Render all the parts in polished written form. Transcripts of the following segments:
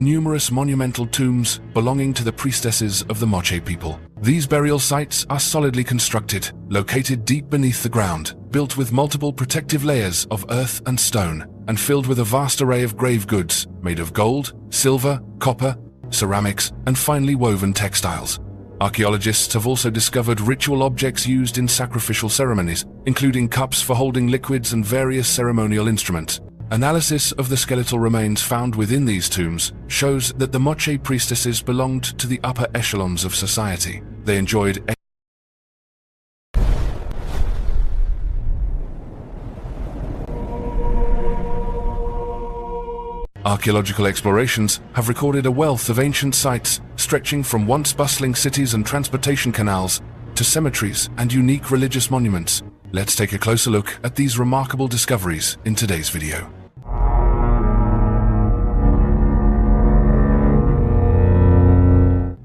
numerous monumental tombs belonging to the priestesses of the Moche people. These burial sites are solidly constructed, located deep beneath the ground, built with multiple protective layers of earth and stone, and filled with a vast array of grave goods made of gold, silver, copper, ceramics, and finely woven textiles. Archaeologists have also discovered ritual objects used in sacrificial ceremonies, including cups for holding liquids and various ceremonial instruments. Analysis of the skeletal remains found within these tombs shows that the Moche priestesses belonged to the upper echelons of society. They enjoyed Archaeological explorations have recorded a wealth of ancient sites stretching from once bustling cities and transportation canals to cemeteries and unique religious monuments. Let's take a closer look at these remarkable discoveries in today's video.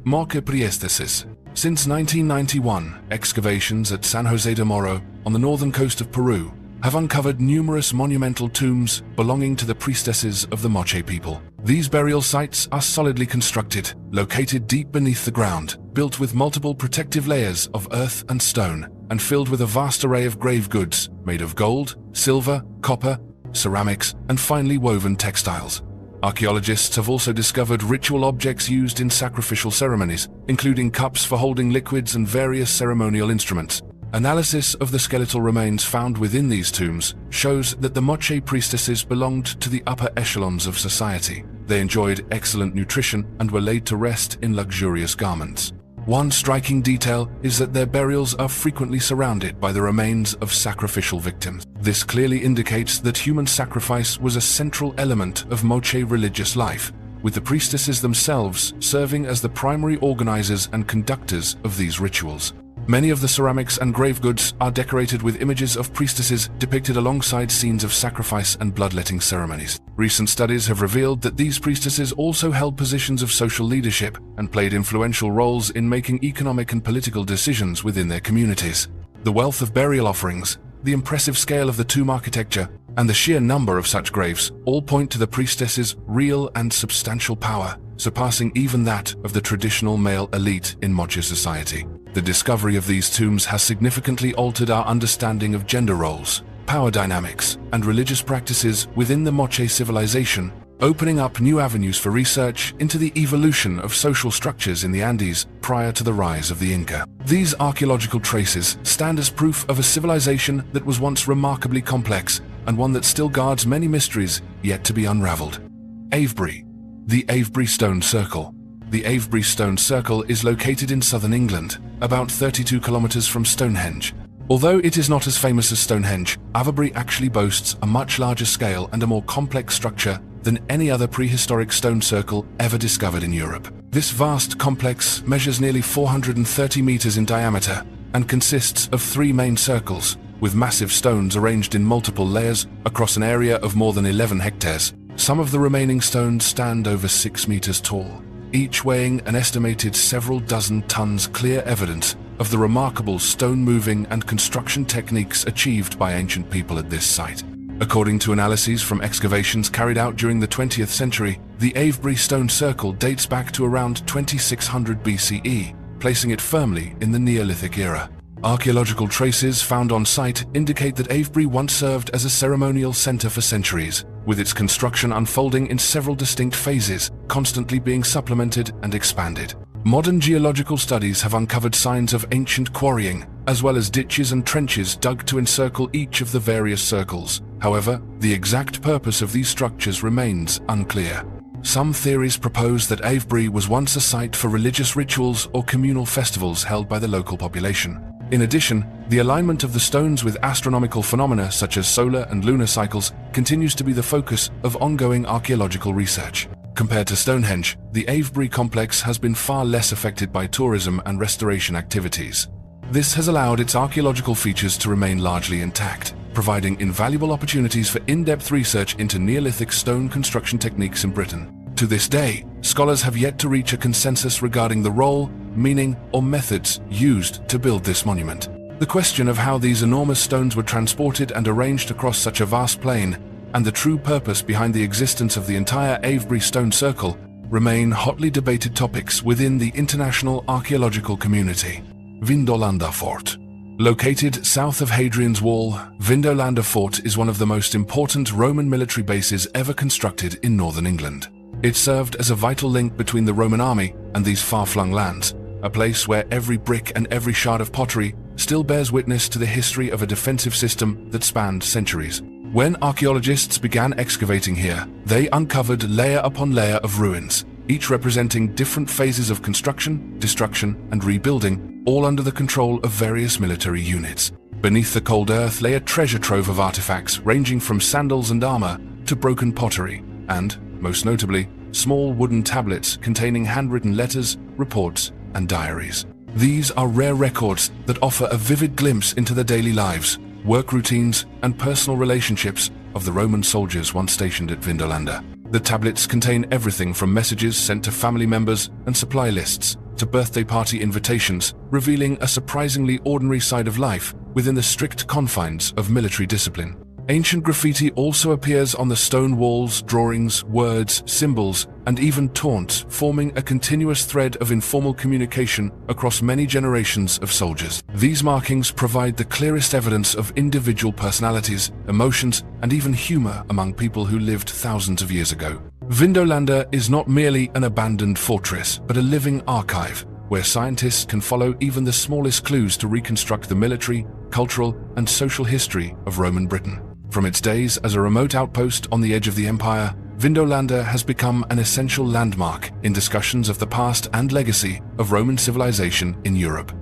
Moche Priestesses. Since 1991, excavations at San Jose de Moro on the northern coast of Peru have uncovered numerous monumental tombs belonging to the priestesses of the Moche people. These burial sites are solidly constructed, located deep beneath the ground, built with multiple protective layers of earth and stone, and filled with a vast array of grave goods made of gold, silver, copper, ceramics, and finely woven textiles. Archaeologists have also discovered ritual objects used in sacrificial ceremonies, including cups for holding liquids and various ceremonial instruments. Analysis of the skeletal remains found within these tombs shows that the Moche priestesses belonged to the upper echelons of society. They enjoyed excellent nutrition and were laid to rest in luxurious garments. One striking detail is that their burials are frequently surrounded by the remains of sacrificial victims. This clearly indicates that human sacrifice was a central element of Moche religious life, with the priestesses themselves serving as the primary organizers and conductors of these rituals. Many of the ceramics and grave goods are decorated with images of priestesses depicted alongside scenes of sacrifice and bloodletting ceremonies. Recent studies have revealed that these priestesses also held positions of social leadership and played influential roles in making economic and political decisions within their communities. The wealth of burial offerings, the impressive scale of the tomb architecture, and the sheer number of such graves all point to the priestesses' real and substantial power, surpassing even that of the traditional male elite in Moche society. The discovery of these tombs has significantly altered our understanding of gender roles, power dynamics, and religious practices within the Moche civilization, opening up new avenues for research into the evolution of social structures in the Andes prior to the rise of the Inca. These archaeological traces stand as proof of a civilization that was once remarkably complex and one that still guards many mysteries yet to be unraveled. Avebury. The Avebury Stone Circle. The Avebury Stone Circle is located in southern England, about 32 kilometers from Stonehenge. Although it is not as famous as Stonehenge, Avebury actually boasts a much larger scale and a more complex structure than any other prehistoric stone circle ever discovered in Europe. This vast complex measures nearly 430 meters in diameter and consists of 3 main circles, with massive stones arranged in multiple layers across an area of more than 11 hectares. Some of the remaining stones stand over 6 meters tall, each weighing an estimated several dozen tons, clear evidence of the remarkable stone-moving and construction techniques achieved by ancient people at this site. According to analyses from excavations carried out during the 20th century, the Avebury Stone Circle dates back to around 2600 BCE, placing it firmly in the Neolithic era. Archaeological traces found on site indicate that Avebury once served as a ceremonial center for centuries, with its construction unfolding in several distinct phases, constantly being supplemented and expanded. Modern geological studies have uncovered signs of ancient quarrying, as well as ditches and trenches dug to encircle each of the various circles. However, the exact purpose of these structures remains unclear. Some theories propose that Avebury was once a site for religious rituals or communal festivals held by the local population. In addition, the alignment of the stones with astronomical phenomena such as solar and lunar cycles continues to be the focus of ongoing archaeological research. Compared to Stonehenge, the Avebury complex has been far less affected by tourism and restoration activities. This has allowed its archaeological features to remain largely intact, providing invaluable opportunities for in-depth research into Neolithic stone construction techniques in Britain. To this day, scholars have yet to reach a consensus regarding the role, meaning, or methods used to build this monument. The question of how these enormous stones were transported and arranged across such a vast plain, and the true purpose behind the existence of the entire Avebury Stone Circle, remain hotly debated topics within the international archaeological community. Vindolanda Fort. Located south of Hadrian's Wall, Vindolanda Fort is one of the most important Roman military bases ever constructed in northern England. It served as a vital link between the Roman army and these far-flung lands, a place where every brick and every shard of pottery still bears witness to the history of a defensive system that spanned centuries. When archaeologists began excavating here, they uncovered layer upon layer of ruins, each representing different phases of construction, destruction, and rebuilding, all under the control of various military units. Beneath the cold earth lay a treasure trove of artifacts ranging from sandals and armor to broken pottery, and, most notably, small wooden tablets containing handwritten letters, reports, and diaries. These are rare records that offer a vivid glimpse into the daily lives, work routines, and personal relationships of the Roman soldiers once stationed at Vindolanda. The tablets contain everything from messages sent to family members and supply lists to birthday party invitations, revealing a surprisingly ordinary side of life within the strict confines of military discipline. Ancient graffiti also appears on the stone walls, drawings, words, symbols, and even taunts, forming a continuous thread of informal communication across many generations of soldiers. These markings provide the clearest evidence of individual personalities, emotions, and even humor among people who lived thousands of years ago. Vindolanda is not merely an abandoned fortress, but a living archive, where scientists can follow even the smallest clues to reconstruct the military, cultural, and social history of Roman Britain. From its days as a remote outpost on the edge of the empire, Vindolanda has become an essential landmark in discussions of the past and legacy of Roman civilization in Europe.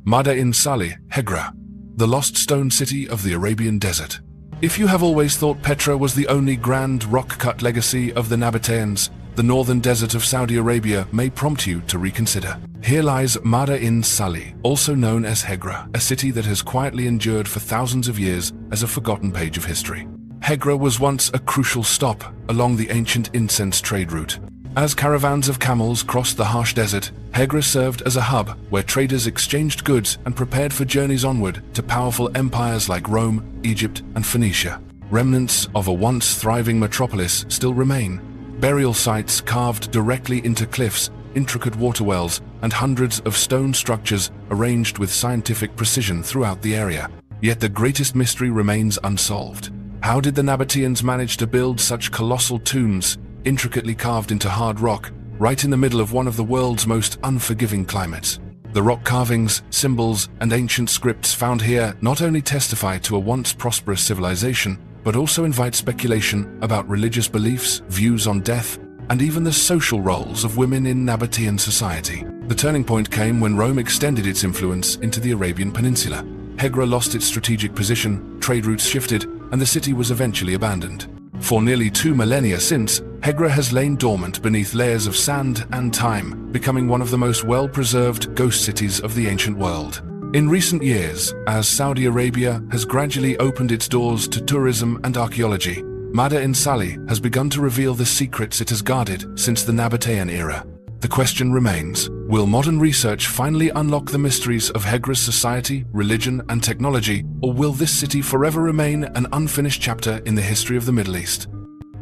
Madain Salih, Hegra, the lost stone city of the Arabian desert. If you have always thought Petra was the only grand rock-cut legacy of the Nabateans, the northern desert of Saudi Arabia may prompt you to reconsider. Here lies Madain Salih, also known as Hegra, a city that has quietly endured for thousands of years as a forgotten page of history. Hegra was once a crucial stop along the ancient incense trade route. As caravans of camels crossed the harsh desert, Hegra served as a hub where traders exchanged goods and prepared for journeys onward to powerful empires like Rome, Egypt, and Phoenicia. Remnants of a once thriving metropolis still remain. Burial sites carved directly into cliffs, intricate water wells, and hundreds of stone structures arranged with scientific precision throughout the area. Yet the greatest mystery remains unsolved. How did the Nabateans manage to build such colossal tombs, intricately carved into hard rock, right in the middle of one of the world's most unforgiving climates? The rock carvings, symbols, and ancient scripts found here not only testify to a once prosperous civilization, but also invite speculation about religious beliefs, views on death, and even the social roles of women in Nabatean society. The turning point came when Rome extended its influence into the Arabian Peninsula. Hegra lost its strategic position, trade routes shifted, and the city was eventually abandoned. For nearly 2 millennia since, Hegra has lain dormant beneath layers of sand and time, becoming one of the most well-preserved ghost cities of the ancient world. In recent years, as Saudi Arabia has gradually opened its doors to tourism and archaeology, Madain Salih has begun to reveal the secrets it has guarded since the Nabatean era. The question remains, will modern research finally unlock the mysteries of Hegra's society, religion, and technology, or will this city forever remain an unfinished chapter in the history of the Middle East?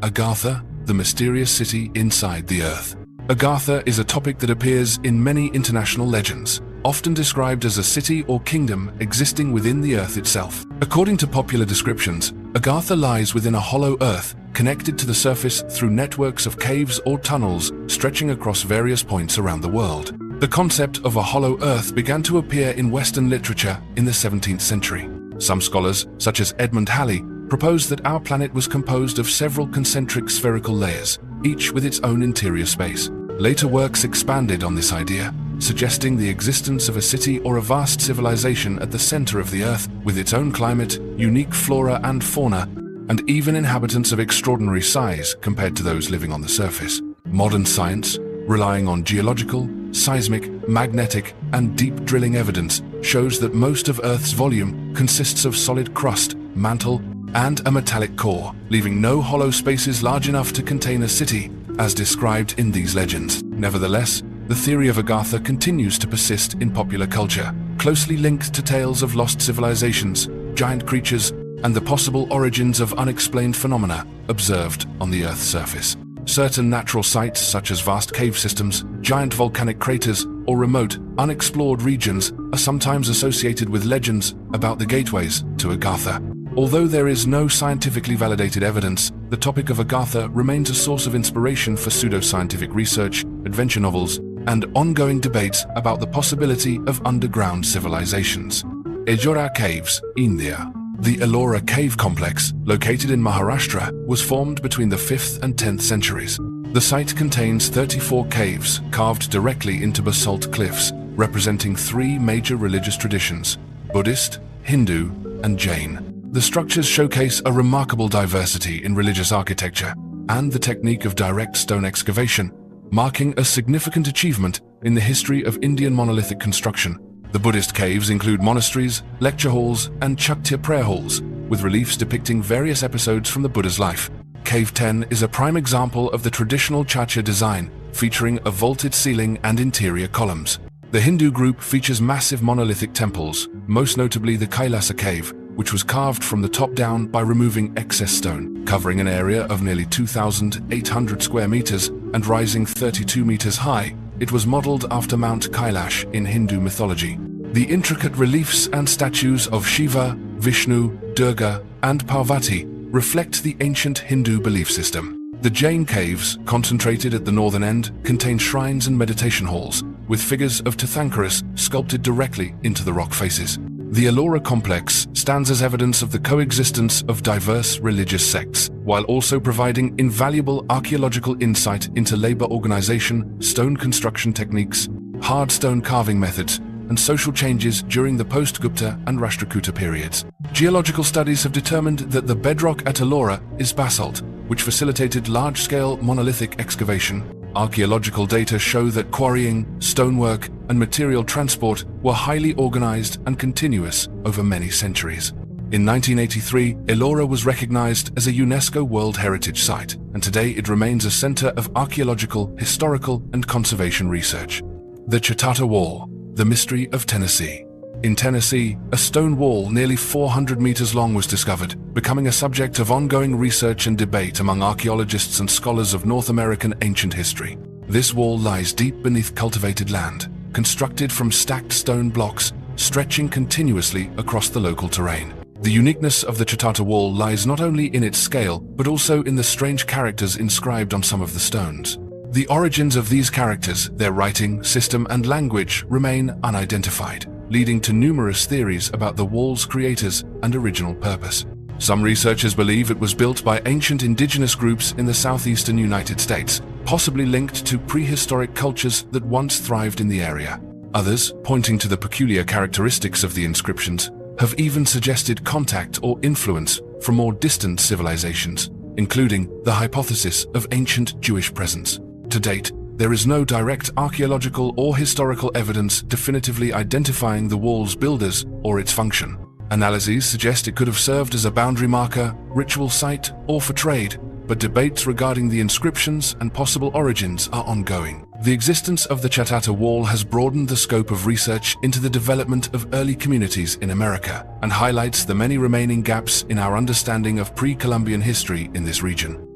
Agartha, the mysterious city inside the earth. Agartha is a topic that appears in many international legends, often described as a city or kingdom existing within the earth itself. According to popular descriptions, Agartha lies within a hollow earth connected to the surface through networks of caves or tunnels stretching across various points around the world. The concept of a hollow earth began to appear in Western literature in the 17th century. Some scholars, such as Edmund Halley, propose that our planet was composed of several concentric spherical layers, each with its own interior space. Later works expanded on this idea, suggesting the existence of a city or a vast civilization at the center of the Earth with its own climate, unique flora and fauna, and even inhabitants of extraordinary size compared to those living on the surface. Modern science, relying on geological, seismic, magnetic, and deep drilling evidence, shows that most of Earth's volume consists of solid crust, mantle, and a metallic core, leaving no hollow spaces large enough to contain a city, as described in these legends. Nevertheless, the theory of Agartha continues to persist in popular culture, closely linked to tales of lost civilizations, giant creatures, and the possible origins of unexplained phenomena observed on the Earth's surface. Certain natural sites, such as vast cave systems, giant volcanic craters, or remote, unexplored regions, are sometimes associated with legends about the gateways to Agartha. Although there is no scientifically validated evidence, the topic of Agartha remains a source of inspiration for pseudoscientific research, adventure novels, and ongoing debates about the possibility of underground civilizations. Ellora Caves, India. The Ellora Cave Complex, located in Maharashtra, was formed between the 5th and 10th centuries. The site contains 34 caves carved directly into basalt cliffs, representing 3 major religious traditions: Buddhist, Hindu, and Jain. The structures showcase a remarkable diversity in religious architecture and the technique of direct stone excavation, marking a significant achievement in the history of Indian monolithic construction. The Buddhist caves include monasteries, lecture halls, and Chaktiya prayer halls, with reliefs depicting various episodes from the Buddha's life. Cave 10 is a prime example of the traditional Chaktiya design, featuring a vaulted ceiling and interior columns. The Hindu group features massive monolithic temples, most notably the Kailasa cave, which was carved from the top down by removing excess stone, covering an area of nearly 2,800 square meters and rising 32 meters high. It was modeled after Mount Kailash in Hindu mythology. The intricate reliefs and statues of Shiva, Vishnu, Durga, and Parvati reflect the ancient Hindu belief system. The Jain caves, concentrated at the northern end, contain shrines and meditation halls, with figures of Tirthankaras sculpted directly into the rock faces. The Ellora complex stands as evidence of the coexistence of diverse religious sects, while also providing invaluable archaeological insight into labor organization, stone construction techniques, hard stone carving methods, and social changes during the post-Gupta and Rashtrakuta periods. Geological studies have determined that the bedrock at Ellora is basalt, which facilitated large-scale monolithic excavation. Archaeological data show that quarrying, stonework, and material transport were highly organized and continuous over many centuries. In 1983, Ellora was recognized as a UNESCO World Heritage Site, and today it remains a center of archaeological, historical, and conservation research. The Chatata Wall, the mystery of Tennessee. In Tennessee, a stone wall nearly 400 meters long was discovered, becoming a subject of ongoing research and debate among archaeologists and scholars of North American ancient history. This wall lies deep beneath cultivated land, constructed from stacked stone blocks, stretching continuously across the local terrain. The uniqueness of the Chatata Wall lies not only in its scale, but also in the strange characters inscribed on some of the stones. The origins of these characters, their writing, system, and language remain unidentified, leading to numerous theories about the wall's creators and original purpose. Some researchers believe it was built by ancient indigenous groups in the southeastern United States, possibly linked to prehistoric cultures that once thrived in the area. Others, pointing to the peculiar characteristics of the inscriptions, have even suggested contact or influence from more distant civilizations, including the hypothesis of ancient Jewish presence. To date, there is no direct archaeological or historical evidence definitively identifying the wall's builders or its function. Analyses suggest it could have served as a boundary marker, ritual site, or for trade, but debates regarding the inscriptions and possible origins are ongoing. The existence of the Chatata Wall has broadened the scope of research into the development of early communities in America and highlights the many remaining gaps in our understanding of pre-Columbian history in this region.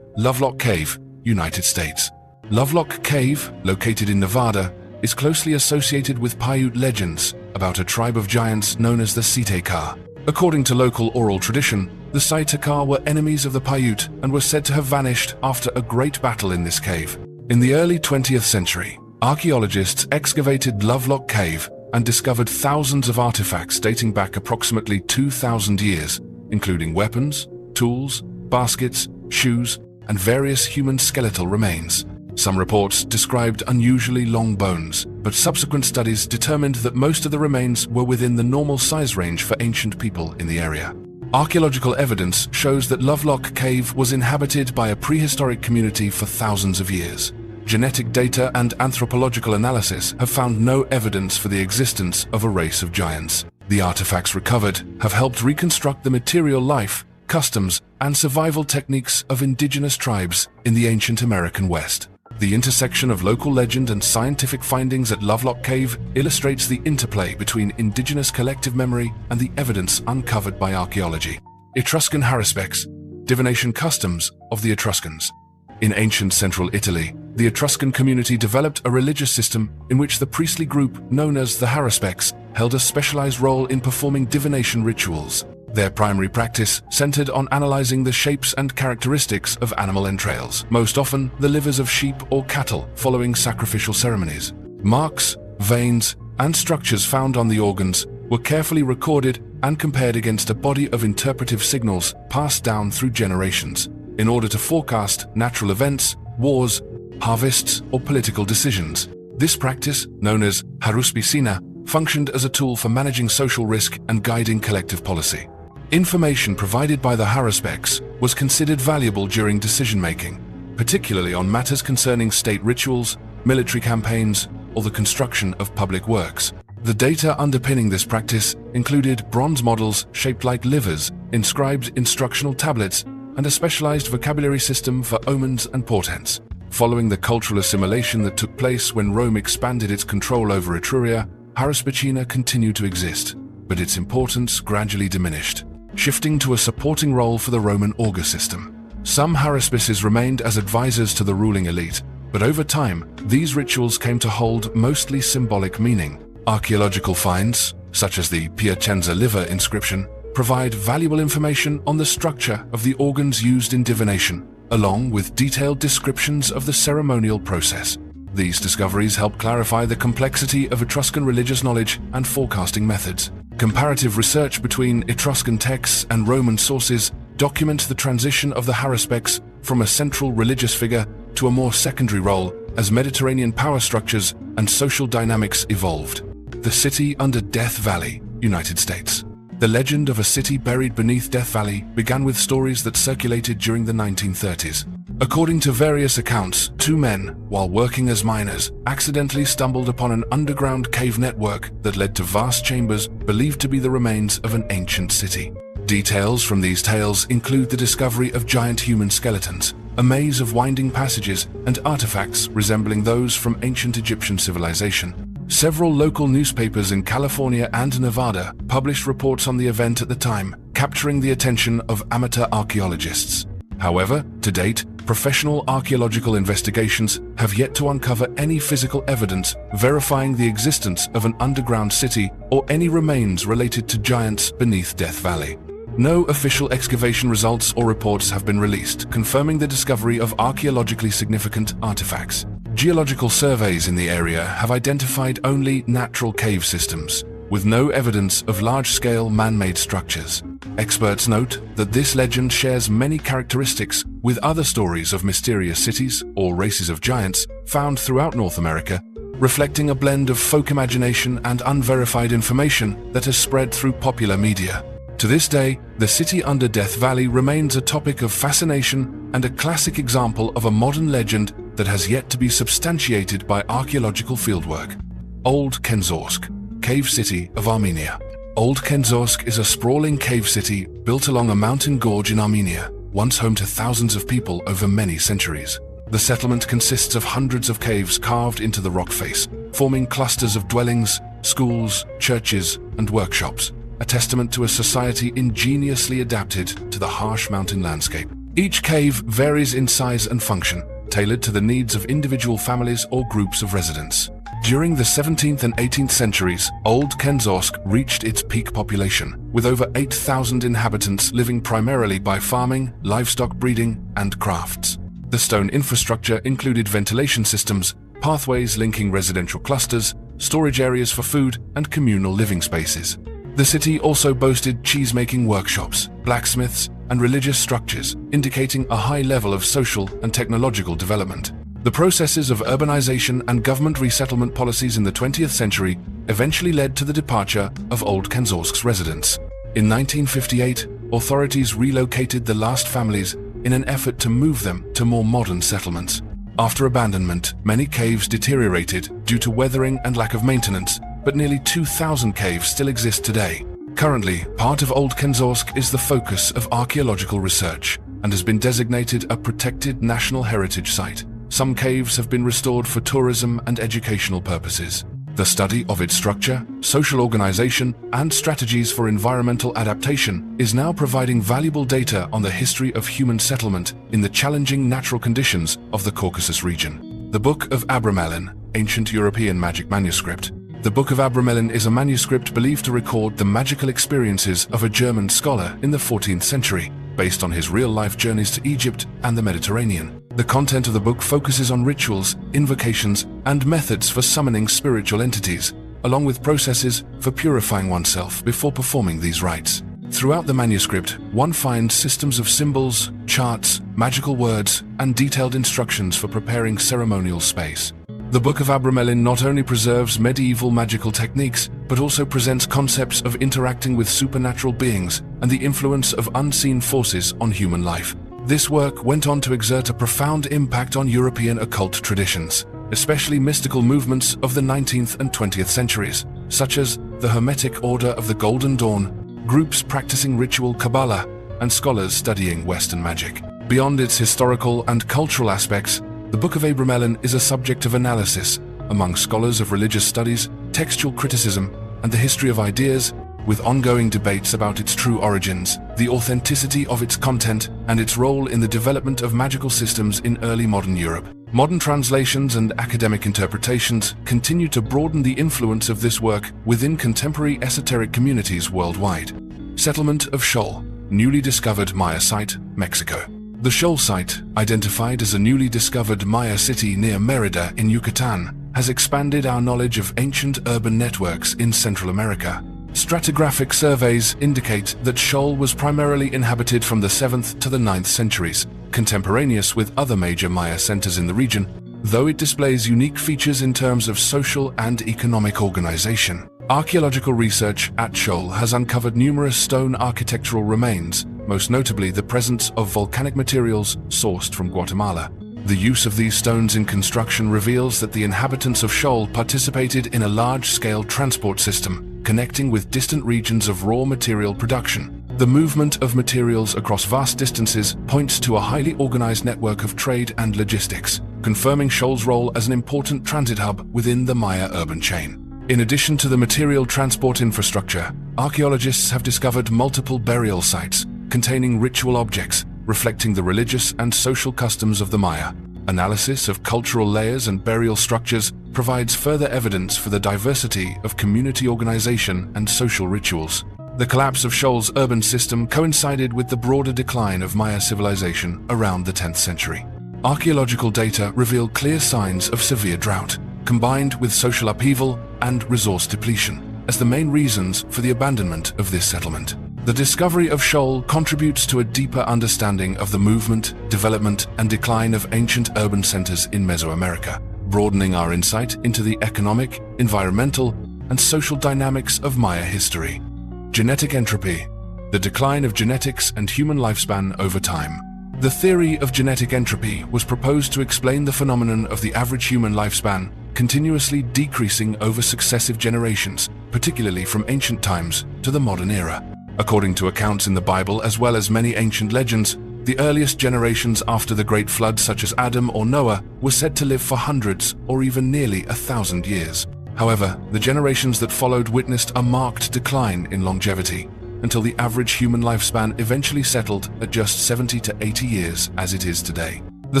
Lovelock Cave, United States. Lovelock Cave, located in Nevada, is closely associated with Paiute legends about a tribe of giants known as the Sitekar. According to local oral tradition, the Sitekar were enemies of the Paiute and were said to have vanished after a great battle in this cave. In the early 20th century, archaeologists excavated Lovelock Cave and discovered thousands of artifacts dating back approximately 2,000 years, including weapons, tools, baskets, shoes, and various human skeletal remains. Some reports described unusually long bones, but subsequent studies determined that most of the remains were within the normal size range for ancient people in the area. Archaeological evidence shows that Lovelock Cave was inhabited by a prehistoric community for thousands of years. Genetic data and anthropological analysis have found no evidence for the existence of a race of giants. The artifacts recovered have helped reconstruct the material life, customs, and survival techniques of indigenous tribes in the ancient American West. The intersection of local legend and scientific findings at Lovelock Cave illustrates the interplay between indigenous collective memory and the evidence uncovered by archaeology. Etruscan haruspex, divination customs of the Etruscans. In ancient central Italy, the Etruscan community developed a religious system in which the priestly group, known as the Haruspex, held a specialized role in performing divination rituals. Their primary practice centered on analyzing the shapes and characteristics of animal entrails, most often the livers of sheep or cattle, following sacrificial ceremonies. Marks, veins, and structures found on the organs were carefully recorded and compared against a body of interpretive signals passed down through generations, in order to forecast natural events, wars, harvests, or political decisions. This practice, known as haruspicina, functioned as a tool for managing social risk and guiding collective policy. Information provided by the Haruspex was considered valuable during decision-making, particularly on matters concerning state rituals, military campaigns, or the construction of public works. The data underpinning this practice included bronze models shaped like livers, inscribed instructional tablets, and a specialized vocabulary system for omens and portents. Following the cultural assimilation that took place when Rome expanded its control over Etruria, Haruspicina continued to exist, but its importance gradually diminished, shifting to a supporting role for the Roman augur system. Some haruspices remained as advisors to the ruling elite, but over time, these rituals came to hold mostly symbolic meaning. Archaeological finds, such as the Piacenza liver inscription, provide valuable information on the structure of the organs used in divination, along with detailed descriptions of the ceremonial process. These discoveries help clarify the complexity of Etruscan religious knowledge and forecasting methods. Comparative research between Etruscan texts and Roman sources documents the transition of the Haruspex from a central religious figure to a more secondary role as Mediterranean power structures and social dynamics evolved. The city under Death Valley, United States. The legend of a city buried beneath Death Valley began with stories that circulated during the 1930s. According to various accounts, two men, while working as miners, accidentally stumbled upon an underground cave network that led to vast chambers believed to be the remains of an ancient city. Details from these tales include the discovery of giant human skeletons, a maze of winding passages, and artifacts resembling those from ancient Egyptian civilization. Several local newspapers in California and Nevada published reports on the event at the time, capturing the attention of amateur archaeologists. However, to date, professional archaeological investigations have yet to uncover any physical evidence verifying the existence of an underground city or any remains related to giants beneath Death Valley. No official excavation results or reports have been released, confirming the discovery of archaeologically significant artifacts. Geological surveys in the area have identified only natural cave systems, with no evidence of large-scale man-made structures. Experts note that this legend shares many characteristics with other stories of mysterious cities or races of giants found throughout North America, reflecting a blend of folk imagination and unverified information that has spread through popular media. To this day, the city under Death Valley remains a topic of fascination and a classic example of a modern legend that has yet to be substantiated by archaeological fieldwork. Old Kenzorsk, cave city of Armenia. Old Kenzorsk is a sprawling cave city built along a mountain gorge in Armenia, once home to thousands of people over many centuries. The settlement consists of hundreds of caves carved into the rock face, forming clusters of dwellings, schools, churches, and workshops, a testament to a society ingeniously adapted to the harsh mountain landscape. Each cave varies in size and function, tailored to the needs of individual families or groups of residents. During the 17th and 18th centuries, Old Kenzorsk reached its peak population, with over 8,000 inhabitants living primarily by farming, livestock breeding, and crafts. The stone infrastructure included ventilation systems, pathways linking residential clusters, storage areas for food, and communal living spaces. The city also boasted cheese-making workshops, blacksmiths, and religious structures, indicating a high level of social and technological development. The processes of urbanization and government resettlement policies in the 20th century eventually led to the departure of Old Kenzorsk's residents. In 1958, authorities relocated the last families in an effort to move them to more modern settlements. After abandonment, many caves deteriorated due to weathering and lack of maintenance, but nearly 2,000 caves still exist today. Currently, part of Old Kenzorsk is the focus of archaeological research and has been designated a protected national heritage site. Some caves have been restored for tourism and educational purposes. The study of its structure, social organization, and strategies for environmental adaptation is now providing valuable data on the history of human settlement in the challenging natural conditions of the Caucasus region. The Book of Abramelin, ancient European magic manuscript. The Book of Abramelin is a manuscript believed to record the magical experiences of a German scholar in the 14th century, based on his real-life journeys to Egypt and the Mediterranean. The content of the book focuses on rituals, invocations, and methods for summoning spiritual entities, along with processes for purifying oneself before performing these rites. Throughout the manuscript, one finds systems of symbols, charts, magical words, and detailed instructions for preparing ceremonial space. The Book of Abramelin not only preserves medieval magical techniques, but also presents concepts of interacting with supernatural beings and the influence of unseen forces on human life. This work went on to exert a profound impact on European occult traditions, especially mystical movements of the 19th and 20th centuries, such as the Hermetic Order of the Golden Dawn, groups practicing ritual Kabbalah, and scholars studying Western magic. Beyond its historical and cultural aspects, the Book of Abramelin is a subject of analysis among scholars of religious studies, textual criticism, and the history of ideas, with ongoing debates about its true origins, the authenticity of its content, and its role in the development of magical systems in early modern Europe. Modern translations and academic interpretations continue to broaden the influence of this work within contemporary esoteric communities worldwide. Settlement of Xol, newly discovered Maya site, Mexico. The Xol site, identified as a newly discovered Maya city near Mérida in Yucatan, has expanded our knowledge of ancient urban networks in Central America. Stratigraphic surveys indicate that Xol was primarily inhabited from the 7th to the 9th centuries, contemporaneous with other major Maya centers in the region, though it displays unique features in terms of social and economic organization. Archaeological research at Xol has uncovered numerous stone architectural remains, most notably the presence of volcanic materials sourced from Guatemala. The use of these stones in construction reveals that the inhabitants of Xol participated in a large-scale transport system, connecting with distant regions of raw material production. The movement of materials across vast distances points to a highly organized network of trade and logistics, confirming Xol's role as an important transit hub within the Maya urban chain. In addition to the material transport infrastructure, archaeologists have discovered multiple burial sites containing ritual objects reflecting the religious and social customs of the Maya. Analysis of cultural layers and burial structures provides further evidence for the diversity of community organization and social rituals. The collapse of Xol's urban system coincided with the broader decline of Maya civilization around the 10th century. Archaeological data reveal clear signs of severe drought, combined with social upheaval and resource depletion, as the main reasons for the abandonment of this settlement. The discovery of Xol contributes to a deeper understanding of the movement, development, and decline of ancient urban centers in Mesoamerica, broadening our insight into the economic, environmental, and social dynamics of Maya history. Genetic entropy, the decline of genetics and human lifespan over time. The theory of genetic entropy was proposed to explain the phenomenon of the average human lifespan continuously decreasing over successive generations, particularly from ancient times to the modern era. According to accounts in the Bible as well as many ancient legends, the earliest generations after the Great Flood, such as Adam or Noah, were said to live for hundreds or even nearly 1,000 years. However, the generations that followed witnessed a marked decline in longevity, until the average human lifespan eventually settled at just 70 to 80 years as it is today. The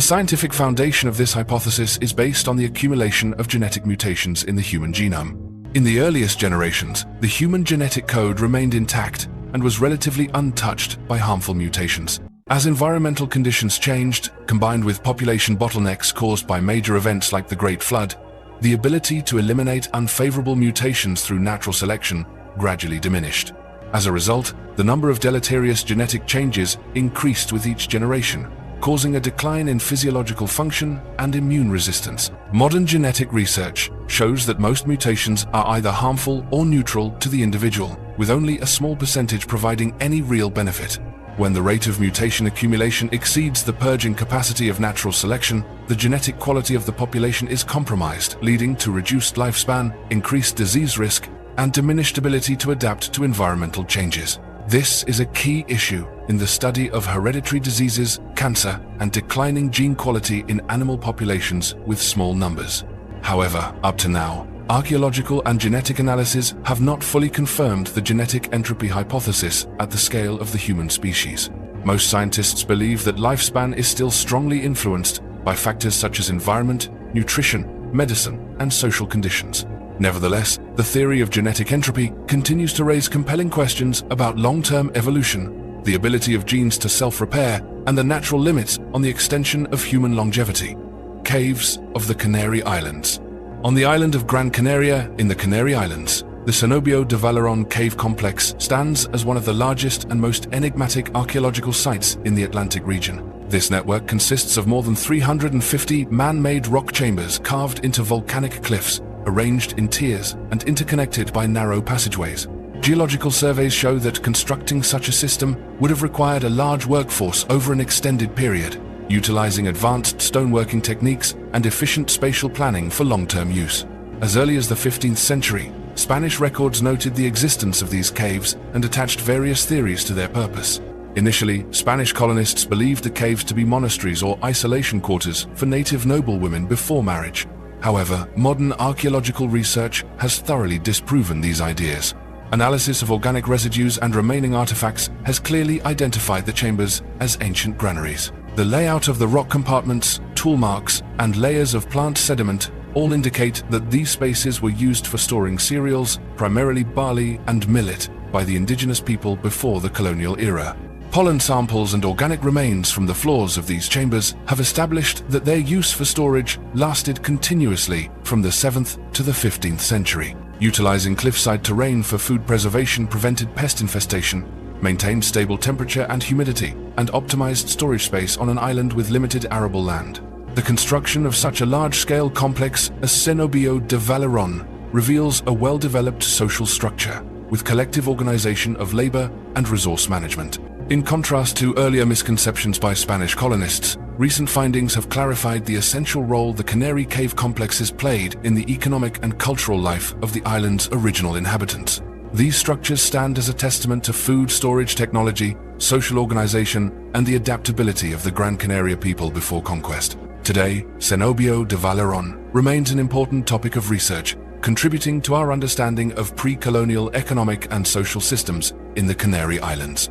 scientific foundation of this hypothesis is based on the accumulation of genetic mutations in the human genome. In the earliest generations, the human genetic code remained intact and was relatively untouched by harmful mutations. As environmental conditions changed, combined with population bottlenecks caused by major events like the Great Flood, the ability to eliminate unfavorable mutations through natural selection gradually diminished. As a result, the number of deleterious genetic changes increased with each generation, causing a decline in physiological function and immune resistance. Modern genetic research shows that most mutations are either harmful or neutral to the individual, with only a small percentage providing any real benefit. When the rate of mutation accumulation exceeds the purging capacity of natural selection, the genetic quality of the population is compromised, leading to reduced lifespan, increased disease risk, and diminished ability to adapt to environmental changes. This is a key issue in the study of hereditary diseases, cancer, and declining gene quality in animal populations with small numbers. However, up to now, archaeological and genetic analysis have not fully confirmed the genetic entropy hypothesis at the scale of the human species. Most scientists believe that lifespan is still strongly influenced by factors such as environment, nutrition, medicine, and social conditions. Nevertheless, the theory of genetic entropy continues to raise compelling questions about long-term evolution, the ability of genes to self-repair, and the natural limits on the extension of human longevity. Caves of the Canary Islands. On the island of Gran Canaria in the Canary Islands, the Cenobio de Valeron cave complex stands as one of the largest and most enigmatic archaeological sites in the Atlantic region. This network consists of more than 350 man-made rock chambers carved into volcanic cliffs, arranged in tiers and interconnected by narrow passageways. Geological surveys show that constructing such a system would have required a large workforce over an extended period, utilizing advanced stoneworking techniques and efficient spatial planning for long-term use. As early as the 15th century, Spanish records noted the existence of these caves and attached various theories to their purpose. Initially, Spanish colonists believed the caves to be monasteries or isolation quarters for native noblewomen before marriage. However, modern archaeological research has thoroughly disproven these ideas. Analysis of organic residues and remaining artifacts has clearly identified the chambers as ancient granaries. The layout of the rock compartments, tool marks, and layers of plant sediment all indicate that these spaces were used for storing cereals, primarily barley and millet, by the indigenous people before the colonial era. Pollen samples and organic remains from the floors of these chambers have established that their use for storage lasted continuously from the 7th to the 15th century. Utilizing cliffside terrain for food preservation prevented pest infestation, maintained stable temperature and humidity, and optimized storage space on an island with limited arable land. The construction of such a large-scale complex as Cenobio de Valeron reveals a well-developed social structure, with collective organization of labor and resource management. In contrast to earlier misconceptions by Spanish colonists, recent findings have clarified the essential role the Canary Cave complexes played in the economic and cultural life of the island's original inhabitants. These structures stand as a testament to food storage technology, social organization, and the adaptability of the Gran Canaria people before conquest. Today, Cenobio de Valeron remains an important topic of research, contributing to our understanding of pre-colonial economic and social systems in the Canary Islands.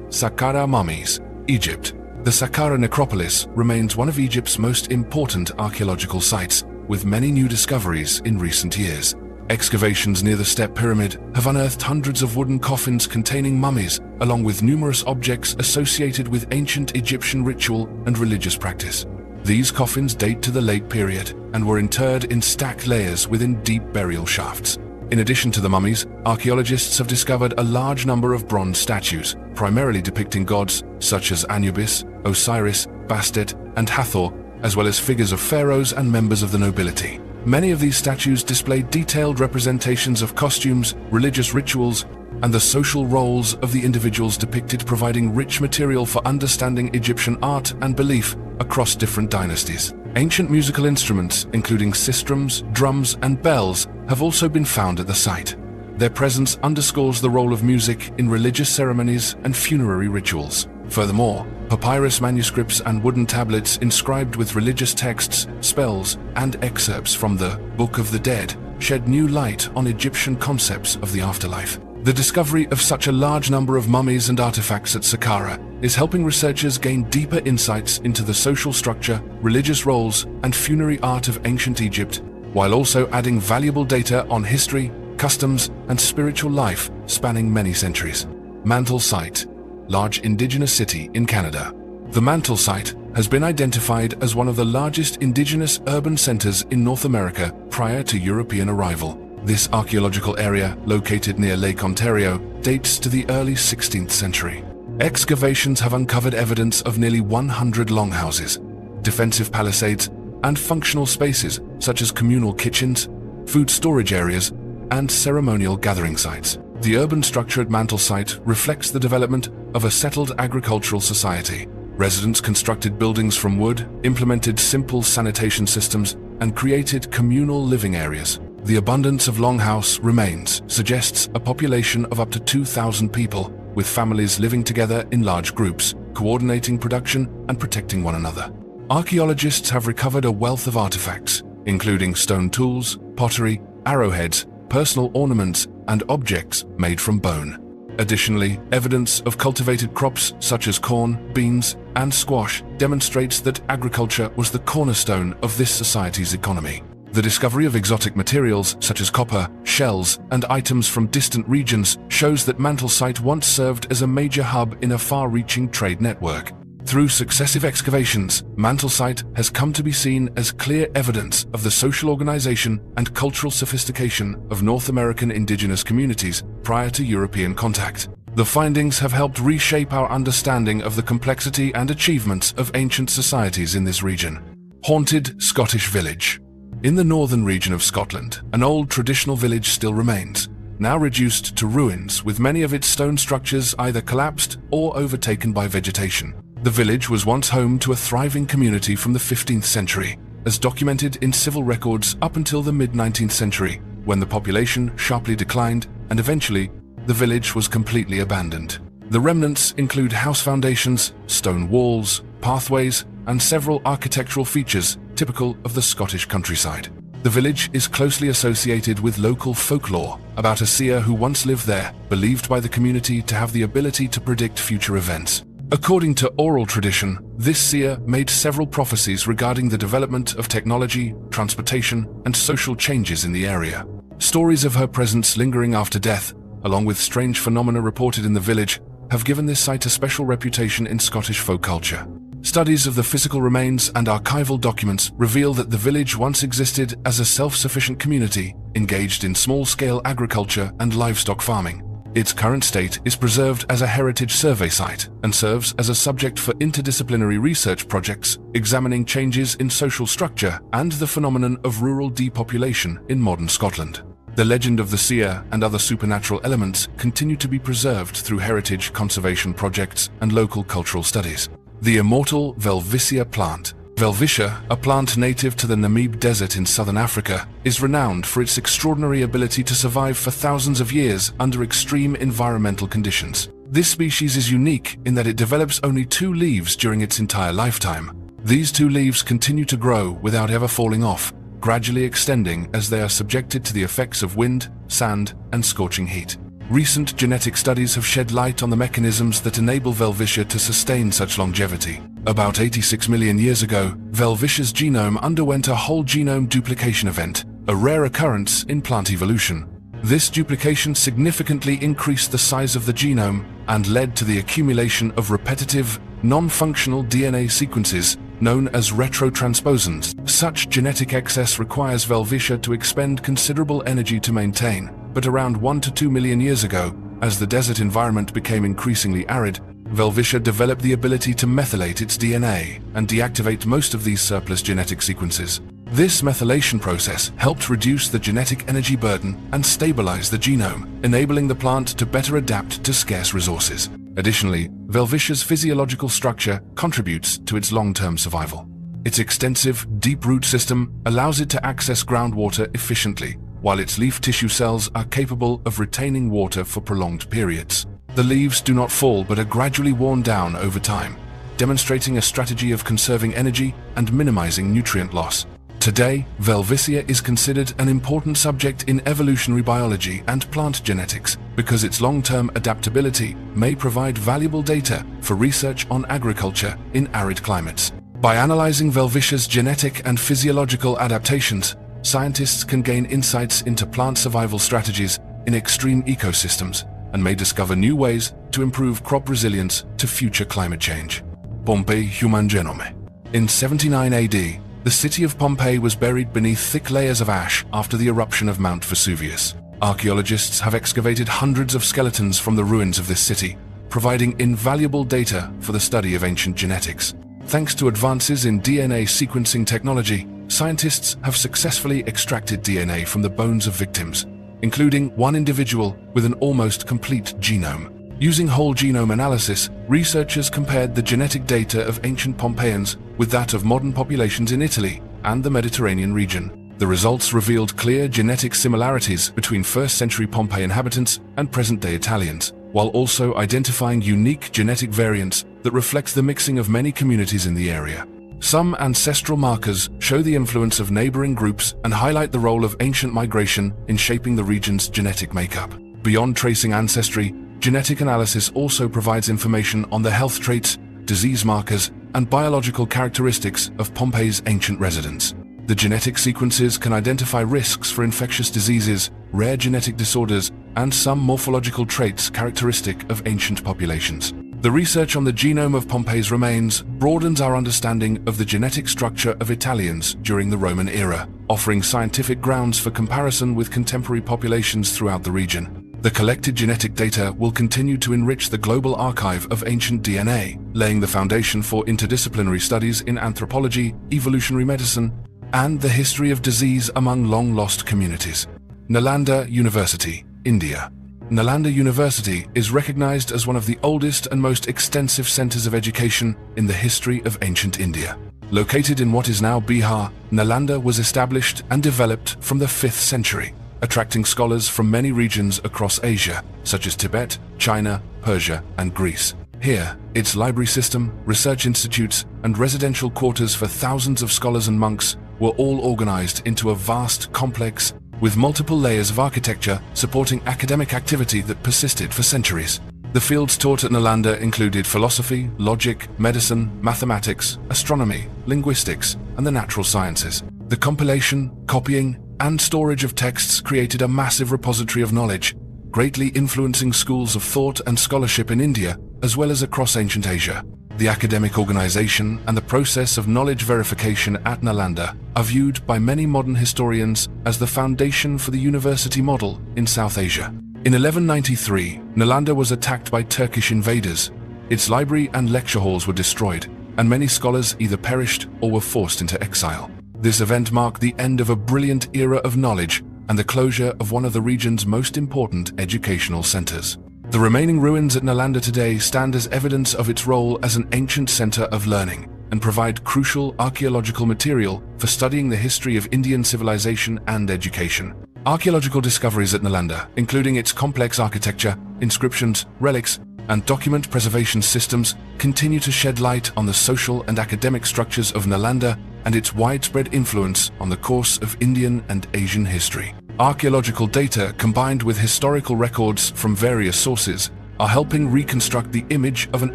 Saqqara Mummies, Egypt. The Saqqara necropolis remains one of Egypt's most important archaeological sites, with many new discoveries in recent years. Excavations near the Step Pyramid have unearthed hundreds of wooden coffins containing mummies, along with numerous objects associated with ancient Egyptian ritual and religious practice. These coffins date to the late period and were interred in stacked layers within deep burial shafts. In addition to the mummies, archaeologists have discovered a large number of bronze statues, primarily depicting gods such as Anubis, Osiris, Bastet, and Hathor, as well as figures of pharaohs and members of the nobility. Many of these statues display detailed representations of costumes, religious rituals, and the social roles of the individuals depicted, providing rich material for understanding Egyptian art and belief across different dynasties. Ancient musical instruments, including sistrums, drums, and bells, have also been found at the site. Their presence underscores the role of music in religious ceremonies and funerary rituals. Furthermore, papyrus manuscripts and wooden tablets inscribed with religious texts, spells, and excerpts from the Book of the Dead shed new light on Egyptian concepts of the afterlife. The discovery of such a large number of mummies and artifacts at Saqqara is helping researchers gain deeper insights into the social structure, religious roles, and funerary art of ancient Egypt, while also adding valuable data on history, customs, and spiritual life spanning many centuries. Mantle Site, large indigenous city in Canada. The Mantle Site has been identified as one of the largest indigenous urban centers in North America prior to European arrival. This archaeological area, located near Lake Ontario, dates to the early 16th century. Excavations have uncovered evidence of nearly 100 longhouses, defensive palisades, and functional spaces such as communal kitchens, food storage areas, and ceremonial gathering sites. The urban structure at Mantle Site reflects the development of a settled agricultural society. Residents constructed buildings from wood, implemented simple sanitation systems, and created communal living areas. The abundance of longhouse remains suggests a population of up to 2,000 people, with families living together in large groups, coordinating production and protecting one another. Archaeologists have recovered a wealth of artifacts, including stone tools, pottery, arrowheads, personal ornaments, and objects made from bone. Additionally, evidence of cultivated crops such as corn, beans, and squash demonstrates that agriculture was the cornerstone of this society's economy. The discovery of exotic materials such as copper, shells, and items from distant regions shows that Mantle Site once served as a major hub in a far-reaching trade network. Through successive excavations, Mantle Site has come to be seen as clear evidence of the social organization and cultural sophistication of North American indigenous communities prior to European contact. The findings have helped reshape our understanding of the complexity and achievements of ancient societies in this region. Haunted Scottish Village. In the northern region of Scotland, an old traditional village still remains, now reduced to ruins with many of its stone structures either collapsed or overtaken by vegetation. The village was once home to a thriving community from the 15th century, as documented in civil records up until the mid-19th century, when the population sharply declined and eventually the village was completely abandoned. The remnants include house foundations, stone walls, pathways, and several architectural features typical of the Scottish countryside. The village is closely associated with local folklore about a seer who once lived there, believed by the community to have the ability to predict future events. According to oral tradition, this seer made several prophecies regarding the development of technology, transportation, and social changes in the area. Stories of her presence lingering after death, along with strange phenomena reported in the village, have given this site a special reputation in Scottish folk culture. Studies of the physical remains and archival documents reveal that the village once existed as a self-sufficient community engaged in small-scale agriculture and livestock farming. Its current state is preserved as a heritage survey site and serves as a subject for interdisciplinary research projects examining changes in social structure and the phenomenon of rural depopulation in modern Scotland. The legend of the seer and other supernatural elements continue to be preserved through heritage conservation projects and local cultural studies. The immortal Welwitschia plant. Welwitschia, a plant native to the Namib Desert in southern Africa, is renowned for its extraordinary ability to survive for thousands of years under extreme environmental conditions. This species is unique in that it develops only 2 leaves during its entire lifetime. These 2 leaves continue to grow without ever falling off, gradually extending as they are subjected to the effects of wind, sand, and scorching heat. Recent genetic studies have shed light on the mechanisms that enable Welwitschia to sustain such longevity. About 86 million years ago, Welwitschia's genome underwent a whole genome duplication event, a rare occurrence in plant evolution. This duplication significantly increased the size of the genome and led to the accumulation of repetitive, non-functional DNA sequences known as retrotransposons. Such genetic excess requires Welwitschia to expend considerable energy to maintain, but around 1 to 2 million years ago, as the desert environment became increasingly arid, Welwitschia developed the ability to methylate its DNA and deactivate most of these surplus genetic sequences. This methylation process helped reduce the genetic energy burden and stabilize the genome, enabling the plant to better adapt to scarce resources. Additionally, Welwitschia's physiological structure contributes to its long-term survival. Its extensive, deep root system allows it to access groundwater efficiently, while its leaf tissue cells are capable of retaining water for prolonged periods. The leaves do not fall but are gradually worn down over time, demonstrating a strategy of conserving energy and minimizing nutrient loss. Today, Welwitschia is considered an important subject in evolutionary biology and plant genetics because its long-term adaptability may provide valuable data for research on agriculture in arid climates. By analyzing Welwitschia's genetic and physiological adaptations, scientists can gain insights into plant survival strategies in extreme ecosystems and may discover new ways to improve crop resilience to future climate change. Pompeii Human Genome. In 79 AD, the city of Pompeii was buried beneath thick layers of ash after the eruption of Mount Vesuvius. Archaeologists have excavated hundreds of skeletons from the ruins of this city, providing invaluable data for the study of ancient genetics. Thanks to advances in DNA sequencing technology, scientists have successfully extracted DNA from the bones of victims, including one individual with an almost complete genome. Using whole genome analysis, researchers compared the genetic data of ancient Pompeians with that of modern populations in Italy and the Mediterranean region. The results revealed clear genetic similarities between first-century Pompeii inhabitants and present-day Italians, while also identifying unique genetic variants that reflect the mixing of many communities in the area. Some ancestral markers show the influence of neighboring groups and highlight the role of ancient migration in shaping the region's genetic makeup. Beyond tracing ancestry, genetic analysis also provides information on the health traits, disease markers, and biological characteristics of Pompeii's ancient residents. The genetic sequences can identify risks for infectious diseases, rare genetic disorders, and some morphological traits characteristic of ancient populations. The research on the genome of Pompeii's remains broadens our understanding of the genetic structure of Italians during the Roman era, offering scientific grounds for comparison with contemporary populations throughout the region. The collected genetic data will continue to enrich the global archive of ancient DNA, laying the foundation for interdisciplinary studies in anthropology, evolutionary medicine, and the history of disease among long-lost communities. Nalanda University, India. Nalanda University is recognized as one of the oldest and most extensive centers of education in the history of ancient India. Located in what is now Bihar, Nalanda was established and developed from the 5th century, attracting scholars from many regions across Asia, such as Tibet, China, Persia, and Greece. Here, its library system, research institutes, and residential quarters for thousands of scholars and monks were all organized into a vast complex with multiple layers of architecture supporting academic activity that persisted for centuries. The fields taught at Nalanda included philosophy, logic, medicine, mathematics, astronomy, linguistics, and the natural sciences. The compilation, copying, and storage of texts created a massive repository of knowledge, greatly influencing schools of thought and scholarship in India, as well as across ancient Asia. The academic organization and the process of knowledge verification at Nalanda are viewed by many modern historians as the foundation for the university model in South Asia. In 1193, Nalanda was attacked by Turkish invaders. Its library and lecture halls were destroyed, and many scholars either perished or were forced into exile. This event marked the end of a brilliant era of knowledge and the closure of one of the region's most important educational centers. The remaining ruins at Nalanda today stand as evidence of its role as an ancient center of learning and provide crucial archaeological material for studying the history of Indian civilization and education. Archaeological discoveries at Nalanda, including its complex architecture, inscriptions, relics, and document preservation systems, continue to shed light on the social and academic structures of Nalanda and its widespread influence on the course of Indian and Asian history. Archaeological data combined with historical records from various sources are helping reconstruct the image of an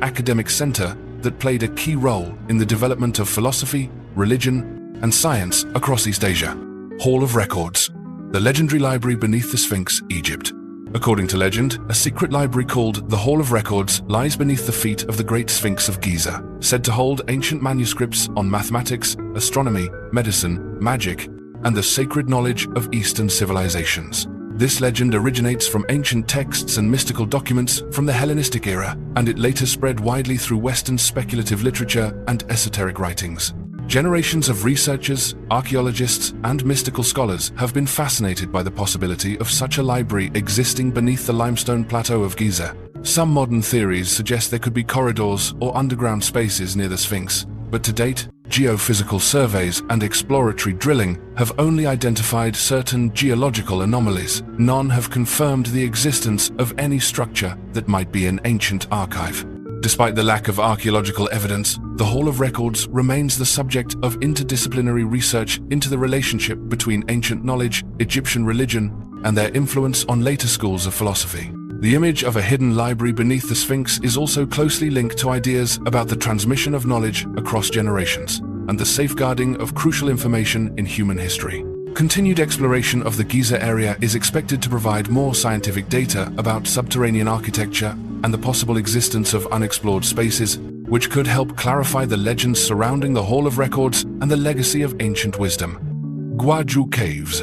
academic center that played a key role in the development of philosophy, religion, and science across East Asia. Hall of Records, the legendary library beneath the Sphinx, Egypt. According to legend, a secret library called the Hall of Records lies beneath the feet of the Great Sphinx of Giza, said to hold ancient manuscripts on mathematics, astronomy, medicine, magic, and the sacred knowledge of Eastern civilizations. This legend originates from ancient texts and mystical documents from the Hellenistic era, and it later spread widely through Western speculative literature and esoteric writings. Generations of researchers, archaeologists, and mystical scholars have been fascinated by the possibility of such a library existing beneath the limestone plateau of Giza. Some modern theories suggest there could be corridors or underground spaces near the Sphinx, but to date, geophysical surveys and exploratory drilling have only identified certain geological anomalies. None have confirmed the existence of any structure that might be an ancient archive. Despite the lack of archaeological evidence, the Hall of Records remains the subject of interdisciplinary research into the relationship between ancient knowledge, Egyptian religion, and their influence on later schools of philosophy. The image of a hidden library beneath the Sphinx is also closely linked to ideas about the transmission of knowledge across generations and the safeguarding of crucial information in human history. Continued exploration of the Giza area is expected to provide more scientific data about subterranean architecture and the possible existence of unexplored spaces, which could help clarify the legends surrounding the Hall of Records and the legacy of ancient wisdom. Guaju Caves,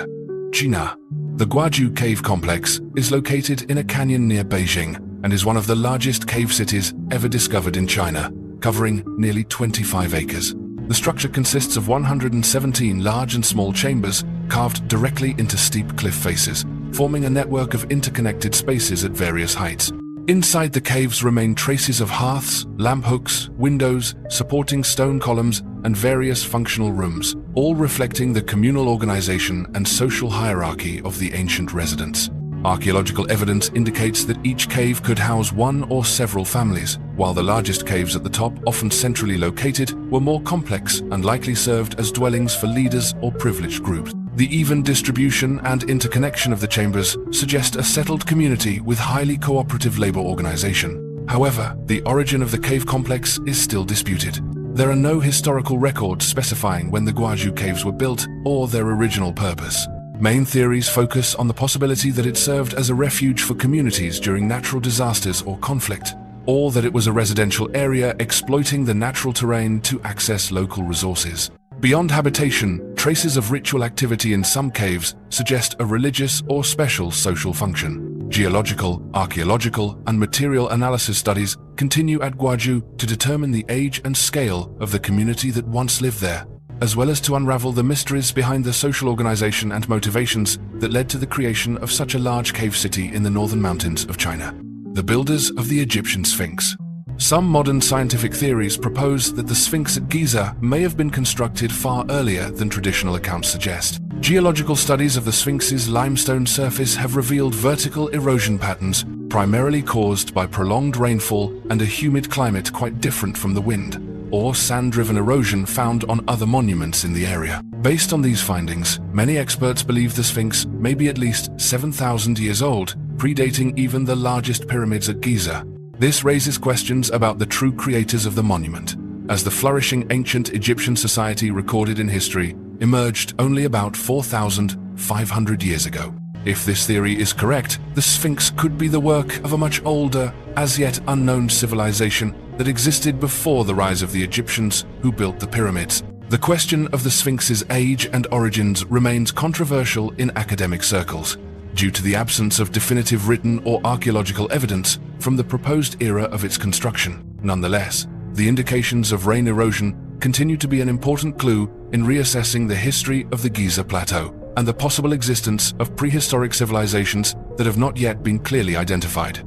China. The Guaju Cave Complex is located in a canyon near Beijing and is one of the largest cave cities ever discovered in China, covering nearly 25 acres. The structure consists of 117 large and small chambers carved directly into steep cliff faces, forming a network of interconnected spaces at various heights. Inside the caves remain traces of hearths, lamp hooks, windows, supporting stone columns, and various functional rooms, all reflecting the communal organization and social hierarchy of the ancient residents. Archaeological evidence indicates that each cave could house one or several families, while the largest caves at the top, often centrally located, were more complex and likely served as dwellings for leaders or privileged groups. The even distribution and interconnection of the chambers suggest a settled community with highly cooperative labor organization. However, the origin of the cave complex is still disputed. There are no historical records specifying when the Gwaju caves were built or their original purpose. Main theories focus on the possibility that it served as a refuge for communities during natural disasters or conflict, or that it was a residential area exploiting the natural terrain to access local resources. Beyond habitation, traces of ritual activity in some caves suggest a religious or special social function. Geological, archaeological, and material analysis studies continue at Gwaju to determine the age and scale of the community that once lived there, as well as to unravel the mysteries behind the social organization and motivations that led to the creation of such a large cave city in the northern mountains of China. The builders of the Egyptian Sphinx. Some modern scientific theories propose that the Sphinx at Giza may have been constructed far earlier than traditional accounts suggest. Geological studies of the Sphinx's limestone surface have revealed vertical erosion patterns, primarily caused by prolonged rainfall and a humid climate quite different from the wind, or sand-driven erosion found on other monuments in the area. Based on these findings, many experts believe the Sphinx may be at least 7,000 years old, predating even the largest pyramids at Giza. This raises questions about the true creators of the monument, as the flourishing ancient Egyptian society recorded in history emerged only about 4,500 years ago. If this theory is correct, the Sphinx could be the work of a much older, as yet unknown civilization that existed before the rise of the Egyptians who built the pyramids. The question of the Sphinx's age and origins remains controversial in academic circles, due to the absence of definitive written or archaeological evidence from the proposed era of its construction. Nonetheless, the indications of rain erosion continue to be an important clue in reassessing the history of the Giza Plateau and the possible existence of prehistoric civilizations that have not yet been clearly identified.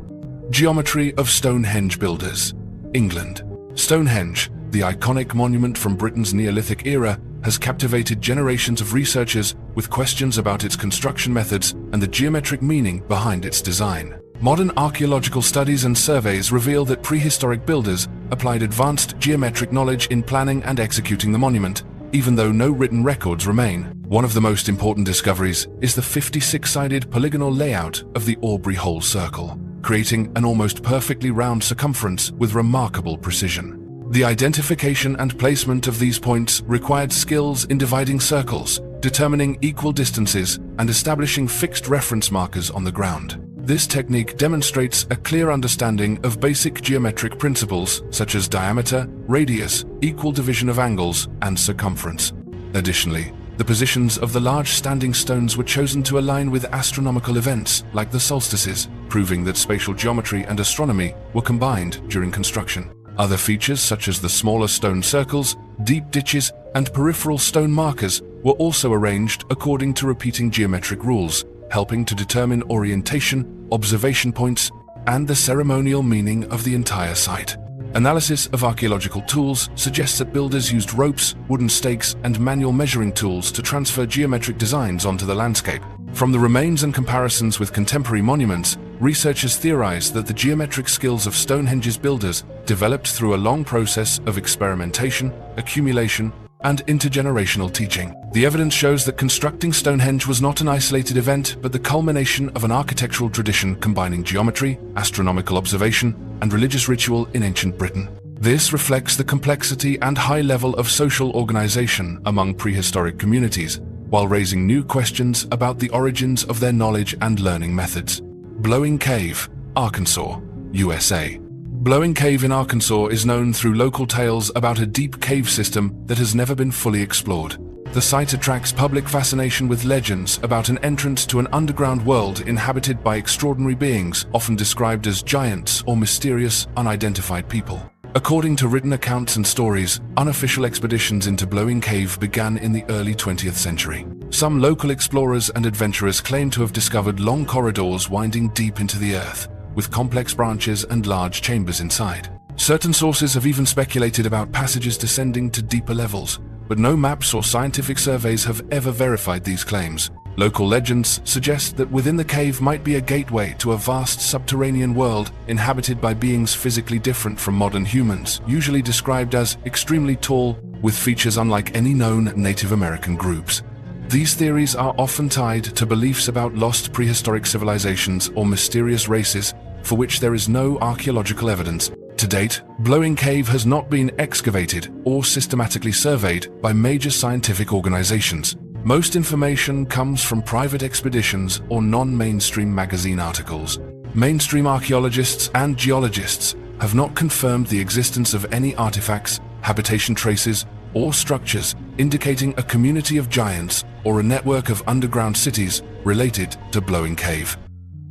Geometry of Stonehenge builders. England. Stonehenge, the iconic monument from Britain's Neolithic era, has captivated generations of researchers with questions about its construction methods and the geometric meaning behind its design. Modern archaeological studies and surveys reveal that prehistoric builders applied advanced geometric knowledge in planning and executing the monument, even though no written records remain. One of the most important discoveries is the 56-sided polygonal layout of the Aubrey Hole Circle, creating an almost perfectly round circumference with remarkable precision. The identification and placement of these points required skills in dividing circles, determining equal distances, and establishing fixed reference markers on the ground. This technique demonstrates a clear understanding of basic geometric principles such as diameter, radius, equal division of angles, and circumference. Additionally, the positions of the large standing stones were chosen to align with astronomical events like the solstices, proving that spatial geometry and astronomy were combined during construction. Other features such as the smaller stone circles, deep ditches, and peripheral stone markers were also arranged according to repeating geometric rules, helping to determine orientation, observation points, and the ceremonial meaning of the entire site. Analysis of archaeological tools suggests that builders used ropes, wooden stakes, and manual measuring tools to transfer geometric designs onto the landscape. From the remains and comparisons with contemporary monuments, researchers theorize that the geometric skills of Stonehenge's builders developed through a long process of experimentation, accumulation, and intergenerational teaching. The evidence shows that constructing Stonehenge was not an isolated event, but the culmination of an architectural tradition combining geometry, astronomical observation, and religious ritual in ancient Britain. This reflects the complexity and high level of social organization among prehistoric communities, while raising new questions about the origins of their knowledge and learning methods. Blowing Cave, Arkansas, USA. Blowing Cave in Arkansas is known through local tales about a deep cave system that has never been fully explored. The site attracts public fascination with legends about an entrance to an underground world inhabited by extraordinary beings, often described as giants or mysterious, unidentified people. According to written accounts and stories, unofficial expeditions into Blowing Cave began in the early 20th century. Some local explorers and adventurers claim to have discovered long corridors winding deep into the earth, with complex branches and large chambers inside. Certain sources have even speculated about passages descending to deeper levels, but no maps or scientific surveys have ever verified these claims. Local legends suggest that within the cave might be a gateway to a vast subterranean world inhabited by beings physically different from modern humans, usually described as extremely tall, with features unlike any known Native American groups. These theories are often tied to beliefs about lost prehistoric civilizations or mysterious races for which there is no archaeological evidence. To date, Blowing Cave has not been excavated or systematically surveyed by major scientific organizations. Most information comes from private expeditions or non-mainstream magazine articles. Mainstream archaeologists and geologists have not confirmed the existence of any artifacts, habitation traces, or structures indicating a community of giants or a network of underground cities related to Blowing Cave.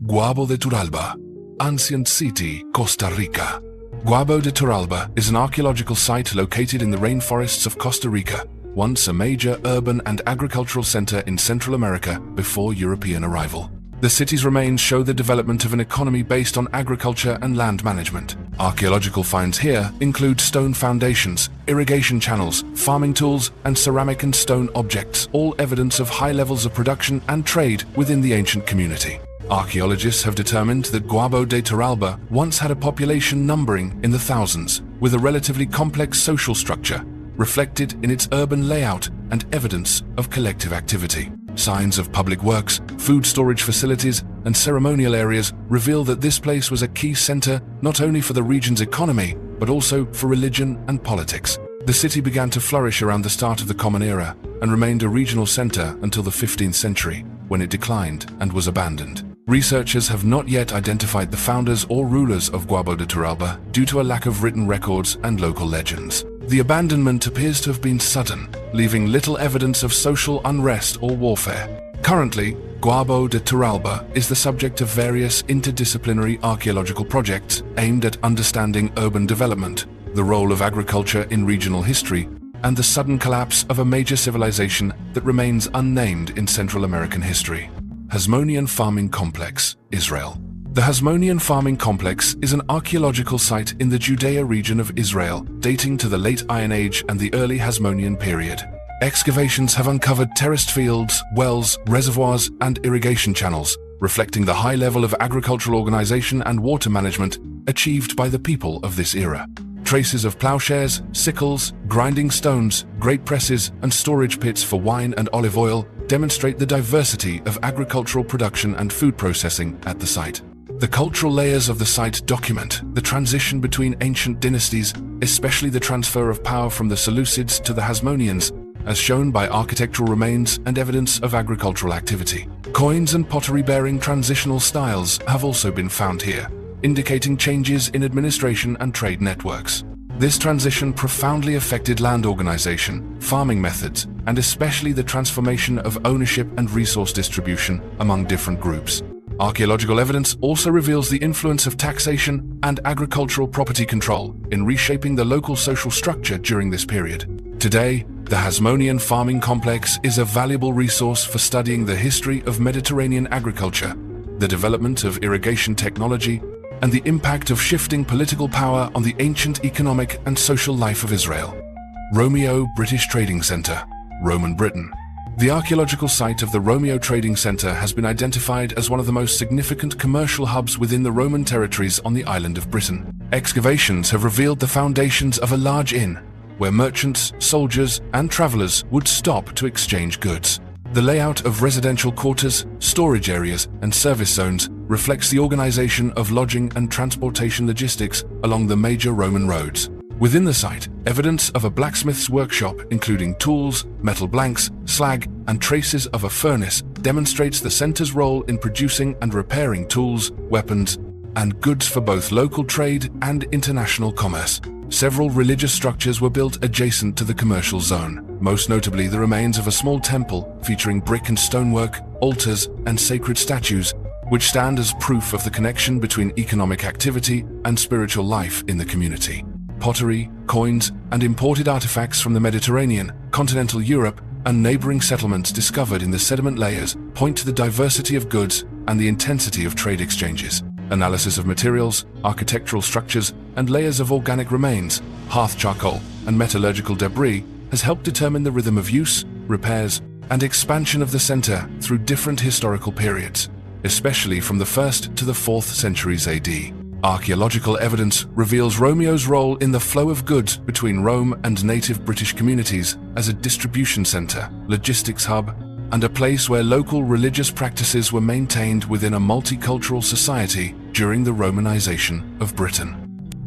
Guabo de Turalba, Ancient City, Costa Rica. Guabo de Turalba is an archaeological site located in the rainforests of Costa Rica, once a major urban and agricultural center in Central America before European arrival. The city's remains show the development of an economy based on agriculture and land management. Archaeological finds here include stone foundations, irrigation channels, farming tools, and ceramic and stone objects, all evidence of high levels of production and trade within the ancient community. Archaeologists have determined that Guabo de Turalba once had a population numbering in the thousands, with a relatively complex social structure, reflected in its urban layout and evidence of collective activity. Signs of public works, food storage facilities, and ceremonial areas reveal that this place was a key center not only for the region's economy, but also for religion and politics. The city began to flourish around the start of the Common Era and remained a regional center until the 15th century, when it declined and was abandoned. Researchers have not yet identified the founders or rulers of Guabo de Turalba due to a lack of written records and local legends. The abandonment appears to have been sudden, leaving little evidence of social unrest or warfare. Currently, Guabo de Turalba is the subject of various interdisciplinary archaeological projects aimed at understanding urban development, the role of agriculture in regional history, and the sudden collapse of a major civilization that remains unnamed in Central American history. Hasmonean Farming Complex, Israel. The Hasmonean Farming Complex is an archaeological site in the Judea region of Israel, dating to the late Iron Age and the early Hasmonean period. Excavations have uncovered terraced fields, wells, reservoirs, and irrigation channels, reflecting the high level of agricultural organization and water management achieved by the people of this era. Traces of plowshares, sickles, grinding stones, grape presses, and storage pits for wine and olive oil demonstrate the diversity of agricultural production and food processing at the site. The cultural layers of the site document the transition between ancient dynasties, especially the transfer of power from the Seleucids to the Hasmoneans, as shown by architectural remains and evidence of agricultural activity. Coins and pottery-bearing transitional styles have also been found here, indicating changes in administration and trade networks. This transition profoundly affected land organization, farming methods, and especially the transformation of ownership and resource distribution among different groups. Archaeological evidence also reveals the influence of taxation and agricultural property control in reshaping the local social structure during this period. Today, the Hasmonean Farming Complex is a valuable resource for studying the history of Mediterranean agriculture, the development of irrigation technology, and the impact of shifting political power on the ancient economic and social life of Israel. Romeo British Trading Center, Roman Britain. The archaeological site of the Romeo Trading Center has been identified as one of the most significant commercial hubs within the Roman territories on the island of Britain. Excavations have revealed the foundations of a large inn, where merchants, soldiers, and travelers would stop to exchange goods. The layout of residential quarters, storage areas, and service zones reflects the organization of lodging and transportation logistics along the major Roman roads. Within the site, evidence of a blacksmith's workshop, including tools, metal blanks, slag, and traces of a furnace, demonstrates the center's role in producing and repairing tools, weapons, and goods for both local trade and international commerce. Several religious structures were built adjacent to the commercial zone, most notably the remains of a small temple featuring brick and stonework, altars, and sacred statues, which stand as proof of the connection between economic activity and spiritual life in the community. Pottery, coins, and imported artifacts from the Mediterranean, continental Europe, and neighboring settlements discovered in the sediment layers point to the diversity of goods and the intensity of trade exchanges. Analysis of materials, architectural structures, and layers of organic remains, hearth charcoal, and metallurgical debris has helped determine the rhythm of use, repairs, and expansion of the center through different historical periods, especially from the 1st to the 4th centuries AD. Archaeological evidence reveals Romeo's role in the flow of goods between Rome and native British communities as a distribution center, logistics hub, and a place where local religious practices were maintained within a multicultural society during the Romanization of Britain.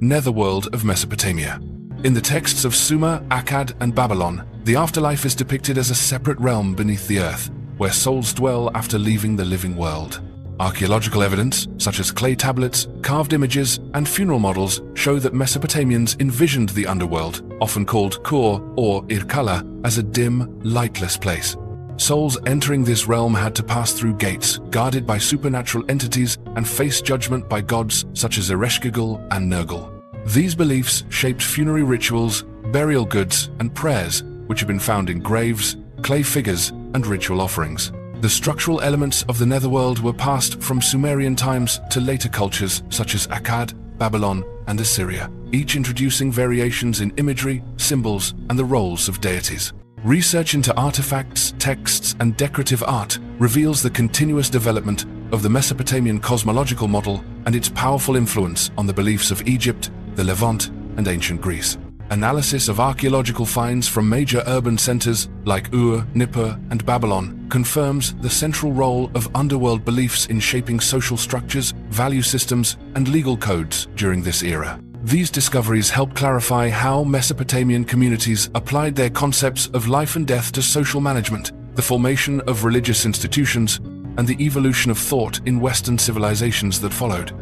Netherworld of Mesopotamia. In the texts of Sumer, Akkad, and Babylon, the afterlife is depicted as a separate realm beneath the earth, where souls dwell after leaving the living world. Archaeological evidence, such as clay tablets, carved images, and funeral models, show that Mesopotamians envisioned the underworld, often called Kur or Irkalla, as a dim, lightless place. Souls entering this realm had to pass through gates, guarded by supernatural entities, and face judgment by gods such as Ereshkigal and Nergal. These beliefs shaped funerary rituals, burial goods, and prayers, which have been found in graves, clay figures, and ritual offerings. The structural elements of the netherworld were passed from Sumerian times to later cultures such as Akkad, Babylon, and Assyria, each introducing variations in imagery, symbols, and the roles of deities. Research into artifacts, texts, and decorative art reveals the continuous development of the Mesopotamian cosmological model and its powerful influence on the beliefs of Egypt, the Levant, and ancient Greece. Analysis of archaeological finds from major urban centers like Ur, Nippur, and Babylon confirms the central role of underworld beliefs in shaping social structures, value systems, and legal codes during this era. These discoveries help clarify how Mesopotamian communities applied their concepts of life and death to social management, the formation of religious institutions, and the evolution of thought in Western civilizations that followed.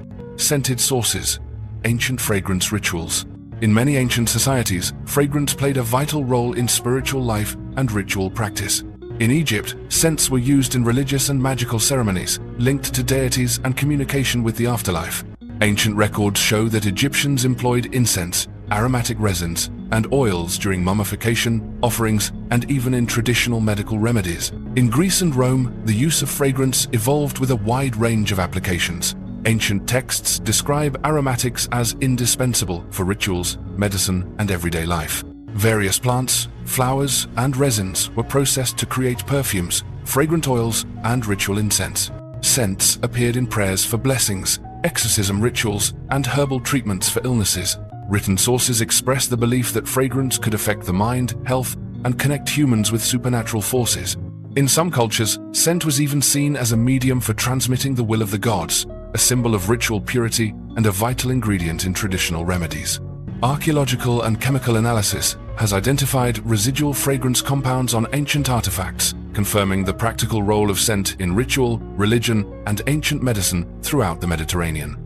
Scented sources, ancient fragrance rituals. In many ancient societies, fragrance played a vital role in spiritual life and ritual practice. In Egypt, scents were used in religious and magical ceremonies, linked to deities and communication with the afterlife. Ancient records show that Egyptians employed incense, aromatic resins, and oils during mummification, offerings, and even in traditional medical remedies. In Greece and Rome, the use of fragrance evolved with a wide range of applications. Ancient texts describe aromatics as indispensable for rituals, medicine, and everyday life. Various plants, flowers, and resins were processed to create perfumes, fragrant oils, and ritual incense. Scents appeared in prayers for blessings, exorcism rituals, and herbal treatments for illnesses. Written sources express the belief that fragrance could affect the mind, health, and connect humans with supernatural forces. In some cultures, scent was even seen as a medium for transmitting the will of the gods, a symbol of ritual purity and a vital ingredient in traditional remedies. Archaeological and chemical analysis has identified residual fragrance compounds on ancient artifacts, confirming the practical role of scent in ritual, religion, and ancient medicine throughout the Mediterranean.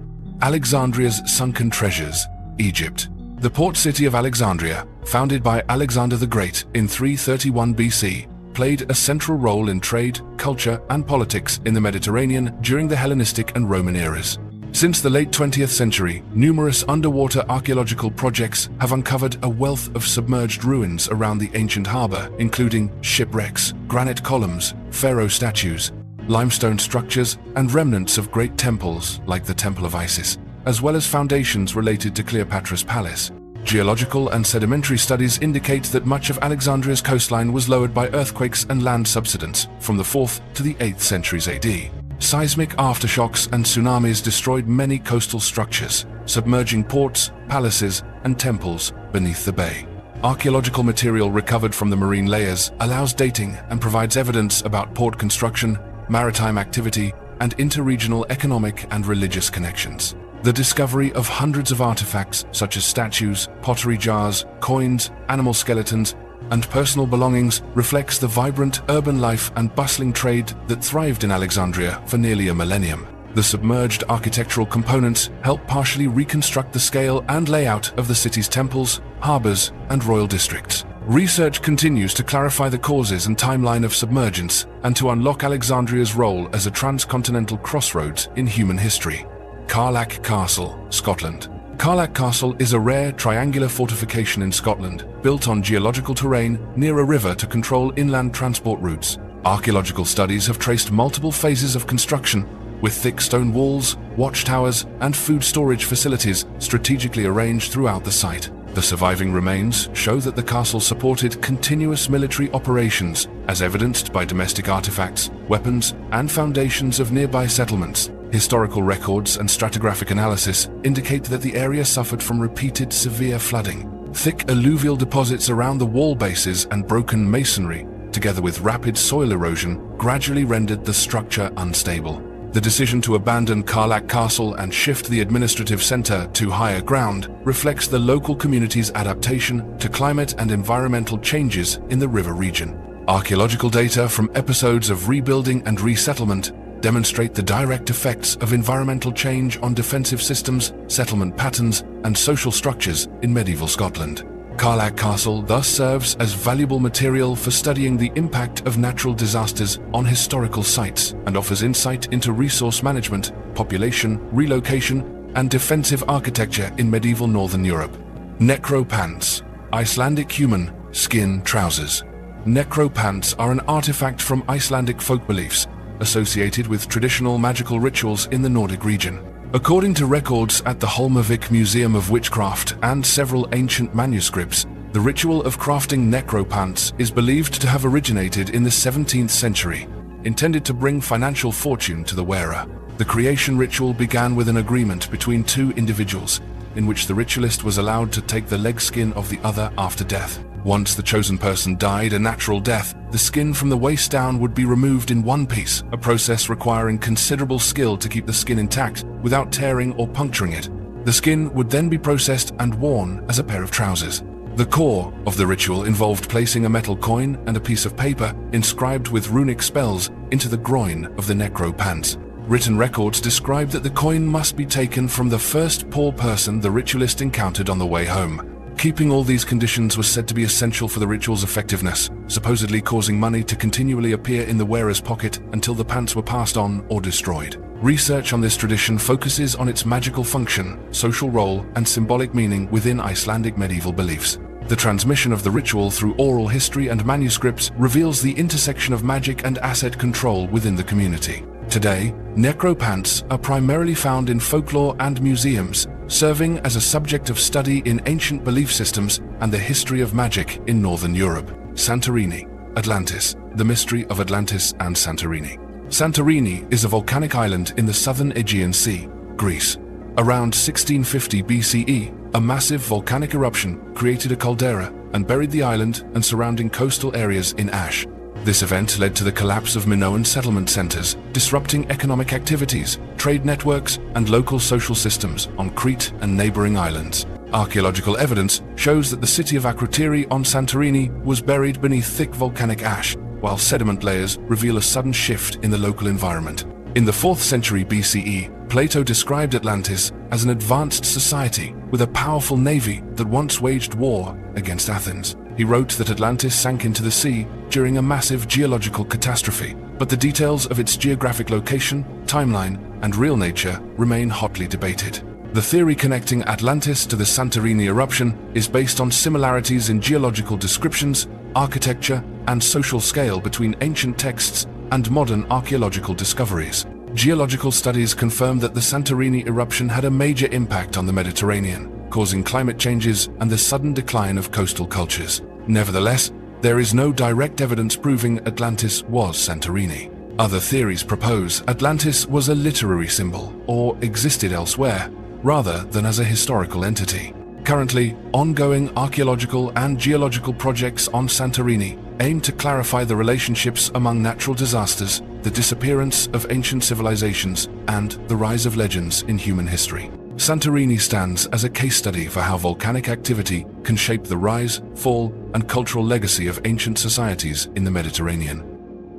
Alexandria's sunken treasures, Egypt. The port city of Alexandria, founded by Alexander the Great in 331 BC, played a central role in trade, culture, and politics in the Mediterranean during the Hellenistic and Roman eras. Since the late 20th century, numerous underwater archaeological projects have uncovered a wealth of submerged ruins around the ancient harbor, including shipwrecks, granite columns, pharaoh statues, limestone structures, and remnants of great temples like the Temple of Isis, as well as foundations related to Cleopatra's palace. Geological and sedimentary studies indicate that much of Alexandria's coastline was lowered by earthquakes and land subsidence from the 4th to the 8th centuries AD. Seismic aftershocks and tsunamis destroyed many coastal structures, submerging ports, palaces, and temples beneath the bay. Archaeological material recovered from the marine layers allows dating and provides evidence about port construction, maritime activity, and interregional economic and religious connections. The discovery of hundreds of artifacts such as statues, pottery jars, coins, animal skeletons, and personal belongings reflects the vibrant urban life and bustling trade that thrived in Alexandria for nearly a millennium. The submerged architectural components help partially reconstruct the scale and layout of the city's temples, harbors, and royal districts. Research continues to clarify the causes and timeline of submergence and to unlock Alexandria's role as a transcontinental crossroads in human history. Carlac Castle, Scotland. Carlac Castle is a rare triangular fortification in Scotland, built on geological terrain near a river to control inland transport routes. Archaeological studies have traced multiple phases of construction, with thick stone walls, watchtowers, and food storage facilities strategically arranged throughout the site. The surviving remains show that the castle supported continuous military operations, as evidenced by domestic artifacts, weapons, and foundations of nearby settlements. Historical records and stratigraphic analysis indicate that the area suffered from repeated severe flooding. Thick alluvial deposits around the wall bases and broken masonry, together with rapid soil erosion, gradually rendered the structure unstable. The decision to abandon Karlak Castle and shift the administrative center to higher ground reflects the local community's adaptation to climate and environmental changes in the river region. Archaeological data from episodes of rebuilding and resettlement demonstrate the direct effects of environmental change on defensive systems, settlement patterns, and social structures in medieval Scotland. Karlak Castle thus serves as valuable material for studying the impact of natural disasters on historical sites and offers insight into resource management, population, relocation, and defensive architecture in medieval Northern Europe. Necropants, Icelandic human, skin trousers. Necropants are an artifact from Icelandic folk beliefs associated with traditional magical rituals in the Nordic region. According to records at the Holmavik Museum of Witchcraft and several ancient manuscripts, the ritual of crafting necropants is believed to have originated in the 17th century, intended to bring financial fortune to the wearer. The creation ritual began with an agreement between two individuals, in which the ritualist was allowed to take the leg skin of the other after death. Once the chosen person died a natural death, the skin from the waist down would be removed in one piece, a process requiring considerable skill to keep the skin intact without tearing or puncturing it. The skin would then be processed and worn as a pair of trousers. The core of the ritual involved placing a metal coin and a piece of paper inscribed with runic spells into the groin of the necropants. Written records describe that the coin must be taken from the first poor person the ritualist encountered on the way home. Keeping all these conditions was said to be essential for the ritual's effectiveness, supposedly causing money to continually appear in the wearer's pocket until the pants were passed on or destroyed. Research on this tradition focuses on its magical function, social role, and symbolic meaning within Icelandic medieval beliefs. The transmission of the ritual through oral history and manuscripts reveals the intersection of magic and asset control within the community. Today, necropants are primarily found in folklore and museums, serving as a subject of study in ancient belief systems and the history of magic in Northern Europe. Santorini, Atlantis, the mystery of Atlantis and Santorini. Santorini is a volcanic island in the southern Aegean Sea, Greece. Around 1650 BCE, a massive volcanic eruption created a caldera and buried the island and surrounding coastal areas in ash. This event led to the collapse of Minoan settlement centers, disrupting economic activities, trade networks, and local social systems on Crete and neighboring islands. Archaeological evidence shows that the city of Akrotiri on Santorini was buried beneath thick volcanic ash, while sediment layers reveal a sudden shift in the local environment. In the 4th century BCE, Plato described Atlantis as an advanced society with a powerful navy that once waged war against Athens. He wrote that Atlantis sank into the sea during a massive geological catastrophe, but the details of its geographic location, timeline, and real nature remain hotly debated. The theory connecting Atlantis to the Santorini eruption is based on similarities in geological descriptions, architecture, and social scale between ancient texts and modern archaeological discoveries. Geological studies confirm that the Santorini eruption had a major impact on the Mediterranean, causing climate changes and the sudden decline of coastal cultures. Nevertheless, there is no direct evidence proving Atlantis was Santorini. Other theories propose Atlantis was a literary symbol or existed elsewhere, rather than as a historical entity. Currently, ongoing archaeological and geological projects on Santorini aim to clarify the relationships among natural disasters, the disappearance of ancient civilizations, and the rise of legends in human history. Santorini stands as a case study for how volcanic activity can shape the rise, fall, and cultural legacy of ancient societies in the Mediterranean.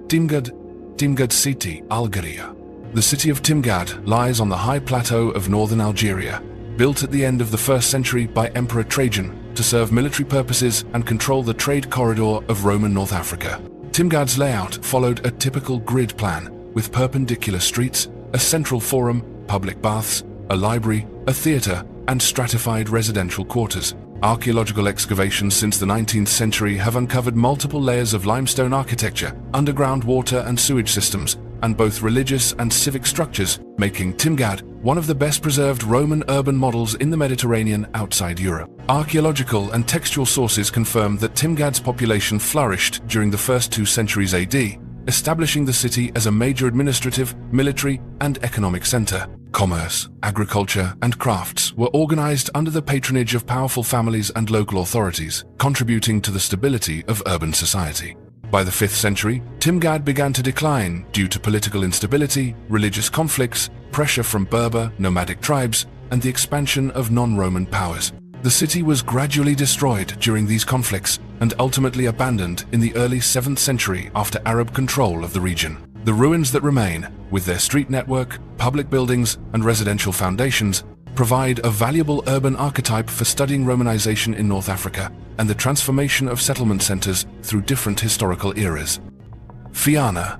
Timgad City, Algeria. The city of Timgad lies on the high plateau of northern Algeria, built at the end of the 1st century by Emperor Trajan to serve military purposes and control the trade corridor of Roman North Africa. Timgad's layout followed a typical grid plan, with perpendicular streets, a central forum, public baths, a library, a theater, and stratified residential quarters. Archaeological excavations since the 19th century have uncovered multiple layers of limestone architecture, underground water and sewage systems, and both religious and civic structures, making Timgad one of the best preserved Roman urban models in the Mediterranean outside Europe. Archaeological and textual sources confirm that Timgad's population flourished during the first 2 centuries AD, establishing the city as a major administrative, military, and economic center. Commerce, agriculture, and crafts were organized under the patronage of powerful families and local authorities, contributing to the stability of urban society. By the 5th century, Timgad began to decline due to political instability, religious conflicts, pressure from Berber nomadic tribes, and the expansion of non-Roman powers. The city was gradually destroyed during these conflicts and ultimately abandoned in the early 7th century after Arab control of the region. The ruins that remain, with their street network, public buildings, and residential foundations, provide a valuable urban archetype for studying Romanization in North Africa and the transformation of settlement centers through different historical eras. Fianna,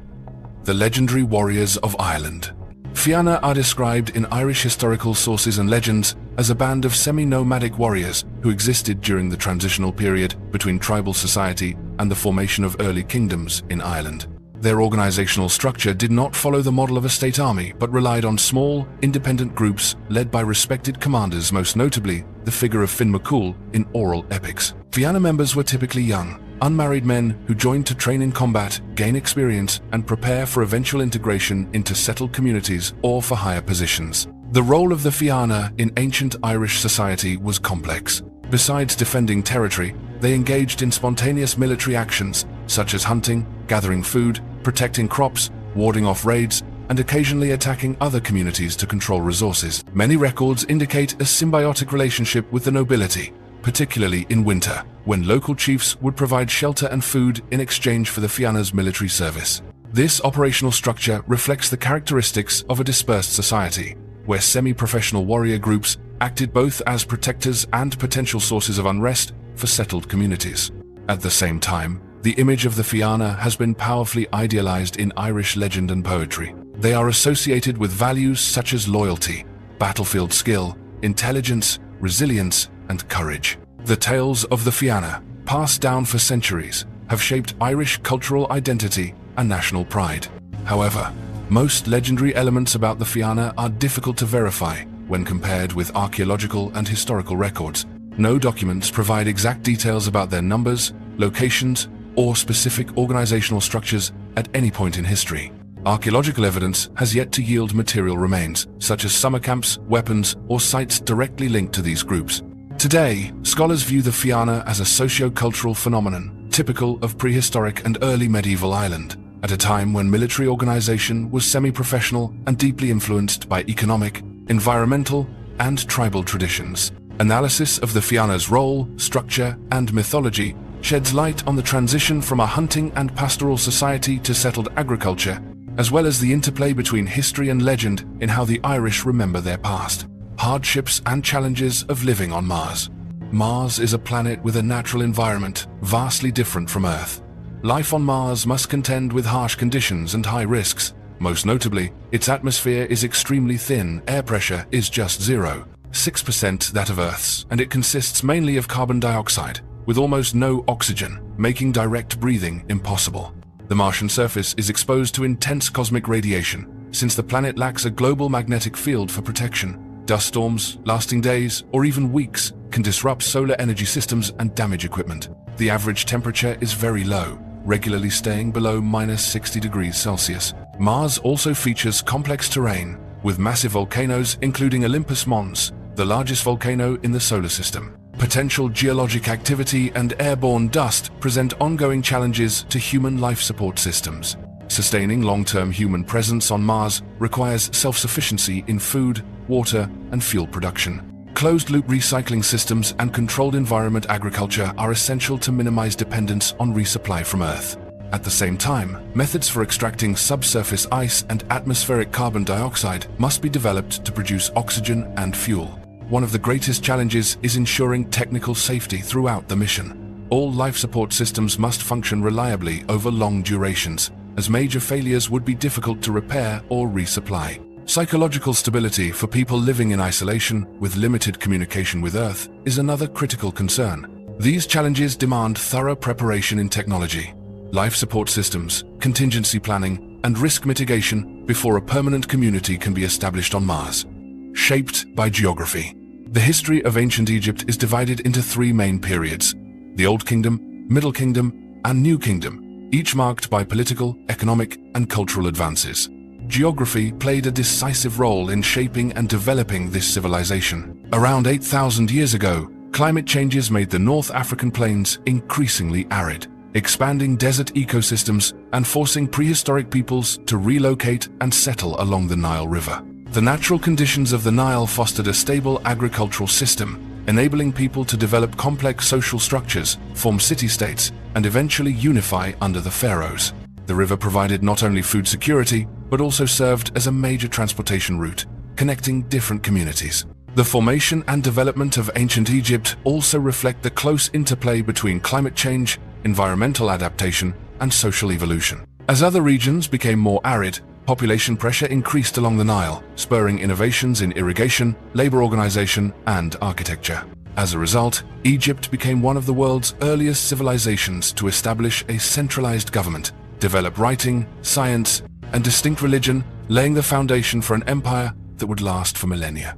the legendary warriors of Ireland. Fianna are described in Irish historical sources and legends as a band of semi-nomadic warriors who existed during the transitional period between tribal society and the formation of early kingdoms in Ireland. Their organizational structure did not follow the model of a state army, but relied on small, independent groups led by respected commanders, most notably the figure of Finn McCool in oral epics. Fianna members were typically young, unmarried men who joined to train in combat, gain experience, and prepare for eventual integration into settled communities or for higher positions. The role of the Fianna in ancient Irish society was complex. Besides defending territory, they engaged in spontaneous military actions, such as hunting, gathering food, protecting crops, warding off raids, and occasionally attacking other communities to control resources. Many records indicate a symbiotic relationship with the nobility, particularly in winter, when local chiefs would provide shelter and food in exchange for the Fianna's military service. This operational structure reflects the characteristics of a dispersed society, where semi-professional warrior groups acted both as protectors and potential sources of unrest for settled communities. At the same time, the image of the Fianna has been powerfully idealized in Irish legend and poetry. They are associated with values such as loyalty, battlefield skill, intelligence, resilience, and courage. The tales of the Fianna, passed down for centuries, have shaped Irish cultural identity and national pride. However, most legendary elements about the Fianna are difficult to verify when compared with archaeological and historical records. No documents provide exact details about their numbers, locations, or specific organizational structures at any point in history. Archaeological evidence has yet to yield material remains, such as summer camps, weapons, or sites directly linked to these groups. Today, scholars view the Fianna as a socio-cultural phenomenon, typical of prehistoric and early medieval Ireland, at a time when military organization was semi-professional and deeply influenced by economic, environmental, and tribal traditions. Analysis of the Fianna's role, structure, and mythology sheds light on the transition from a hunting and pastoral society to settled agriculture, as well as the interplay between history and legend in how the Irish remember their past. Hardships and challenges of living on Mars. Mars is a planet with a natural environment vastly different from Earth. Life on Mars must contend with harsh conditions and high risks. Most notably, its atmosphere is extremely thin, air pressure is just 0.6% that of Earth's, and it consists mainly of carbon dioxide, with almost no oxygen, making direct breathing impossible. The Martian surface is exposed to intense cosmic radiation, since the planet lacks a global magnetic field for protection. Dust storms, lasting days or even weeks, can disrupt solar energy systems and damage equipment. The average temperature is very low, regularly staying below -60 degrees Celsius. Mars also features complex terrain, with massive volcanoes including Olympus Mons, the largest volcano in the solar system. Potential geologic activity and airborne dust present ongoing challenges to human life support systems. Sustaining long-term human presence on Mars requires self-sufficiency in food, water, and fuel production. Closed-loop recycling systems and controlled environment agriculture are essential to minimize dependence on resupply from Earth. At the same time, methods for extracting subsurface ice and atmospheric carbon dioxide must be developed to produce oxygen and fuel. One of the greatest challenges is ensuring technical safety throughout the mission. All life support systems must function reliably over long durations, as major failures would be difficult to repair or resupply. Psychological stability for people living in isolation with limited communication with Earth is another critical concern. These challenges demand thorough preparation in technology, life support systems, contingency planning, and risk mitigation before a permanent community can be established on Mars. Shaped by geography. The history of ancient Egypt is divided into three main periods: the Old Kingdom, Middle Kingdom, and New Kingdom, each marked by political, economic, and cultural advances. Geography played a decisive role in shaping and developing this civilization. Around 8,000 years ago, climate changes made the North African plains increasingly arid, expanding desert ecosystems and forcing prehistoric peoples to relocate and settle along the Nile River. The natural conditions of the Nile fostered a stable agricultural system, enabling people to develop complex social structures, form city-states, and eventually unify under the pharaohs. The river provided not only food security, but also served as a major transportation route, connecting different communities. The formation and development of ancient Egypt also reflect the close interplay between climate change, environmental adaptation, and social evolution. As other regions became more arid, population pressure increased along the Nile, spurring innovations in irrigation, labor organization, and architecture. As a result, Egypt became one of the world's earliest civilizations to establish a centralized government, develop writing, science, and distinct religion, laying the foundation for an empire that would last for millennia.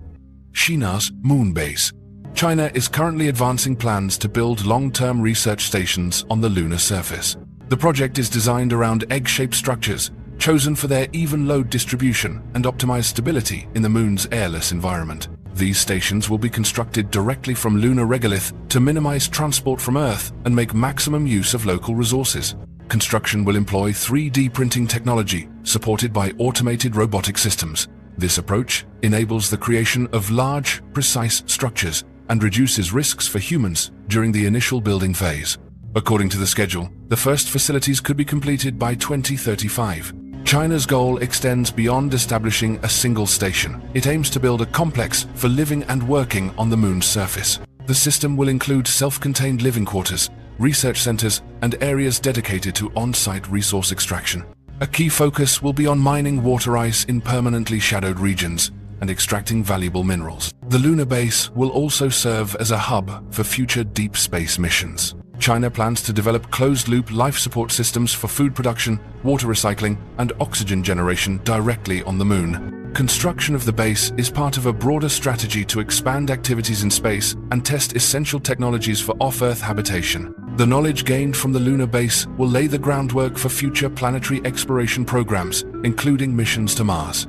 China's moon base. China is currently advancing plans to build long-term research stations on the lunar surface. The project is designed around egg-shaped structures, chosen for their even load distribution and optimized stability in the moon's airless environment. These stations will be constructed directly from lunar regolith to minimize transport from Earth and make maximum use of local resources. Construction will employ 3D printing technology, supported by automated robotic systems. This approach enables the creation of large, precise structures and reduces risks for humans during the initial building phase. According to the schedule, the first facilities could be completed by 2035. China's goal extends beyond establishing a single station. It aims to build a complex for living and working on the moon's surface. The system will include self-contained living quarters, research centers, and areas dedicated to on-site resource extraction. A key focus will be on mining water ice in permanently shadowed regions and extracting valuable minerals. The lunar base will also serve as a hub for future deep space missions. China plans to develop closed-loop life support systems for food production, water recycling, and oxygen generation directly on the moon. Construction of the base is part of a broader strategy to expand activities in space and test essential technologies for off-Earth habitation. The knowledge gained from the lunar base will lay the groundwork for future planetary exploration programs, including missions to Mars.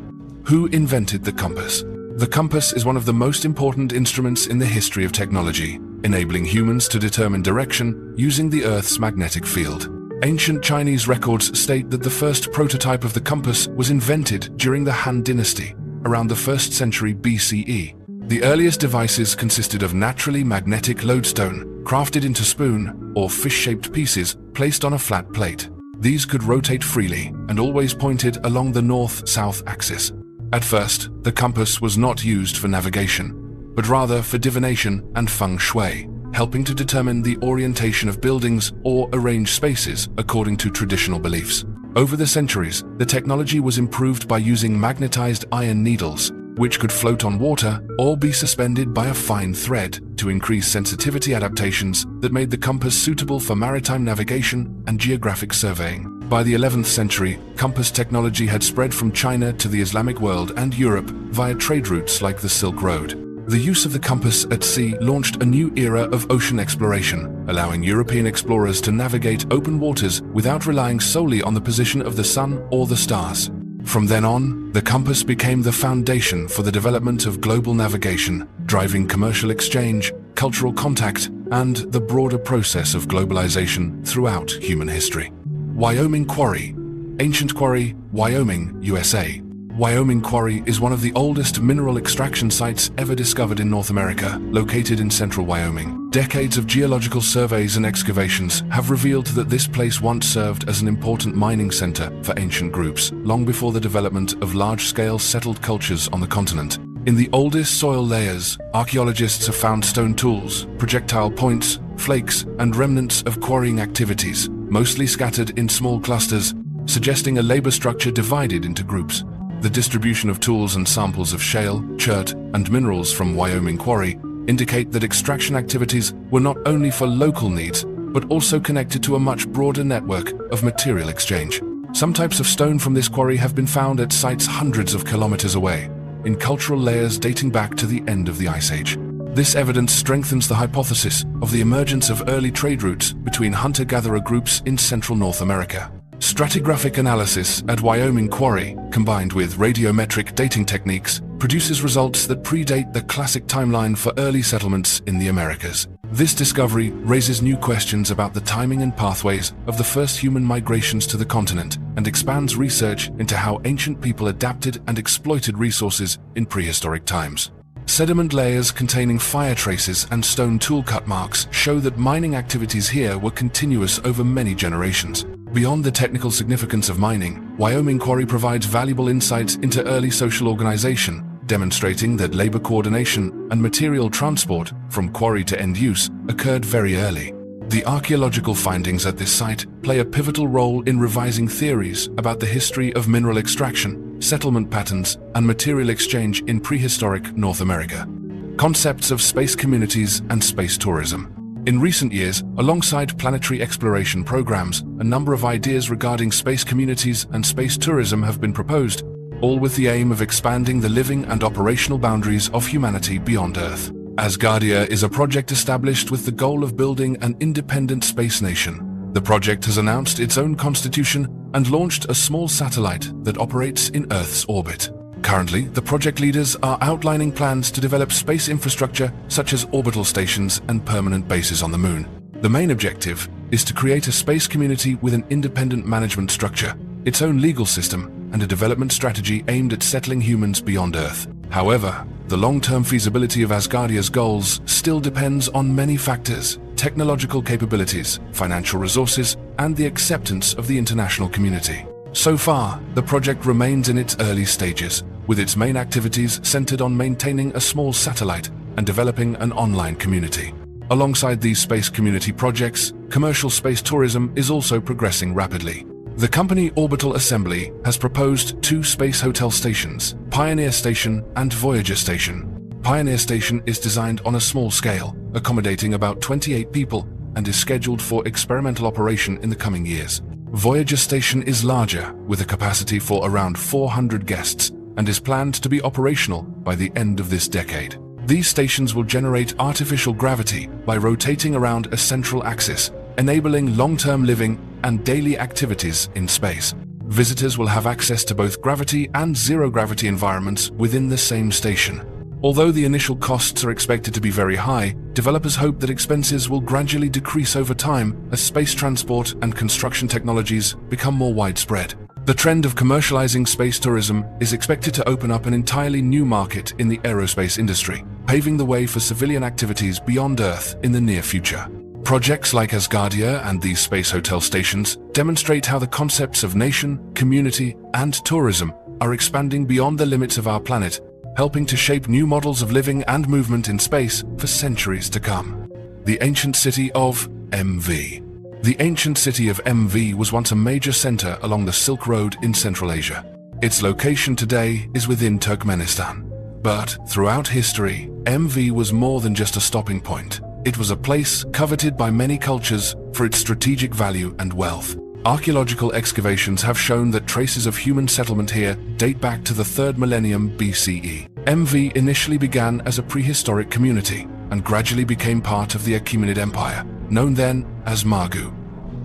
Who invented the compass? The compass is one of the most important instruments in the history of technology, enabling humans to determine direction using the Earth's magnetic field. Ancient Chinese records state that the first prototype of the compass was invented during the Han Dynasty, around the 1st century BCE. The earliest devices consisted of naturally magnetic lodestone, crafted into spoon or fish-shaped pieces placed on a flat plate. These could rotate freely and always pointed along the north-south axis. At first, the compass was not used for navigation, but rather for divination and feng shui, helping to determine the orientation of buildings or arrange spaces according to traditional beliefs. Over the centuries, the technology was improved by using magnetized iron needles, which could float on water or be suspended by a fine thread to increase sensitivity adaptations that made the compass suitable for maritime navigation and geographic surveying. By the 11th century, compass technology had spread from China to the Islamic world and Europe via trade routes like the Silk Road. The use of the compass at sea launched a new era of ocean exploration, allowing European explorers to navigate open waters without relying solely on the position of the sun or the stars. From then on, the compass became the foundation for the development of global navigation, driving commercial exchange, cultural contact, and the broader process of globalization throughout human history. Wyoming Quarry. Ancient Quarry, Wyoming, USA. Wyoming Quarry is one of the oldest mineral extraction sites ever discovered in North America, located in central Wyoming. Decades of geological surveys and excavations have revealed that this place once served as an important mining center for ancient groups, long before the development of large-scale settled cultures on the continent. In the oldest soil layers, archaeologists have found stone tools, projectile points, flakes, and remnants of quarrying activities, mostly scattered in small clusters, suggesting a labor structure divided into groups. The distribution of tools and samples of shale, chert, and minerals from Wyoming Quarry indicate that extraction activities were not only for local needs, but also connected to a much broader network of material exchange. Some types of stone from this quarry have been found at sites hundreds of kilometers away, in cultural layers dating back to the end of the Ice Age. This evidence strengthens the hypothesis of the emergence of early trade routes between hunter-gatherer groups in central North America. Stratigraphic analysis at Wyoming Quarry, combined with radiometric dating techniques, produces results that predate the classic timeline for early settlements in the Americas. This discovery raises new questions about the timing and pathways of the first human migrations to the continent and expands research into how ancient people adapted and exploited resources in prehistoric times. Sediment layers containing fire traces and stone tool cut marks show that mining activities here were continuous over many generations. Beyond the technical significance of mining, Wyoming Quarry provides valuable insights into early social organization, demonstrating that labor coordination and material transport from quarry to end use occurred very early. The archaeological findings at this site play a pivotal role in revising theories about the history of mineral extraction, settlement patterns, and material exchange in prehistoric North America. Concepts of space communities and space tourism. In recent years, alongside planetary exploration programs, a number of ideas regarding space communities and space tourism have been proposed, all with the aim of expanding the living and operational boundaries of humanity beyond Earth. Asgardia is a project established with the goal of building an independent space nation. The project has announced its own constitution and launched a small satellite that operates in Earth's orbit. Currently, the project leaders are outlining plans to develop space infrastructure such as orbital stations and permanent bases on the Moon. The main objective is to create a space community with an independent management structure, its own legal system, and a development strategy aimed at settling humans beyond Earth. However, the long-term feasibility of Asgardia's goals still depends on many factors: technological capabilities, financial resources, and the acceptance of the international community. So far, the project remains in its early stages, with its main activities centered on maintaining a small satellite and developing an online community. Alongside these space community projects, commercial space tourism is also progressing rapidly. The company Orbital Assembly has proposed 2 space hotel stations, Pioneer Station and Voyager Station. Pioneer Station is designed on a small scale, accommodating about 28 people, and is scheduled for experimental operation in the coming years. Voyager Station is larger, with a capacity for around 400 guests, and is planned to be operational by the end of this decade. These stations will generate artificial gravity by rotating around a central axis, enabling long-term living and daily activities in space. Visitors will have access to both gravity and zero-gravity environments within the same station. Although the initial costs are expected to be very high, developers hope that expenses will gradually decrease over time as space transport and construction technologies become more widespread. The trend of commercializing space tourism is expected to open up an entirely new market in the aerospace industry, paving the way for civilian activities beyond Earth in the near future. Projects like Asgardia and these space hotel stations demonstrate how the concepts of nation, community, and tourism are expanding beyond the limits of our planet, helping to shape new models of living and movement in space for centuries to come. The ancient city of MV. The ancient city of MV was once a major center along the Silk Road in Central Asia. Its location today is within Turkmenistan. But throughout history, MV was more than just a stopping point. It was a place coveted by many cultures for its strategic value and wealth. Archaeological excavations have shown that traces of human settlement here date back to the 3rd millennium BCE. MV initially began as a prehistoric community and gradually became part of the Achaemenid Empire, known then as Magu.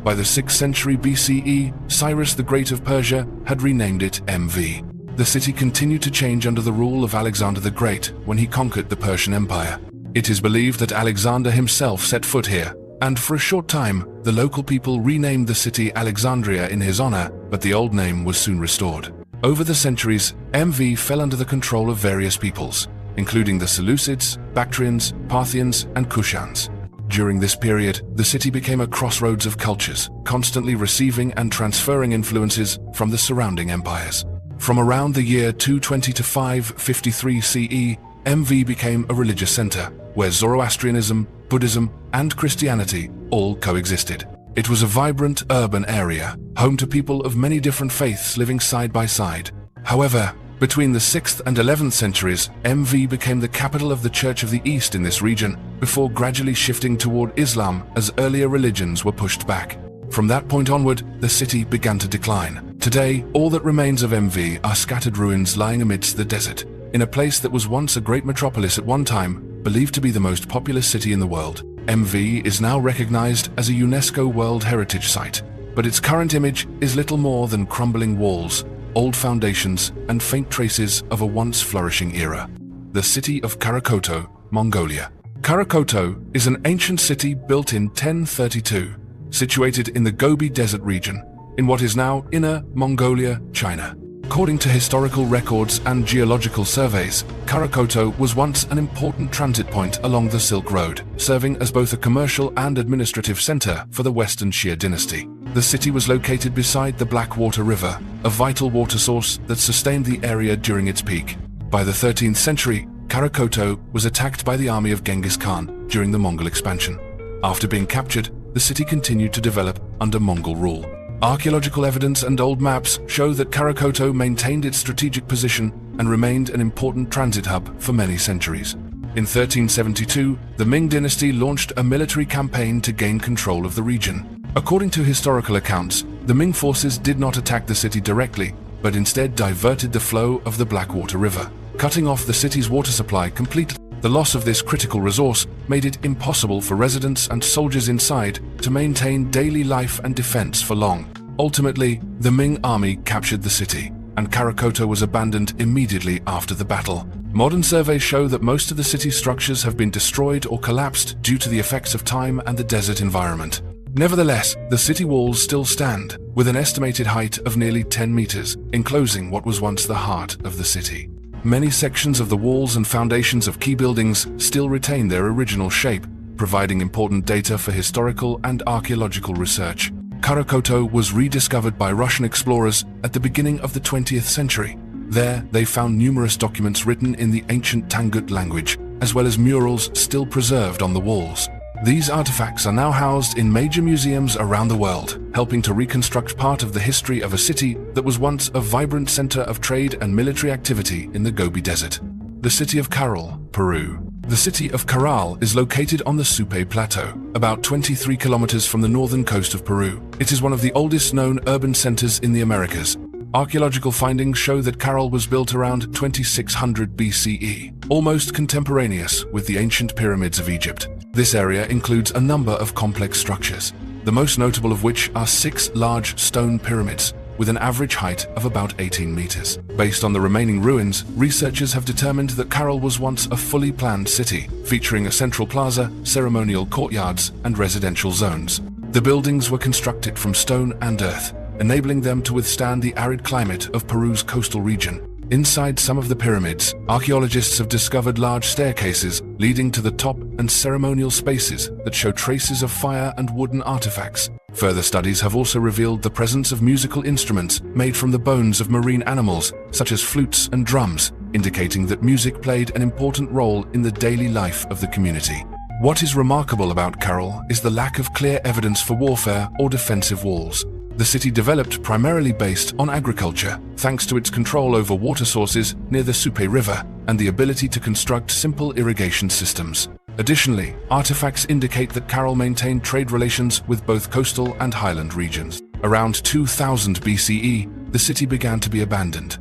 By the 6th century BCE, Cyrus the Great of Persia had renamed it MV. The city continued to change under the rule of Alexander the Great when he conquered the Persian Empire. It is believed that Alexander himself set foot here, and for a short time, the local people renamed the city Alexandria in his honor, but the old name was soon restored. Over the centuries, MV fell under the control of various peoples, including the Seleucids, Bactrians, Parthians, and Kushans. During this period, the city became a crossroads of cultures, constantly receiving and transferring influences from the surrounding empires. From around the year 220 to 553 CE, MV became a religious center, where Zoroastrianism, Buddhism, and Christianity all coexisted. It was a vibrant urban area, home to people of many different faiths living side by side. However, Between the 6th and 11th centuries, MV became the capital of the Church of the East in this region, before gradually shifting toward Islam as earlier religions were pushed back. From that point onward, the city began to decline. Today, all that remains of MV are scattered ruins lying amidst the desert, in a place that was once a great metropolis at one time, believed to be the most populous city in the world. MV is now recognized as a UNESCO World Heritage Site, but its current image is little more than crumbling walls, old foundations, and faint traces of a once flourishing era. The city of Karakoto, Mongolia. Karakoto is an ancient city built in 1032, situated in the Gobi Desert region, in what is now Inner Mongolia, China. According to historical records and geological surveys, Karakoto was once an important transit point along the Silk Road, serving as both a commercial and administrative center for the Western Xia dynasty. The city was located beside the Blackwater River, a vital water source that sustained the area during its peak. By the 13th century, Karakoto was attacked by the army of Genghis Khan during the Mongol expansion. After being captured, the city continued to develop under Mongol rule. Archaeological evidence and old maps show that Karakoto maintained its strategic position and remained an important transit hub for many centuries. In 1372, the Ming dynasty launched a military campaign to gain control of the region. According to historical accounts, the Ming forces did not attack the city directly, but instead diverted the flow of the Blackwater River, cutting off the city's water supply completely. The loss of this critical resource made it impossible for residents and soldiers inside to maintain daily life and defense for long. Ultimately, the Ming army captured the city, and Karakoto was abandoned immediately after the battle. Modern surveys show that most of the city's structures have been destroyed or collapsed due to the effects of time and the desert environment. Nevertheless, the city walls still stand, with an estimated height of nearly 10 meters, enclosing what was once the heart of the city. Many sections of the walls and foundations of key buildings still retain their original shape, providing important data for historical and archaeological research. Karakoto was rediscovered by Russian explorers at the beginning of the 20th century. There, they found numerous documents written in the ancient Tangut language, as well as murals still preserved on the walls. These artifacts are now housed in major museums around the world, helping to reconstruct part of the history of a city that was once a vibrant center of trade and military activity in the Gobi Desert. The city of Caral, Peru. The city of Caral is located on the Supe Plateau, about 23 kilometers from the northern coast of Peru. It is one of the oldest known urban centers in the Americas. Archaeological findings show that Caral was built around 2600 BCE, almost contemporaneous with the ancient pyramids of Egypt. This area includes a number of complex structures, the most notable of which are 6 large stone pyramids, with an average height of about 18 meters. Based on the remaining ruins, researchers have determined that Caral was once a fully planned city, featuring a central plaza, ceremonial courtyards, and residential zones. The buildings were constructed from stone and earth, enabling them to withstand the arid climate of Peru's coastal region. Inside some of the pyramids, archaeologists have discovered large staircases leading to the top and ceremonial spaces that show traces of fire and wooden artifacts. Further studies have also revealed the presence of musical instruments made from the bones of marine animals, such as flutes and drums, indicating that music played an important role in the daily life of the community. What is remarkable about Caral is the lack of clear evidence for warfare or defensive walls. The city developed primarily based on agriculture, thanks to its control over water sources near the Supe River and the ability to construct simple irrigation systems. Additionally, artifacts indicate that Caral maintained trade relations with both coastal and highland regions. Around 2000 BCE, the city began to be abandoned.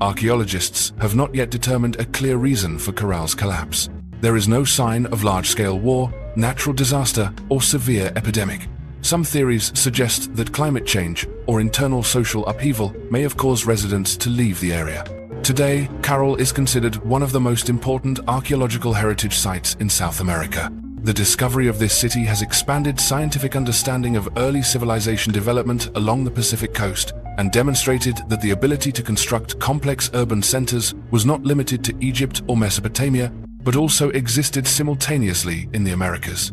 Archaeologists have not yet determined a clear reason for Caral's collapse. There is no sign of large-scale war, natural disaster, or severe epidemic. Some theories suggest that climate change or internal social upheaval may have caused residents to leave the area. Today, Caral is considered one of the most important archaeological heritage sites in South America. The discovery of this city has expanded scientific understanding of early civilization development along the Pacific coast and demonstrated that the ability to construct complex urban centers was not limited to Egypt or Mesopotamia, but also existed simultaneously in the Americas.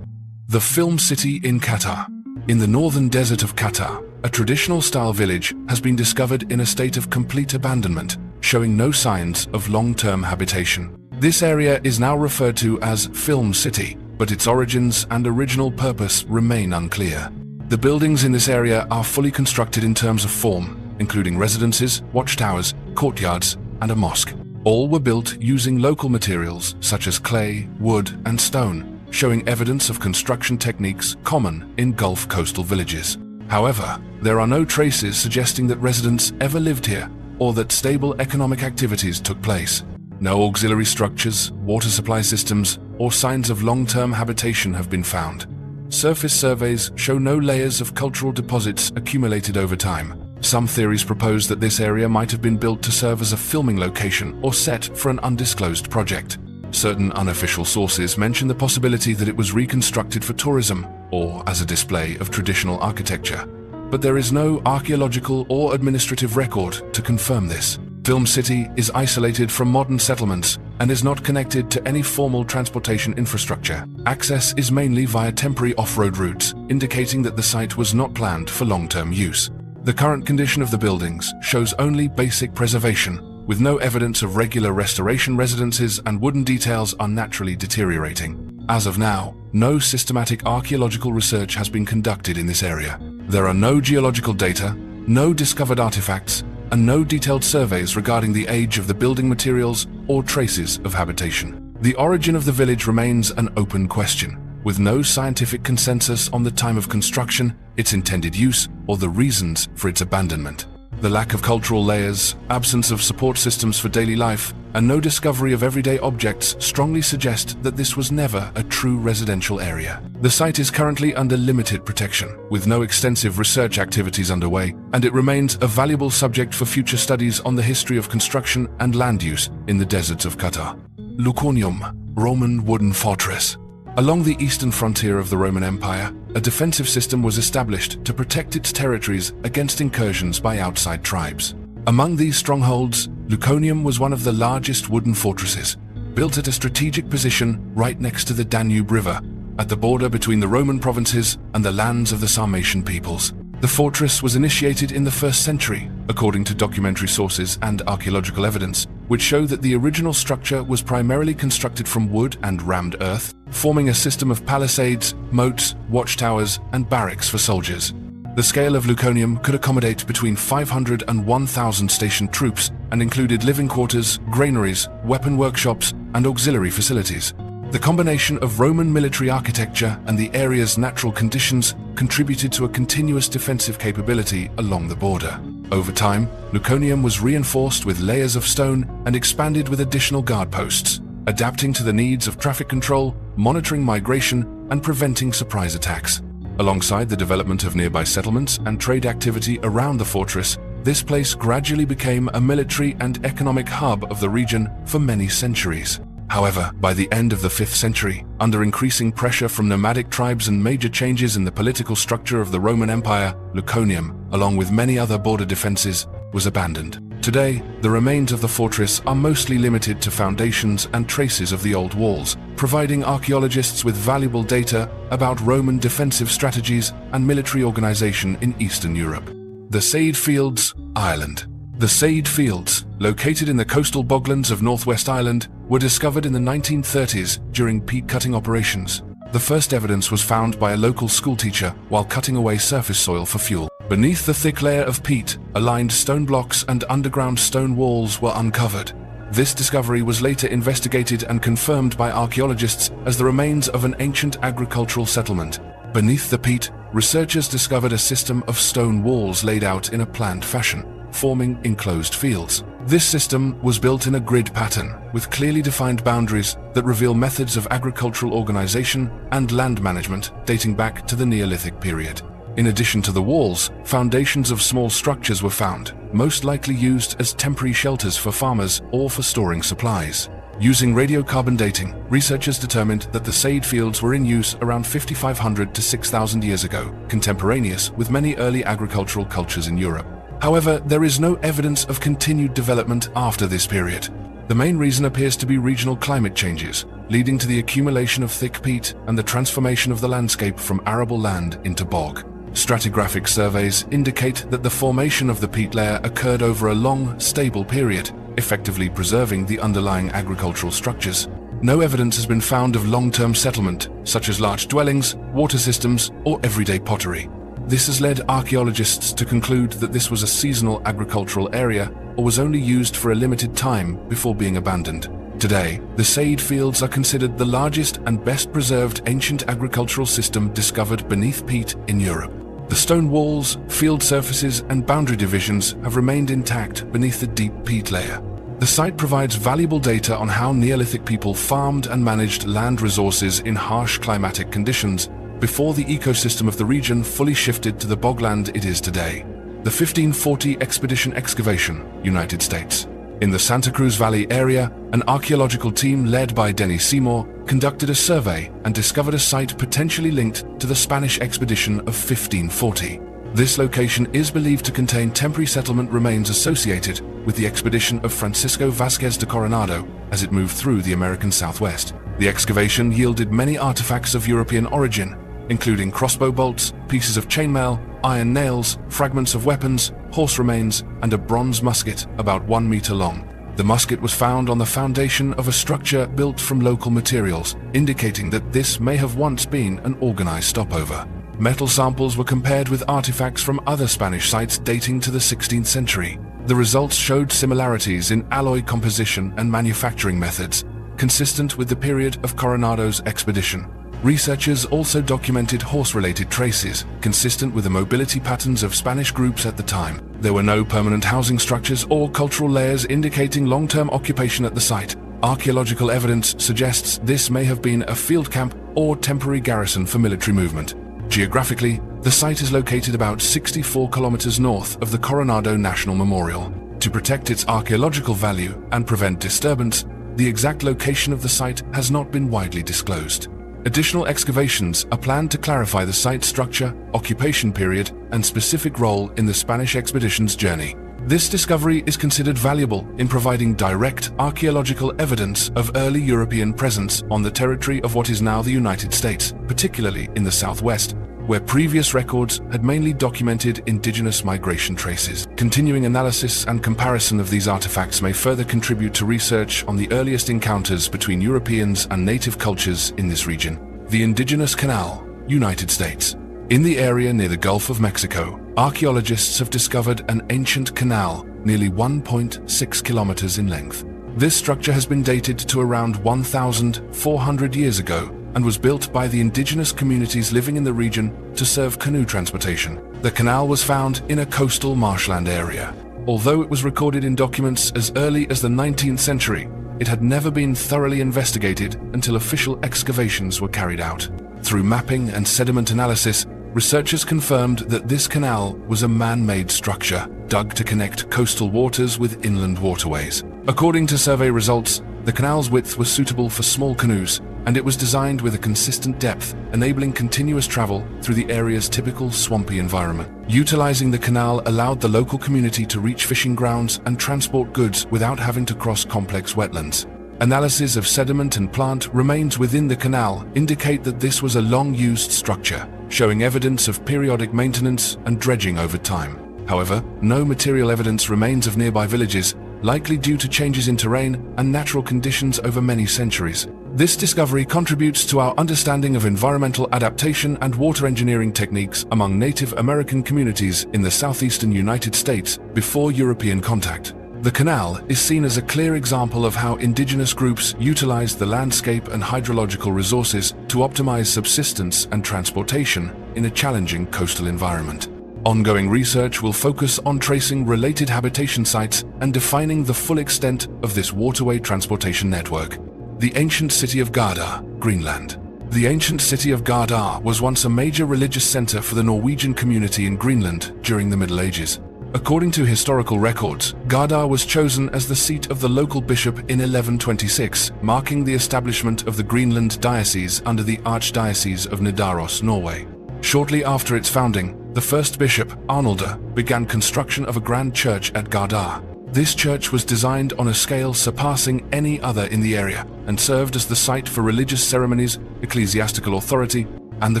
The Film City in Qatar. In the northern desert of Qatar, a traditional-style village has been discovered in a state of complete abandonment, showing no signs of long-term habitation. This area is now referred to as Film City, but its origins and original purpose remain unclear. The buildings in this area are fully constructed in terms of form, including residences, watchtowers, courtyards, and a mosque. All were built using local materials such as clay, wood, and stone, showing evidence of construction techniques common in Gulf coastal villages. However, there are no traces suggesting that residents ever lived here or that stable economic activities took place. No auxiliary structures, water supply systems, or signs of long-term habitation have been found. Surface surveys show no layers of cultural deposits accumulated over time. Some theories propose that this area might have been built to serve as a filming location or set for an undisclosed project. Certain unofficial sources mention the possibility that it was reconstructed for tourism or as a display of traditional architecture. But there is no archaeological or administrative record to confirm this. Film City is isolated from modern settlements and is not connected to any formal transportation infrastructure. Access is mainly via temporary off-road routes, indicating that the site was not planned for long-term use. The current condition of the buildings shows only basic preservation, with no evidence of regular restoration. Residences and wooden details are naturally deteriorating. As of now, no systematic archaeological research has been conducted in this area. There are no geological data, no discovered artifacts, and no detailed surveys regarding the age of the building materials or traces of habitation. The origin of the village remains an open question, with no scientific consensus on the time of construction, its intended use, or the reasons for its abandonment. The lack of cultural layers, absence of support systems for daily life, and no discovery of everyday objects strongly suggest that this was never a true residential area. The site is currently under limited protection, with no extensive research activities underway, and it remains a valuable subject for future studies on the history of construction and land use in the deserts of Qatar. Lucanium, Roman wooden fortress. Along the eastern frontier of the Roman Empire, a defensive system was established to protect its territories against incursions by outside tribes. Among these strongholds, Lucanium was one of the largest wooden fortresses, built at a strategic position right next to the Danube River, at the border between the Roman provinces and the lands of the Sarmatian peoples. The fortress was initiated in the 1st century, according to documentary sources and archaeological evidence, which show that the original structure was primarily constructed from wood and rammed earth, forming a system of palisades, moats, watchtowers, and barracks for soldiers. The scale of Lucanium could accommodate between 500 and 1,000 stationed troops and included living quarters, granaries, weapon workshops, and auxiliary facilities. The combination of Roman military architecture and the area's natural conditions contributed to a continuous defensive capability along the border. Over time, Lucanium was reinforced with layers of stone and expanded with additional guard posts, adapting to the needs of traffic control, monitoring migration, and preventing surprise attacks. Alongside the development of nearby settlements and trade activity around the fortress, this place gradually became a military and economic hub of the region for many centuries. However, by the end of the 5th century, under increasing pressure from nomadic tribes and major changes in the political structure of the Roman Empire, Lucanium, along with many other border defenses, was abandoned. Today, the remains of the fortress are mostly limited to foundations and traces of the old walls, providing archaeologists with valuable data about Roman defensive strategies and military organization in Eastern Europe. The Sade Fields, Ireland. The Sade Fields, located in the coastal boglands of northwest Ireland, were discovered in the 1930s during peat cutting operations. The first evidence was found by a local schoolteacher while cutting away surface soil for fuel. Beneath the thick layer of peat, aligned stone blocks and underground stone walls were uncovered. This discovery was later investigated and confirmed by archaeologists as the remains of an ancient agricultural settlement. Beneath the peat, researchers discovered a system of stone walls laid out in a planned fashion, forming enclosed fields. This system was built in a grid pattern, with clearly defined boundaries that reveal methods of agricultural organization and land management dating back to the Neolithic period. In addition to the walls, foundations of small structures were found, most likely used as temporary shelters for farmers or for storing supplies. Using radiocarbon dating, researchers determined that the Sade Fields were in use around 5,500 to 6,000 years ago, contemporaneous with many early agricultural cultures in Europe. However, there is no evidence of continued development after this period. The main reason appears to be regional climate changes, leading to the accumulation of thick peat and the transformation of the landscape from arable land into bog. Stratigraphic surveys indicate that the formation of the peat layer occurred over a long, stable period, effectively preserving the underlying agricultural structures. No evidence has been found of long-term settlement, such as large dwellings, water systems, or everyday pottery. This has led archaeologists to conclude that this was a seasonal agricultural area or was only used for a limited time before being abandoned. Today, the Said Fields are considered the largest and best preserved ancient agricultural system discovered beneath peat in Europe. The stone walls, field surfaces, and boundary divisions have remained intact beneath the deep peat layer. The site provides valuable data on how Neolithic people farmed and managed land resources in harsh climatic conditions before the ecosystem of the region fully shifted to the bogland it is today. The 1540 Expedition Excavation, United States. In the Santa Cruz Valley area, an archaeological team led by Denny Seymour conducted a survey and discovered a site potentially linked to the Spanish expedition of 1540. This location is believed to contain temporary settlement remains associated with the expedition of Francisco Vázquez de Coronado as it moved through the American Southwest. The excavation yielded many artifacts of European origin, including crossbow bolts, pieces of chainmail, iron nails, fragments of weapons, horse remains, and a bronze musket about 1 meter long. The musket was found on the foundation of a structure built from local materials, indicating that this may have once been an organized stopover. Metal samples were compared with artifacts from other Spanish sites dating to the 16th century. The results showed similarities in alloy composition and manufacturing methods, consistent with the period of Coronado's expedition. Researchers also documented horse-related traces, consistent with the mobility patterns of Spanish groups at the time. There were no permanent housing structures or cultural layers indicating long-term occupation at the site. Archaeological evidence suggests this may have been a field camp or temporary garrison for military movement. Geographically, the site is located about 64 kilometers north of the Coronado National Memorial. To protect its archaeological value and prevent disturbance, the exact location of the site has not been widely disclosed. Additional excavations are planned to clarify the site's structure, occupation period, and specific role in the Spanish expedition's journey. This discovery is considered valuable in providing direct archaeological evidence of early European presence on the territory of what is now the United States, particularly in the Southwest, where previous records had mainly documented indigenous migration traces. Continuing analysis and comparison of these artifacts may further contribute to research on the earliest encounters between Europeans and native cultures in this region. The Indigenous Canal, United States. In the area near the Gulf of Mexico, archaeologists have discovered an ancient canal nearly 1.6 kilometers in length. This structure has been dated to around 1,400 years ago and was built by the indigenous communities living in the region to serve canoe transportation. The canal was found in a coastal marshland area. Although it was recorded in documents as early as the 19th century, it had never been thoroughly investigated until official excavations were carried out. Through mapping and sediment analysis, researchers confirmed that this canal was a man-made structure, dug to connect coastal waters with inland waterways. According to survey results, the canal's width was suitable for small canoes, and it was designed with a consistent depth, enabling continuous travel through the area's typical swampy environment. Utilizing the canal allowed the local community to reach fishing grounds and transport goods without having to cross complex wetlands. Analysis of sediment and plant remains within the canal indicate that this was a long-used structure, showing evidence of periodic maintenance and dredging over time. However, no material evidence remains of nearby villages, likely due to changes in terrain and natural conditions over many centuries. This discovery contributes to our understanding of environmental adaptation and water engineering techniques among Native American communities in the southeastern United States before European contact. The canal is seen as a clear example of how indigenous groups utilized the landscape and hydrological resources to optimize subsistence and transportation in a challenging coastal environment. Ongoing research will focus on tracing related habitation sites and defining the full extent of this waterway transportation network. The ancient city of Gardar, Greenland. The ancient city of Gardar was once a major religious center for the Norwegian community in Greenland during the Middle Ages. According to historical records, Gardar was chosen as the seat of the local bishop in 1126, marking the establishment of the Greenland diocese under the Archdiocese of Nidaros, Norway. Shortly after its founding, the first bishop, Arnaldur, began construction of a grand church at Gardar. This church was designed on a scale surpassing any other in the area and served as the site for religious ceremonies, ecclesiastical authority, and the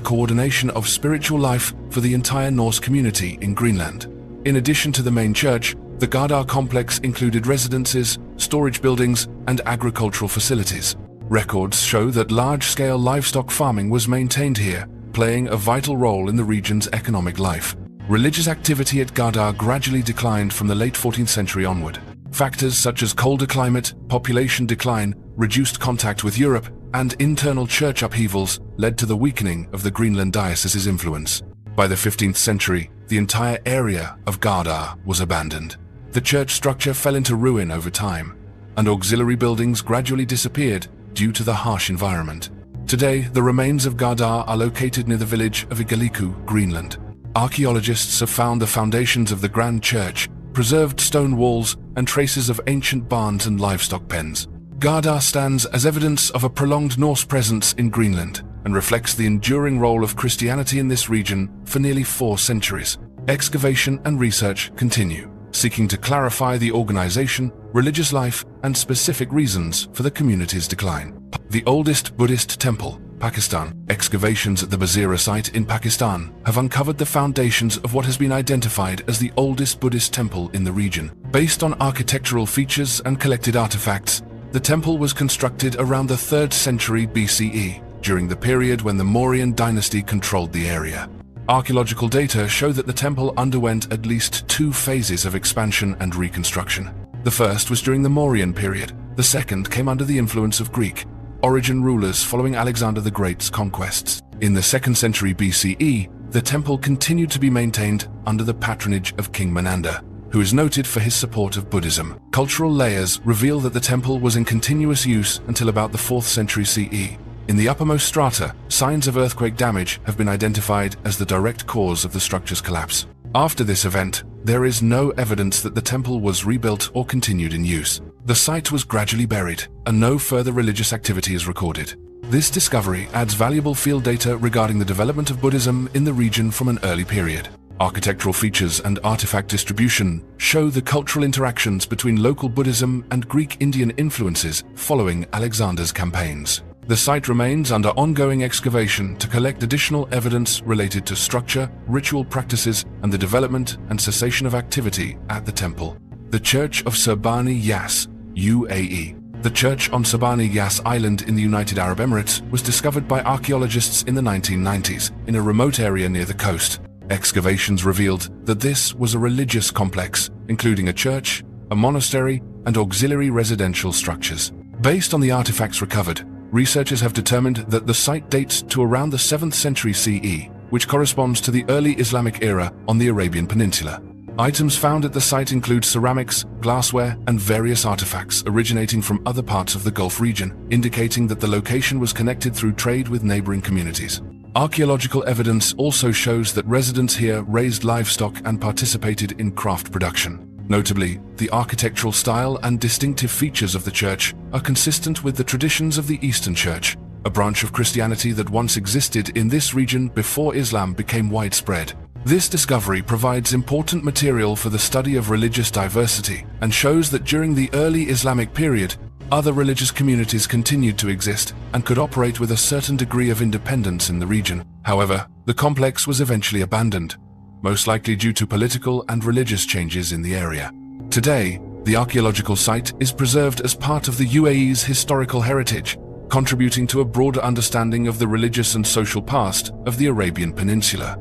coordination of spiritual life for the entire Norse community in Greenland. In addition to the main church, the Gardar complex included residences, storage buildings, and agricultural facilities. Records show that large-scale livestock farming was maintained here, playing a vital role in the region's economic life. Religious activity at Gardar gradually declined from the late 14th century onward. Factors such as colder climate, population decline, reduced contact with Europe, and internal church upheavals led to the weakening of the Greenland diocese's influence. By the 15th century, the entire area of Gardar was abandoned. The church structure fell into ruin over time, and auxiliary buildings gradually disappeared due to the harsh environment. Today, the remains of Gardar are located near the village of Igaliku, Greenland. Archaeologists have found the foundations of the Grand Church, preserved stone walls, and traces of ancient barns and livestock pens. Gardar stands as evidence of a prolonged Norse presence in Greenland and reflects the enduring role of Christianity in this region for nearly 4 centuries. Excavation and research continue, seeking to clarify the organization, religious life, and specific reasons for the community's decline. The oldest Buddhist temple, Pakistan. Excavations at the Bazira site in Pakistan have uncovered the foundations of what has been identified as the oldest Buddhist temple in the region. Based on architectural features and collected artifacts, the temple was constructed around the 3rd century BCE, during the period when the Mauryan dynasty controlled the area. Archaeological data show that the temple underwent at least 2 phases of expansion and reconstruction. The first was during the Mauryan period. The second came under the influence of Greek origin rulers following Alexander the Great's conquests. In the 2nd century BCE, the temple continued to be maintained under the patronage of King Menander, who is noted for his support of Buddhism. Cultural layers reveal that the temple was in continuous use until about the 4th century CE. In the uppermost strata, signs of earthquake damage have been identified as the direct cause of the structure's collapse. After this event, there is no evidence that the temple was rebuilt or continued in use. The site was gradually buried, and no further religious activity is recorded. This discovery adds valuable field data regarding the development of Buddhism in the region from an early period. Architectural features and artifact distribution show the cultural interactions between local Buddhism and Greek-Indian influences following Alexander's campaigns. The site remains under ongoing excavation to collect additional evidence related to structure, ritual practices, and the development and cessation of activity at the temple. The Church of Serbani Yas, UAE. The church on Serbani Yas Island in the United Arab Emirates was discovered by archaeologists in the 1990s in a remote area near the coast. Excavations revealed that this was a religious complex, including a church, a monastery, and auxiliary residential structures. Based on the artifacts recovered, researchers have determined that the site dates to around the 7th century CE, which corresponds to the early Islamic era on the Arabian Peninsula. Items found at the site include ceramics, glassware, and various artifacts originating from other parts of the Gulf region, indicating that the location was connected through trade with neighboring communities. Archaeological evidence also shows that residents here raised livestock and participated in craft production. Notably, the architectural style and distinctive features of the church are consistent with the traditions of the Eastern Church, a branch of Christianity that once existed in this region before Islam became widespread. This discovery provides important material for the study of religious diversity and shows that during the early Islamic period, other religious communities continued to exist and could operate with a certain degree of independence in the region. However, the complex was eventually abandoned, most likely due to political and religious changes in the area. Today, the archaeological site is preserved as part of the UAE's historical heritage, contributing to a broader understanding of the religious and social past of the Arabian Peninsula.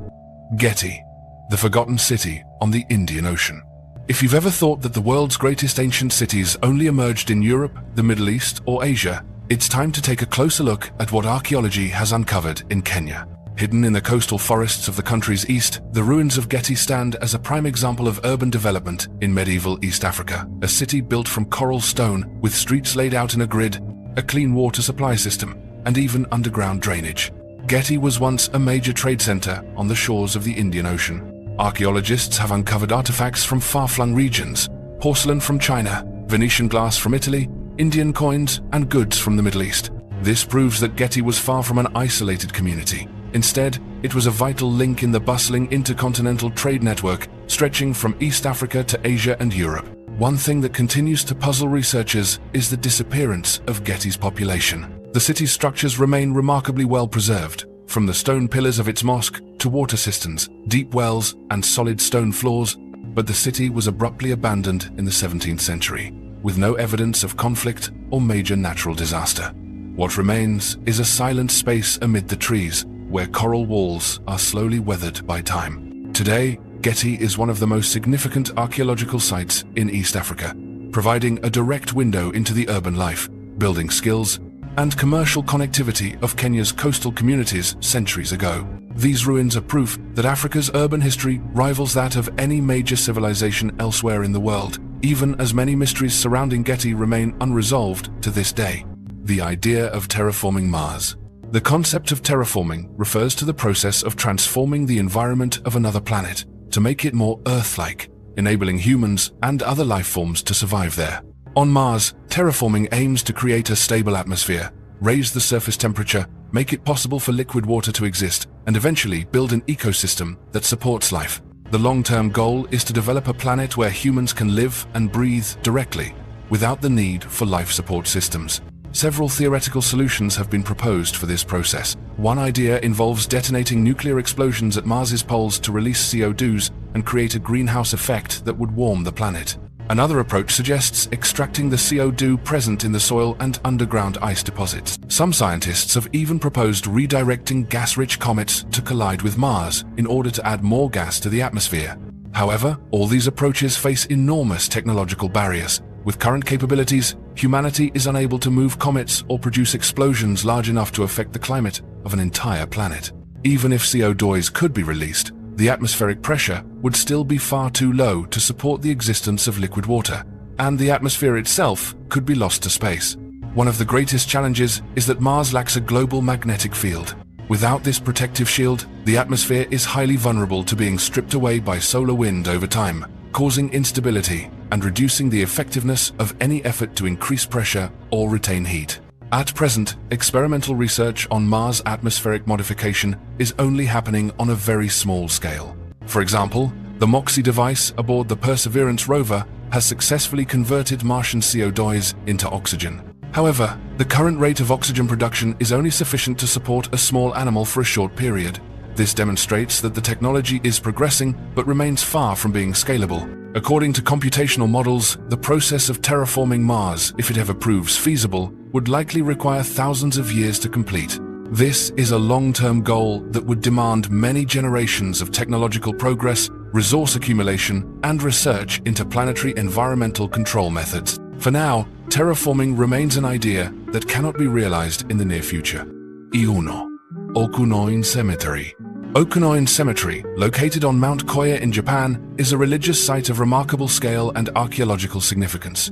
Getty, the forgotten city on the Indian Ocean. If you've ever thought that the world's greatest ancient cities only emerged in Europe, the Middle East, or Asia, it's time to take a closer look at what archaeology has uncovered in Kenya. Hidden in the coastal forests of the country's east, the ruins of Getty stand as a prime example of urban development in medieval East Africa. A city built from coral stone, with streets laid out in a grid, a clean water supply system, and even underground drainage. Getty was once a major trade center on the shores of the Indian Ocean. Archaeologists have uncovered artifacts from far-flung regions, porcelain from China, Venetian glass from Italy, Indian coins, and goods from the Middle East. This proves that Getty was far from an isolated community. Instead, it was a vital link in the bustling intercontinental trade network stretching from East Africa to Asia and Europe. One thing that continues to puzzle researchers is the disappearance of Getty's population. The city's structures remain remarkably well preserved, from the stone pillars of its mosque to water cisterns, deep wells, and solid stone floors, but the city was abruptly abandoned in the 17th century, with no evidence of conflict or major natural disaster. What remains is a silent space amid the trees, where coral walls are slowly weathered by time. Today, Getty is one of the most significant archaeological sites in East Africa, providing a direct window into the urban life, building skills, and commercial connectivity of Kenya's coastal communities centuries ago. These ruins are proof that Africa's urban history rivals that of any major civilization elsewhere in the world, even as many mysteries surrounding Getty remain unresolved to this day. The idea of terraforming Mars. The concept of terraforming refers to the process of transforming the environment of another planet to make it more Earth-like, enabling humans and other life forms to survive there. On Mars, terraforming aims to create a stable atmosphere, raise the surface temperature, make it possible for liquid water to exist, and eventually build an ecosystem that supports life. The long-term goal is to develop a planet where humans can live and breathe directly, without the need for life support systems. Several theoretical solutions have been proposed for this process. One idea involves detonating nuclear explosions at Mars's poles to release CO2s and create a greenhouse effect that would warm the planet. Another approach suggests extracting the CO2 present in the soil and underground ice deposits. Some scientists have even proposed redirecting gas-rich comets to collide with Mars in order to add more gas to the atmosphere. However, all these approaches face enormous technological barriers. With current capabilities, humanity is unable to move comets or produce explosions large enough to affect the climate of an entire planet. Even if CO2s could be released, the atmospheric pressure would still be far too low to support the existence of liquid water, and the atmosphere itself could be lost to space. One of the greatest challenges is that Mars lacks a global magnetic field. Without this protective shield, the atmosphere is highly vulnerable to being stripped away by solar wind over time, causing instability and reducing the effectiveness of any effort to increase pressure or retain heat. At present, experimental research on Mars atmospheric modification is only happening on a very small scale. For example, the Moche device aboard the Perseverance rover has successfully converted Martian CO2s into oxygen. However, the current rate of oxygen production is only sufficient to support a small animal for a short period. This demonstrates that the technology is progressing but remains far from being scalable. According to computational models, the process of terraforming Mars, if it ever proves feasible, would likely require thousands of years to complete. This is a long-term goal that would demand many generations of technological progress, resource accumulation, and research into planetary environmental control methods. For now, terraforming remains an idea that cannot be realized in the near future. Iuno, Okunoin Cemetery. Okunoin Cemetery, located on Mount Koya in Japan, is a religious site of remarkable scale and archaeological significance.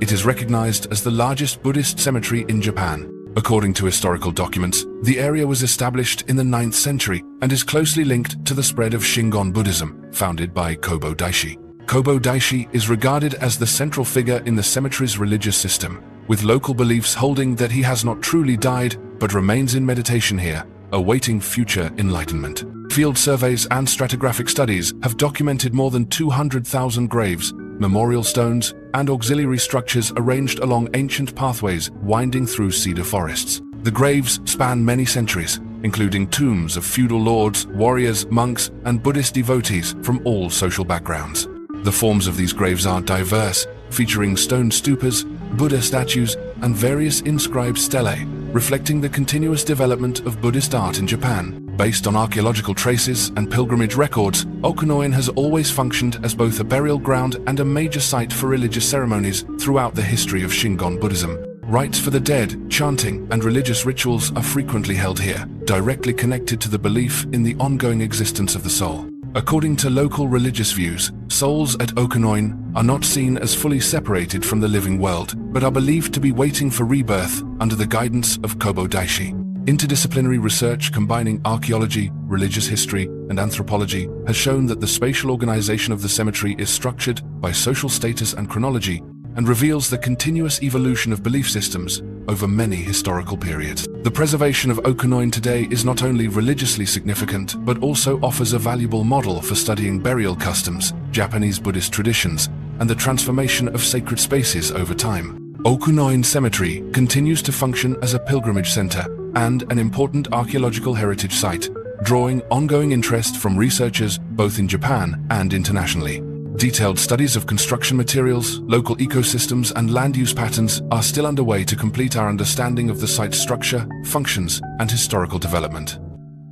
It is recognized as the largest Buddhist cemetery in Japan. According to historical documents, the area was established in the 9th century and is closely linked to the spread of Shingon Buddhism, founded by Kobo Daishi. Kobo Daishi is regarded as the central figure in the cemetery's religious system, with local beliefs holding that he has not truly died but remains in meditation here, awaiting future enlightenment. Field surveys and stratigraphic studies have documented more than 200,000 graves, memorial stones, and auxiliary structures arranged along ancient pathways winding through cedar forests. The graves span many centuries, including tombs of feudal lords, warriors, monks, and Buddhist devotees from all social backgrounds. The forms of these graves are diverse, featuring stone stupas, Buddha statues, and various inscribed stelae, reflecting the continuous development of Buddhist art in Japan. Based on archaeological traces and pilgrimage records, Okunoin has always functioned as both a burial ground and a major site for religious ceremonies throughout the history of Shingon Buddhism. Rites for the dead, chanting, and religious rituals are frequently held here, directly connected to the belief in the ongoing existence of the soul. According to local religious views, souls at Okunoin are not seen as fully separated from the living world, but are believed to be waiting for rebirth under the guidance of Kobo Daishi. Interdisciplinary research combining archaeology, religious history, and anthropology has shown that the spatial organization of the cemetery is structured by social status and chronology, and reveals the continuous evolution of belief systems over many historical periods. The preservation of Okunoin today is not only religiously significant, but also offers a valuable model for studying burial customs, Japanese Buddhist traditions, and the transformation of sacred spaces over time. Okunoin Cemetery continues to function as a pilgrimage center and an important archaeological heritage site, drawing ongoing interest from researchers both in Japan and internationally. Detailed studies of construction materials, local ecosystems, and land use patterns are still underway to complete our understanding of the site's structure, functions, and historical development.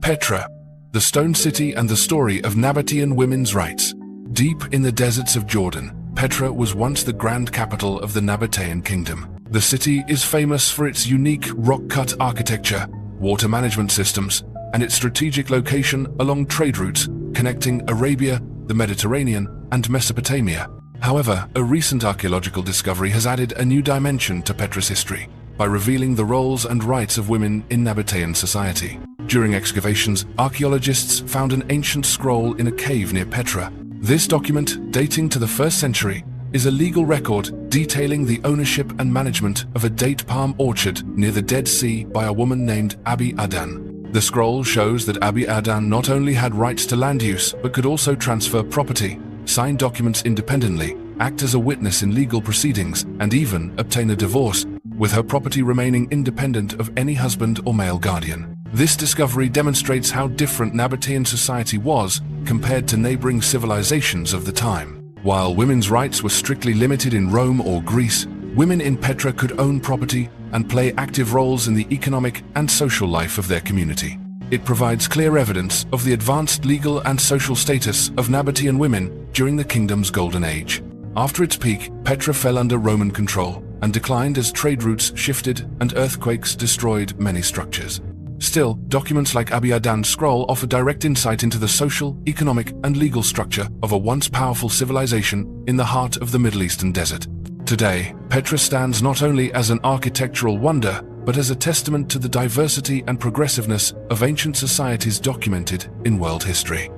Petra, the stone city and the story of Nabatean women's rights. Deep in the deserts of Jordan, Petra was once the grand capital of the Nabatean kingdom. The city is famous for its unique rock-cut architecture, water management systems, and its strategic location along trade routes connecting Arabia, the Mediterranean, and Mesopotamia. However, a recent archaeological discovery has added a new dimension to Petra's history by revealing the roles and rights of women in Nabatean society. During excavations, archaeologists found an ancient scroll in a cave near Petra. This document, dating to the 1st century, is a legal record detailing the ownership and management of a date palm orchard near the Dead Sea by a woman named Abi Adan. The scroll shows that Abi Adan not only had rights to land use, but could also transfer property, sign documents independently, act as a witness in legal proceedings, and even obtain a divorce, with her property remaining independent of any husband or male guardian. This discovery demonstrates how different Nabatean society was compared to neighboring civilizations of the time. While women's rights were strictly limited in Rome or Greece, women in Petra could own property and play active roles in the economic and social life of their community. It provides clear evidence of the advanced legal and social status of Nabatean women during the kingdom's golden age. After its peak, Petra fell under Roman control and declined as trade routes shifted and earthquakes destroyed many structures. Still, documents like Abi Adan's scroll offer direct insight into the social, economic, and legal structure of a once powerful civilization in the heart of the Middle Eastern desert. Today, Petra stands not only as an architectural wonder, but as a testament to the diversity and progressiveness of ancient societies documented in world history.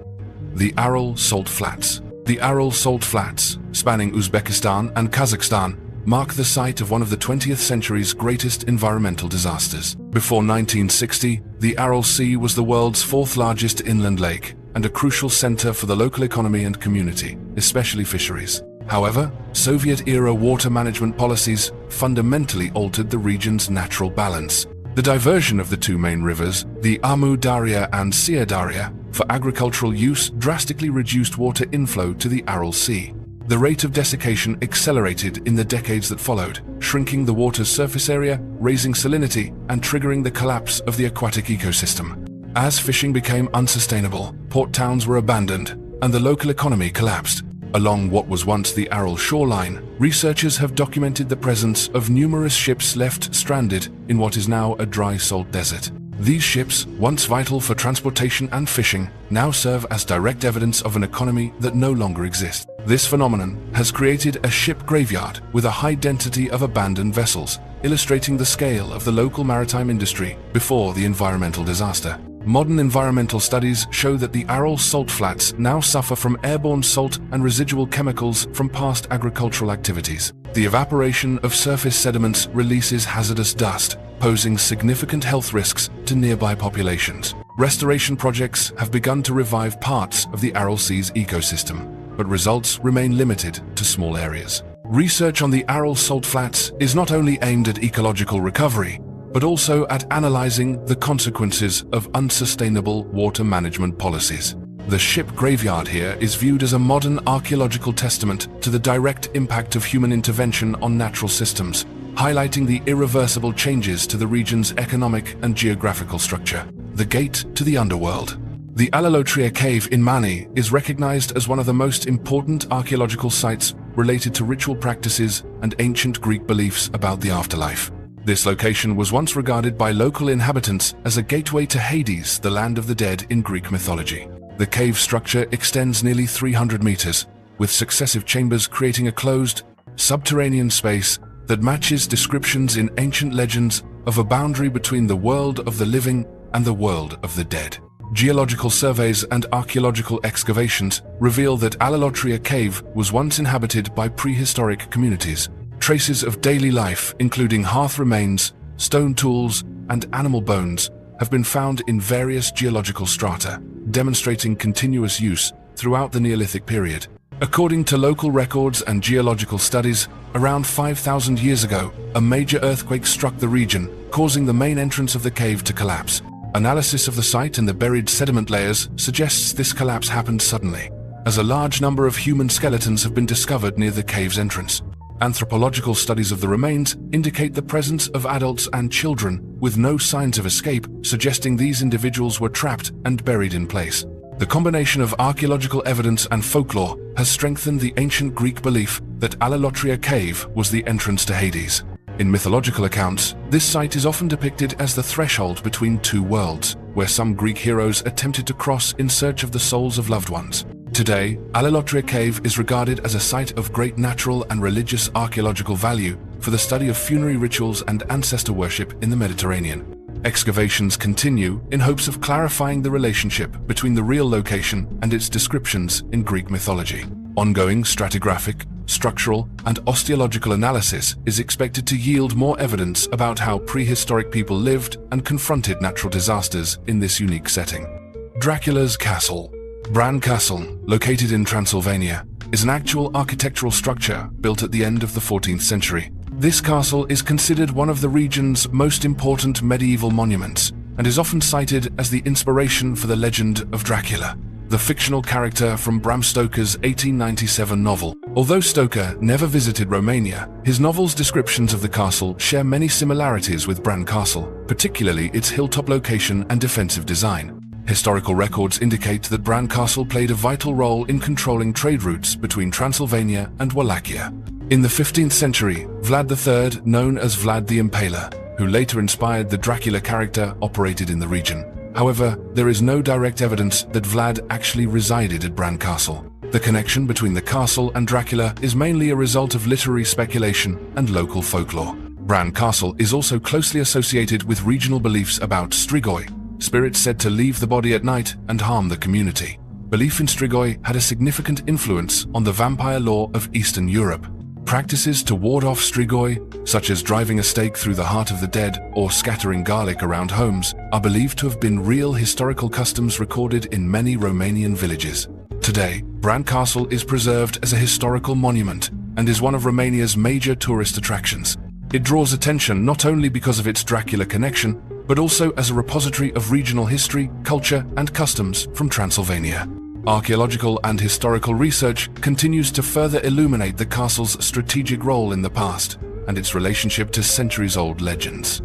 The Aral Salt Flats. The Aral Salt Flats, spanning Uzbekistan and Kazakhstan, mark the site of one of the 20th century's greatest environmental disasters. Before 1960, the Aral Sea was the world's 4th largest inland lake and a crucial center for the local economy and community, especially fisheries. However, Soviet-era water management policies fundamentally altered the region's natural balance. The diversion of the two main rivers, the Amu Darya and Sia Darya, for agricultural use drastically reduced water inflow to the Aral Sea. The rate of desiccation accelerated in the decades that followed, shrinking the water's surface area, raising salinity, and triggering the collapse of the aquatic ecosystem. As fishing became unsustainable, port towns were abandoned, and the local economy collapsed. Along what was once the Aral shoreline, researchers have documented the presence of numerous ships left stranded in what is now a dry salt desert. These ships, once vital for transportation and fishing, now serve as direct evidence of an economy that no longer exists. This phenomenon has created a ship graveyard with a high density of abandoned vessels, illustrating the scale of the local maritime industry before the environmental disaster. Modern environmental studies show that the Aral salt flats now suffer from airborne salt and residual chemicals from past agricultural activities. The evaporation of surface sediments releases hazardous dust, posing significant health risks to nearby populations. Restoration projects have begun to revive parts of the Aral Sea's ecosystem, but results remain limited to small areas. Research on the Aral salt flats is not only aimed at ecological recovery, but also at analyzing the consequences of unsustainable water management policies. The ship graveyard here is viewed as a modern archaeological testament to the direct impact of human intervention on natural systems, highlighting the irreversible changes to the region's economic and geographical structure. The gate to the underworld. The Alalotria cave in Mani is recognized as one of the most important archaeological sites related to ritual practices and ancient Greek beliefs about the afterlife. This location was once regarded by local inhabitants as a gateway to Hades, the land of the dead in Greek mythology. The cave structure extends nearly 300 meters, with successive chambers creating a closed, subterranean space that matches descriptions in ancient legends of a boundary between the world of the living and the world of the dead. Geological surveys and archaeological excavations reveal that Alalotria Cave was once inhabited by prehistoric communities. Traces of daily life, including hearth remains, stone tools, and animal bones, have been found in various geological strata, demonstrating continuous use throughout the Neolithic period. According to local records and geological studies, around 5,000 years ago, a major earthquake struck the region, causing the main entrance of the cave to collapse. Analysis of the site and the buried sediment layers suggests this collapse happened suddenly, as a large number of human skeletons have been discovered near the cave's entrance. Anthropological studies of the remains indicate the presence of adults and children with no signs of escape, suggesting these individuals were trapped and buried in place. The combination of archaeological evidence and folklore has strengthened the ancient Greek belief that Allelotria Cave was the entrance to Hades. In mythological accounts, this site is often depicted as the threshold between two worlds, where some Greek heroes attempted to cross in search of the souls of loved ones. Today, Allelotria Cave is regarded as a site of great natural and religious archaeological value for the study of funerary rituals and ancestor worship in the Mediterranean. Excavations continue in hopes of clarifying the relationship between the real location and its descriptions in Greek mythology. Ongoing stratigraphic, structural, and osteological analysis is expected to yield more evidence about how prehistoric people lived and confronted natural disasters in this unique setting. Dracula's Castle. Bran Castle, located in Transylvania, is an actual architectural structure built at the end of the 14th century. This castle is considered one of the region's most important medieval monuments and is often cited as the inspiration for the legend of Dracula, the fictional character from Bram Stoker's 1897 novel. Although Stoker never visited Romania, his novel's descriptions of the castle share many similarities with Bran Castle, particularly its hilltop location and defensive design. Historical records indicate that Bran Castle played a vital role in controlling trade routes between Transylvania and Wallachia. In the 15th century, Vlad III, known as Vlad the Impaler, who later inspired the Dracula character, operated in the region. However, there is no direct evidence that Vlad actually resided at Bran Castle. The connection between the castle and Dracula is mainly a result of literary speculation and local folklore. Bran Castle is also closely associated with regional beliefs about Strigoi, spirits said to leave the body at night and harm the community. Belief in Strigoi had a significant influence on the vampire lore of Eastern Europe. Practices to ward off Strigoi, such as driving a stake through the heart of the dead or scattering garlic around homes, are believed to have been real historical customs recorded in many Romanian villages. Today, Bran Castle is preserved as a historical monument and is one of Romania's major tourist attractions. It draws attention not only because of its Dracula connection, but also as a repository of regional history, culture, and customs from Transylvania. Archaeological and historical research continues to further illuminate the castle's strategic role in the past and its relationship to centuries-old legends.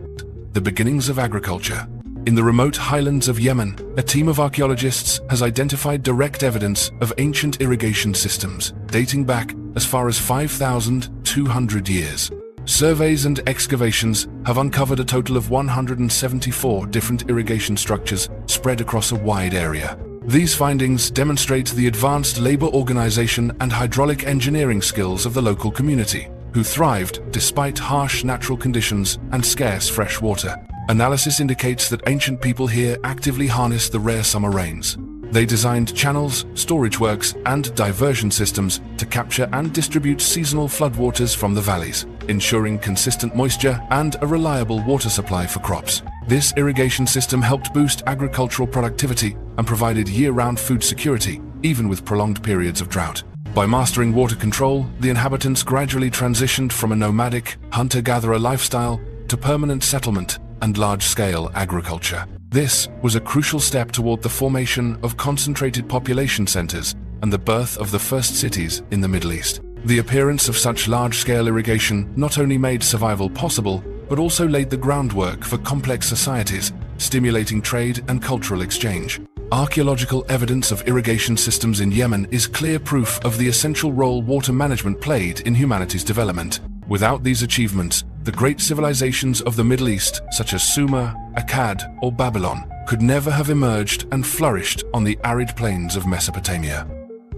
The beginnings of agriculture. In the remote highlands of Yemen, a team of archaeologists has identified direct evidence of ancient irrigation systems dating back as far as 5,200 years. Surveys and excavations have uncovered a total of 174 different irrigation structures spread across a wide area. These findings demonstrate the advanced labor organization and hydraulic engineering skills of the local community, who thrived despite harsh natural conditions and scarce fresh water. Analysis indicates that ancient people here actively harnessed the rare summer rains. They designed channels, storage works, and diversion systems to capture and distribute seasonal floodwaters from the valleys, ensuring consistent moisture and a reliable water supply for crops. This irrigation system helped boost agricultural productivity and provided year-round food security, even with prolonged periods of drought. By mastering water control, the inhabitants gradually transitioned from a nomadic, hunter-gatherer lifestyle to permanent settlement and large-scale agriculture. This was a crucial step toward the formation of concentrated population centers and the birth of the first cities in the Middle East. The appearance of such large-scale irrigation not only made survival possible, but also laid the groundwork for complex societies, stimulating trade and cultural exchange. Archaeological evidence of irrigation systems in Yemen is clear proof of the essential role water management played in humanity's development. Without these achievements, the great civilizations of the Middle East, such as Sumer, Akkad, or Babylon, could never have emerged and flourished on the arid plains of Mesopotamia.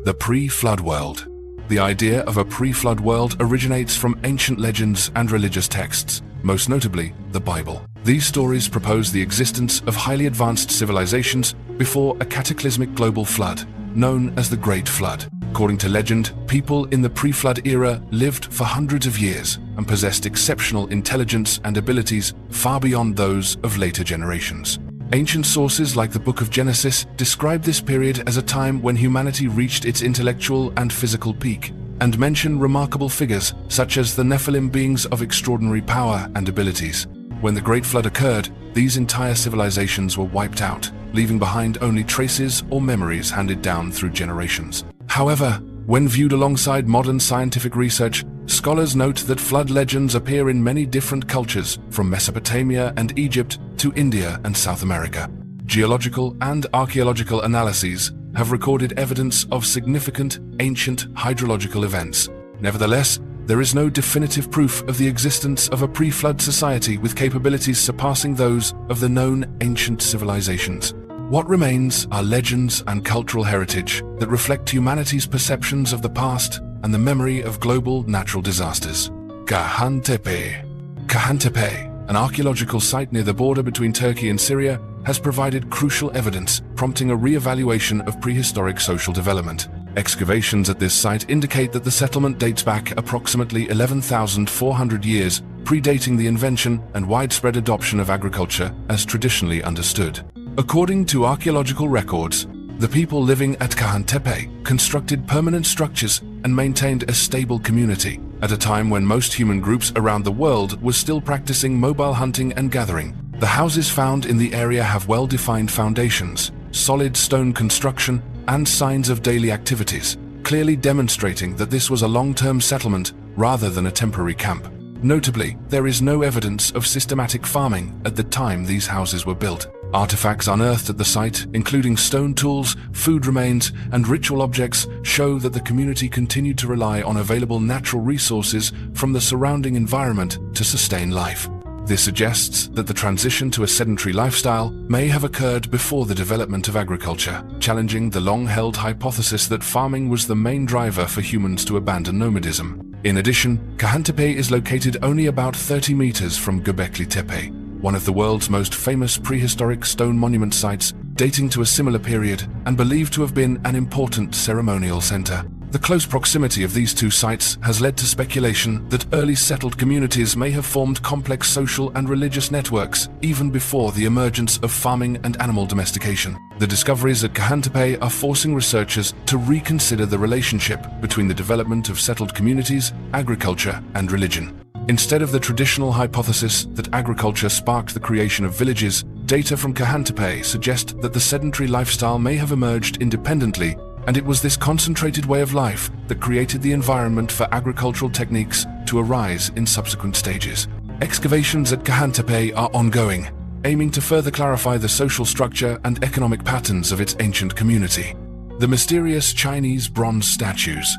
The pre-flood world. The idea of a pre-flood world originates from ancient legends and religious texts, most notably the Bible. These stories propose the existence of highly advanced civilizations before a cataclysmic global flood, known as the Great Flood. According to legend, people in the pre-flood era lived for hundreds of years and possessed exceptional intelligence and abilities far beyond those of later generations. Ancient sources like the Book of Genesis describe this period as a time when humanity reached its intellectual and physical peak, and mention remarkable figures such as the Nephilim, beings of extraordinary power and abilities. When the Great Flood occurred, these entire civilizations were wiped out, leaving behind only traces or memories handed down through generations. However, when viewed alongside modern scientific research, scholars note that flood legends appear in many different cultures, from Mesopotamia and Egypt to India and South America. Geological and archaeological analyses have recorded evidence of significant ancient hydrological events. Nevertheless, there is no definitive proof of the existence of a pre-flood society with capabilities surpassing those of the known ancient civilizations. What remains are legends and cultural heritage that reflect humanity's perceptions of the past and the memory of global natural disasters. Gahan Tepe. Gahan Tepe, an archaeological site near the border between Turkey and Syria, has provided crucial evidence, prompting a re-evaluation of prehistoric social development. Excavations at this site indicate that the settlement dates back approximately 11,400 years, predating the invention and widespread adoption of agriculture as traditionally understood. According to archaeological records, the people living at Gahan Tepe constructed permanent structures and maintained a stable community at a time when most human groups around the world were still practicing mobile hunting and gathering. The houses found in the area have well-defined foundations, solid stone construction, and signs of daily activities, clearly demonstrating that this was a long-term settlement rather than a temporary camp. Notably, there is no evidence of systematic farming at the time these houses were built. Artifacts unearthed at the site, including stone tools, food remains, and ritual objects, show that the community continued to rely on available natural resources from the surrounding environment to sustain life. This suggests that the transition to a sedentary lifestyle may have occurred before the development of agriculture, challenging the long-held hypothesis that farming was the main driver for humans to abandon nomadism. In addition, Gahan Tepe is located only about 30 meters from Göbekli Tepe, one of the world's most famous prehistoric stone monument sites, dating to a similar period and believed to have been an important ceremonial center. The close proximity of these two sites has led to speculation that early settled communities may have formed complex social and religious networks even before the emergence of farming and animal domestication. The discoveries at Gahan Tepe are forcing researchers to reconsider the relationship between the development of settled communities, agriculture, and religion. Instead of the traditional hypothesis that agriculture sparked the creation of villages, data from Gahan Tepe suggest that the sedentary lifestyle may have emerged independently, and it was this concentrated way of life that created the environment for agricultural techniques to arise in subsequent stages. Excavations at Gahan Tepe are ongoing, aiming to further clarify the social structure and economic patterns of its ancient community. The mysterious Chinese bronze statues.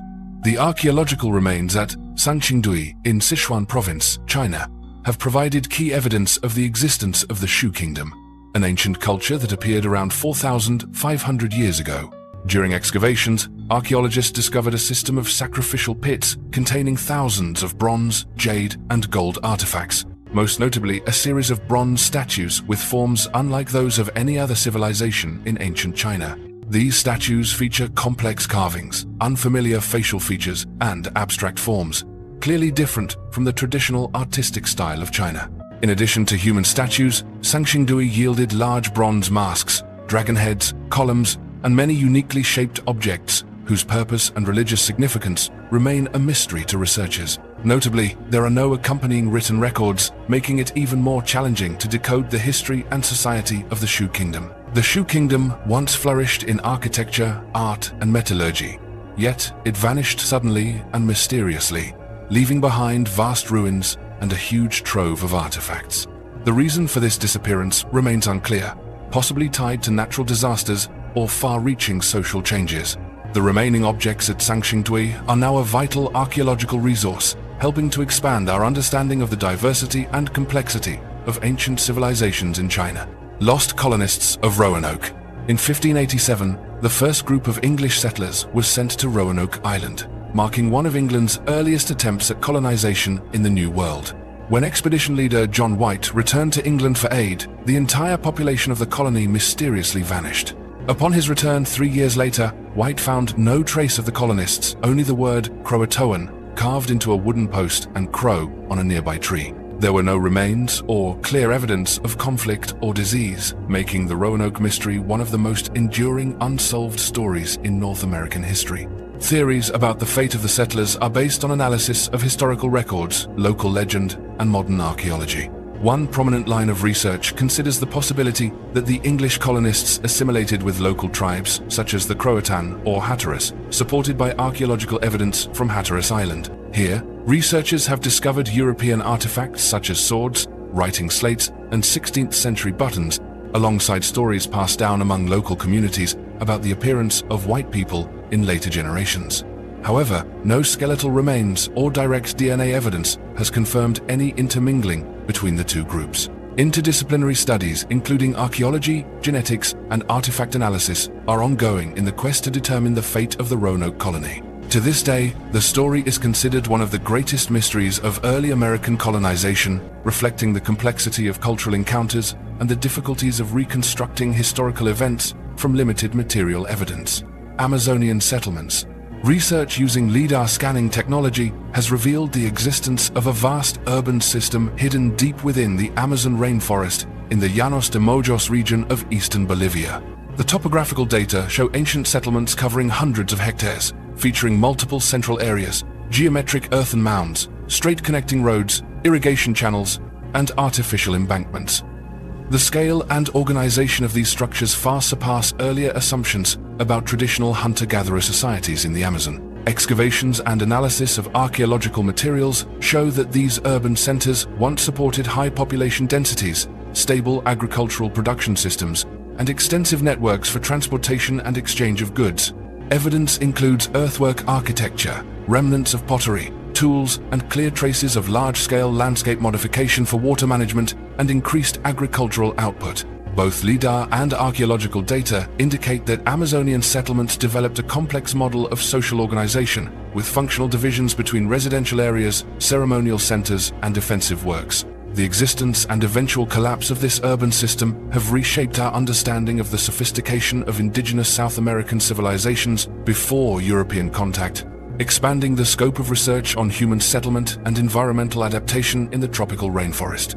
The archaeological remains at Sanxingdui in Sichuan province, China, have provided key evidence of the existence of the Shu Kingdom, an ancient culture that appeared around 4,500 years ago. During excavations, archaeologists discovered a system of sacrificial pits containing thousands of bronze, jade, and gold artifacts, most notably a series of bronze statues with forms unlike those of any other civilization in ancient China. These statues feature complex carvings, unfamiliar facial features, and abstract forms, clearly different from the traditional artistic style of China. In addition to human statues, Sanxingdui yielded large bronze masks, dragon heads, columns, and many uniquely shaped objects whose purpose and religious significance remain a mystery to researchers. Notably, there are no accompanying written records, making it even more challenging to decode the history and society of the Shu Kingdom. The Shu Kingdom once flourished in architecture, art, and metallurgy, yet it vanished suddenly and mysteriously, leaving behind vast ruins and a huge trove of artifacts. The reason for this disappearance remains unclear, possibly tied to natural disasters or far-reaching social changes. The remaining objects at Sanxingdui are now a vital archaeological resource, helping to expand our understanding of the diversity and complexity of ancient civilizations in China. Lost colonists of Roanoke. In 1587, the first group of English settlers was sent to Roanoke Island, marking one of England's earliest attempts at colonization in the New World. When expedition leader John White returned to England for aid, the entire population of the colony mysteriously vanished. Upon his return 3 years later, White found no trace of the colonists, only the word Croatoan carved into a wooden post and crow on a nearby tree. There were no remains or clear evidence of conflict or disease, making the Roanoke mystery one of the most enduring unsolved stories in North American history. Theories about the fate of the settlers are based on analysis of historical records, local legend, and modern archaeology. One prominent line of research considers the possibility that the English colonists assimilated with local tribes, such as the Croatan or Hatteras, supported by archaeological evidence from Hatteras Island. Here, researchers have discovered European artifacts such as swords, writing slates, and 16th century buttons, alongside stories passed down among local communities about the appearance of white people in later generations. However, no skeletal remains or direct DNA evidence has confirmed any intermingling between the two groups. Interdisciplinary studies, including archaeology, genetics, and artifact analysis, are ongoing in the quest to determine the fate of the Roanoke colony. To this day, the story is considered one of the greatest mysteries of early American colonization, reflecting the complexity of cultural encounters and the difficulties of reconstructing historical events from limited material evidence. Amazonian settlements. Research using LIDAR scanning technology has revealed the existence of a vast urban system hidden deep within the Amazon rainforest in the Llanos de Mojos region of eastern Bolivia. The topographical data show ancient settlements covering hundreds of hectares, featuring multiple central areas, geometric earthen mounds, straight connecting roads, irrigation channels, and artificial embankments. The scale and organization of these structures far surpass earlier assumptions about traditional hunter-gatherer societies in the Amazon. Excavations and analysis of archaeological materials show that these urban centers once supported high population densities, stable agricultural production systems, and extensive networks for transportation and exchange of goods. Evidence includes earthwork architecture, remnants of pottery, tools, and clear traces of large-scale landscape modification for water management and increased agricultural output. Both LIDAR and archaeological data indicate that Amazonian settlements developed a complex model of social organization, with functional divisions between residential areas, ceremonial centers, and defensive works. The existence and eventual collapse of this urban system have reshaped our understanding of the sophistication of indigenous South American civilizations before European contact, expanding the scope of research on human settlement and environmental adaptation in the tropical rainforest.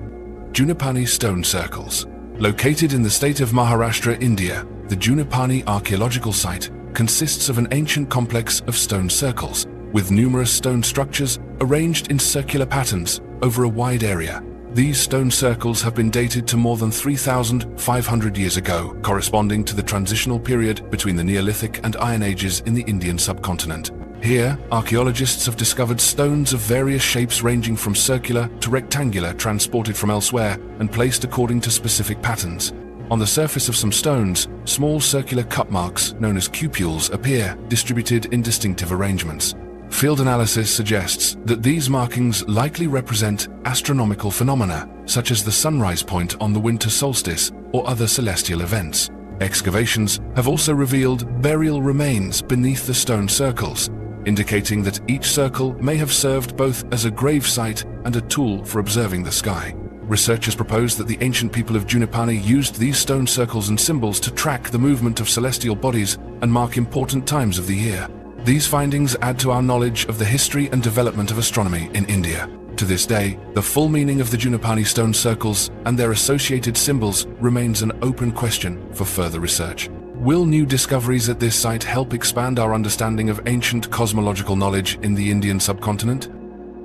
Junipani Stone Circles. Located in the state of Maharashtra, India, the Junipani archaeological site consists of an ancient complex of stone circles, with numerous stone structures arranged in circular patterns over a wide area. These stone circles have been dated to more than 3,500 years ago, corresponding to the transitional period between the Neolithic and Iron Ages in the Indian subcontinent. Here, archaeologists have discovered stones of various shapes ranging from circular to rectangular, transported from elsewhere and placed according to specific patterns. On the surface of some stones, small circular cut marks, known as cupules, appear, distributed in distinctive arrangements. Field analysis suggests that these markings likely represent astronomical phenomena, such as the sunrise point on the winter solstice or other celestial events. Excavations have also revealed burial remains beneath the stone circles, indicating that each circle may have served both as a grave site and a tool for observing the sky. Researchers propose that the ancient people of Junipani used these stone circles and symbols to track the movement of celestial bodies and mark important times of the year. These findings add to our knowledge of the history and development of astronomy in India. To this day, the full meaning of the Junipani stone circles and their associated symbols remains an open question for further research. Will new discoveries at this site help expand our understanding of ancient cosmological knowledge in the Indian subcontinent?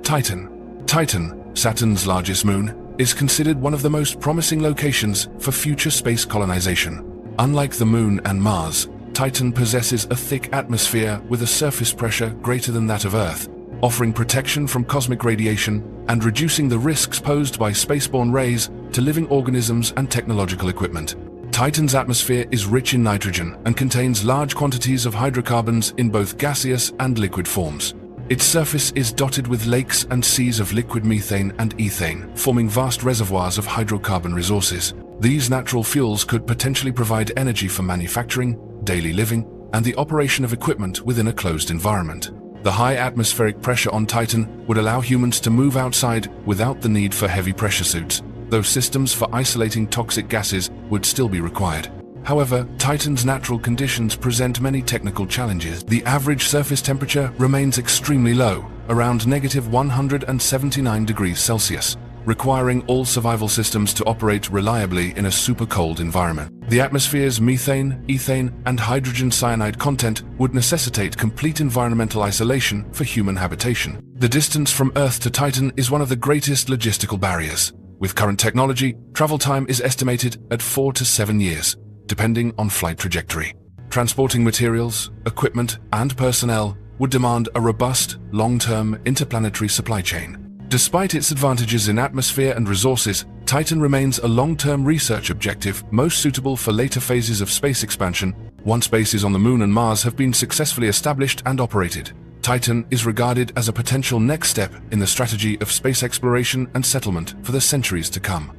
Titan. Titan, Saturn's largest moon, is considered one of the most promising locations for future space colonization. Unlike the Moon and Mars, Titan possesses a thick atmosphere with a surface pressure greater than that of Earth, offering protection from cosmic radiation and reducing the risks posed by spaceborne rays to living organisms and technological equipment. Titan's atmosphere is rich in nitrogen and contains large quantities of hydrocarbons in both gaseous and liquid forms. Its surface is dotted with lakes and seas of liquid methane and ethane, forming vast reservoirs of hydrocarbon resources. These natural fuels could potentially provide energy for manufacturing, daily living, and the operation of equipment within a closed environment. The high atmospheric pressure on Titan would allow humans to move outside without the need for heavy pressure suits, though systems for isolating toxic gases would still be required. However, Titan's natural conditions present many technical challenges. The average surface temperature remains extremely low, around -179 degrees Celsius, requiring all survival systems to operate reliably in a super cold environment. The atmosphere's methane, ethane, and hydrogen cyanide content would necessitate complete environmental isolation for human habitation. The distance from Earth to Titan is one of the greatest logistical barriers. With current technology, travel time is estimated at 4 to 7 years, depending on flight trajectory. Transporting materials, equipment, and personnel would demand a robust, long-term interplanetary supply chain. Despite its advantages in atmosphere and resources, Titan remains a long-term research objective most suitable for later phases of space expansion Once bases on the Moon and Mars have been successfully established and operated, Titan is regarded as a potential next step in the strategy of space exploration and settlement for the centuries to come.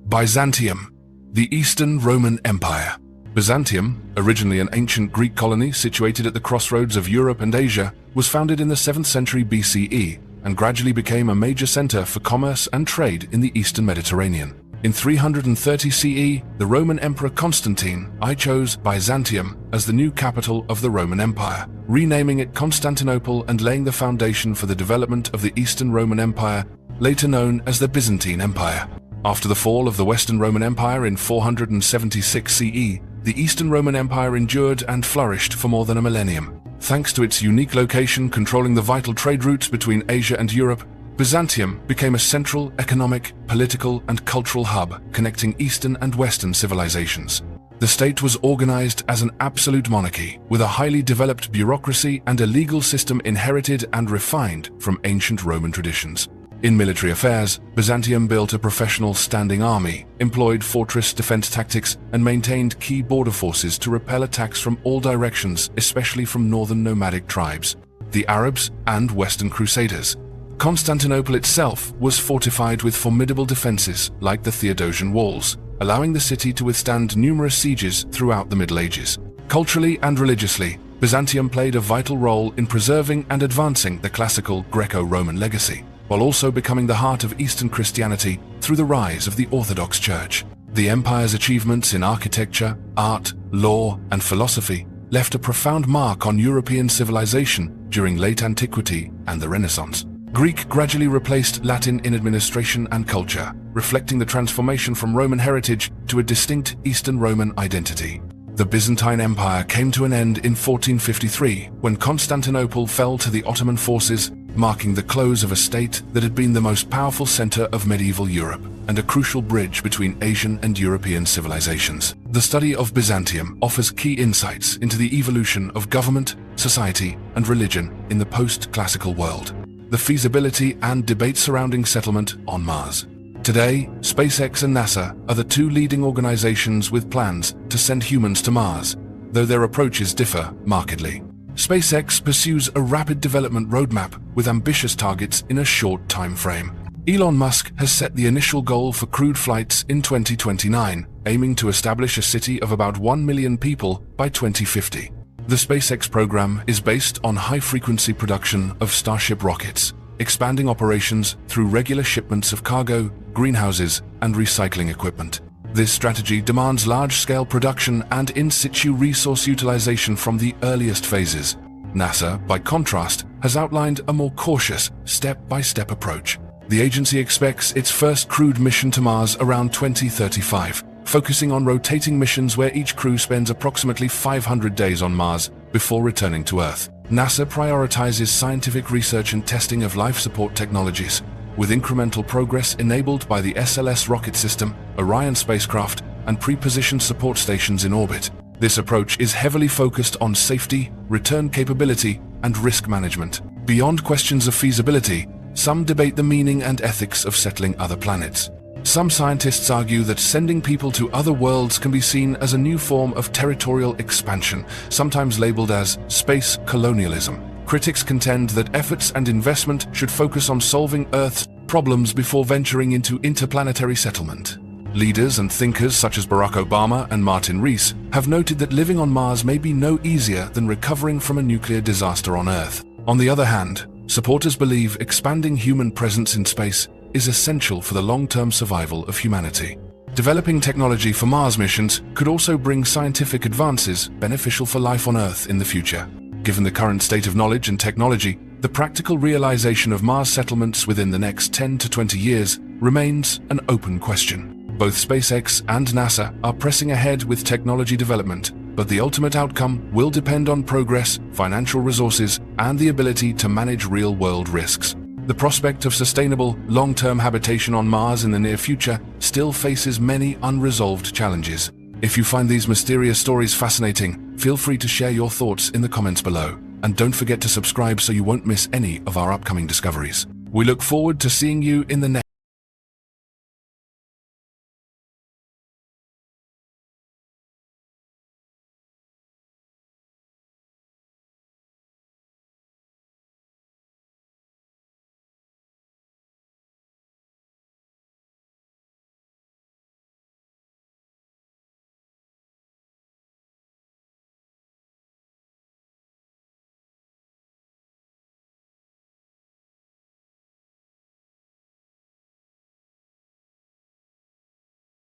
Byzantium, the Eastern Roman Empire. Byzantium, originally an ancient Greek colony situated at the crossroads of Europe and Asia, was founded in the 7th century BCE and gradually became a major center for commerce and trade in the Eastern Mediterranean. In 330 CE, the Roman Emperor Constantine chose Byzantium as the new capital of the Roman Empire, renaming it Constantinople and laying the foundation for the development of the Eastern Roman Empire, later known as the Byzantine Empire. After the fall of the Western Roman Empire in 476 CE, the Eastern Roman Empire endured and flourished for more than a millennium. Thanks to its unique location controlling the vital trade routes between Asia and Europe, Byzantium became a central economic, political, and cultural hub connecting Eastern and Western civilizations. The state was organized as an absolute monarchy, with a highly developed bureaucracy and a legal system inherited and refined from ancient Roman traditions. In military affairs, Byzantium built a professional standing army, employed fortress defense tactics, and maintained key border forces to repel attacks from all directions, especially from northern nomadic tribes, the Arabs and Western Crusaders. Constantinople itself was fortified with formidable defenses like the Theodosian walls, allowing the city to withstand numerous sieges throughout the Middle Ages. Culturally and religiously, Byzantium played a vital role in preserving and advancing the classical Greco-Roman legacy, while also becoming the heart of Eastern Christianity through the rise of the Orthodox Church. The empire's achievements in architecture, art, law, and philosophy left a profound mark on European civilization during late antiquity and the Renaissance. Greek gradually replaced Latin in administration and culture, reflecting the transformation from Roman heritage to a distinct Eastern Roman identity. The Byzantine Empire came to an end in 1453 when Constantinople fell to the Ottoman forces, marking the close of a state that had been the most powerful center of medieval Europe and a crucial bridge between Asian and European civilizations. The study of Byzantium offers key insights into the evolution of government, society, and religion in the post-classical world, the feasibility and debate surrounding settlement on Mars. Today, SpaceX and NASA are the two leading organizations with plans to send humans to Mars, though their approaches differ markedly. SpaceX pursues a rapid development roadmap with ambitious targets in a short time frame. Elon Musk has set the initial goal for crewed flights in 2029, aiming to establish a city of about 1 million people by 2050. The SpaceX program is based on high-frequency production of Starship rockets, expanding operations through regular shipments of cargo, greenhouses, and recycling equipment. This strategy demands large-scale production and in-situ resource utilization from the earliest phases. NASA, by contrast, has outlined a more cautious, step-by-step approach. The agency expects its first crewed mission to Mars around 2035, focusing on rotating missions where each crew spends approximately 500 days on Mars before returning to Earth. NASA prioritizes scientific research and testing of life support technologies, with incremental progress enabled by the SLS rocket system, Orion spacecraft, and pre-positioned support stations in orbit. This approach is heavily focused on safety, return capability, and risk management. Beyond questions of feasibility, some debate the meaning and ethics of settling other planets. Some scientists argue that sending people to other worlds can be seen as a new form of territorial expansion, sometimes labeled as space colonialism. Critics contend that efforts and investment should focus on solving Earth's problems before venturing into interplanetary settlement. Leaders and thinkers such as Barack Obama and Martin Rees have noted that living on Mars may be no easier than recovering from a nuclear disaster on Earth. On the other hand, supporters believe expanding human presence in space is essential for the long-term survival of humanity. Developing technology for Mars missions could also bring scientific advances beneficial for life on Earth in the future. Given the current state of knowledge and technology, the practical realization of Mars settlements within the next 10 to 20 years remains an open question. Both SpaceX and NASA are pressing ahead with technology development, but the ultimate outcome will depend on progress, financial resources, and the ability to manage real-world risks. The prospect of sustainable, long-term habitation on Mars in the near future still faces many unresolved challenges. If you find these mysterious stories fascinating, feel free to share your thoughts in the comments below. And don't forget to subscribe so you won't miss any of our upcoming discoveries. We look forward to seeing you in the next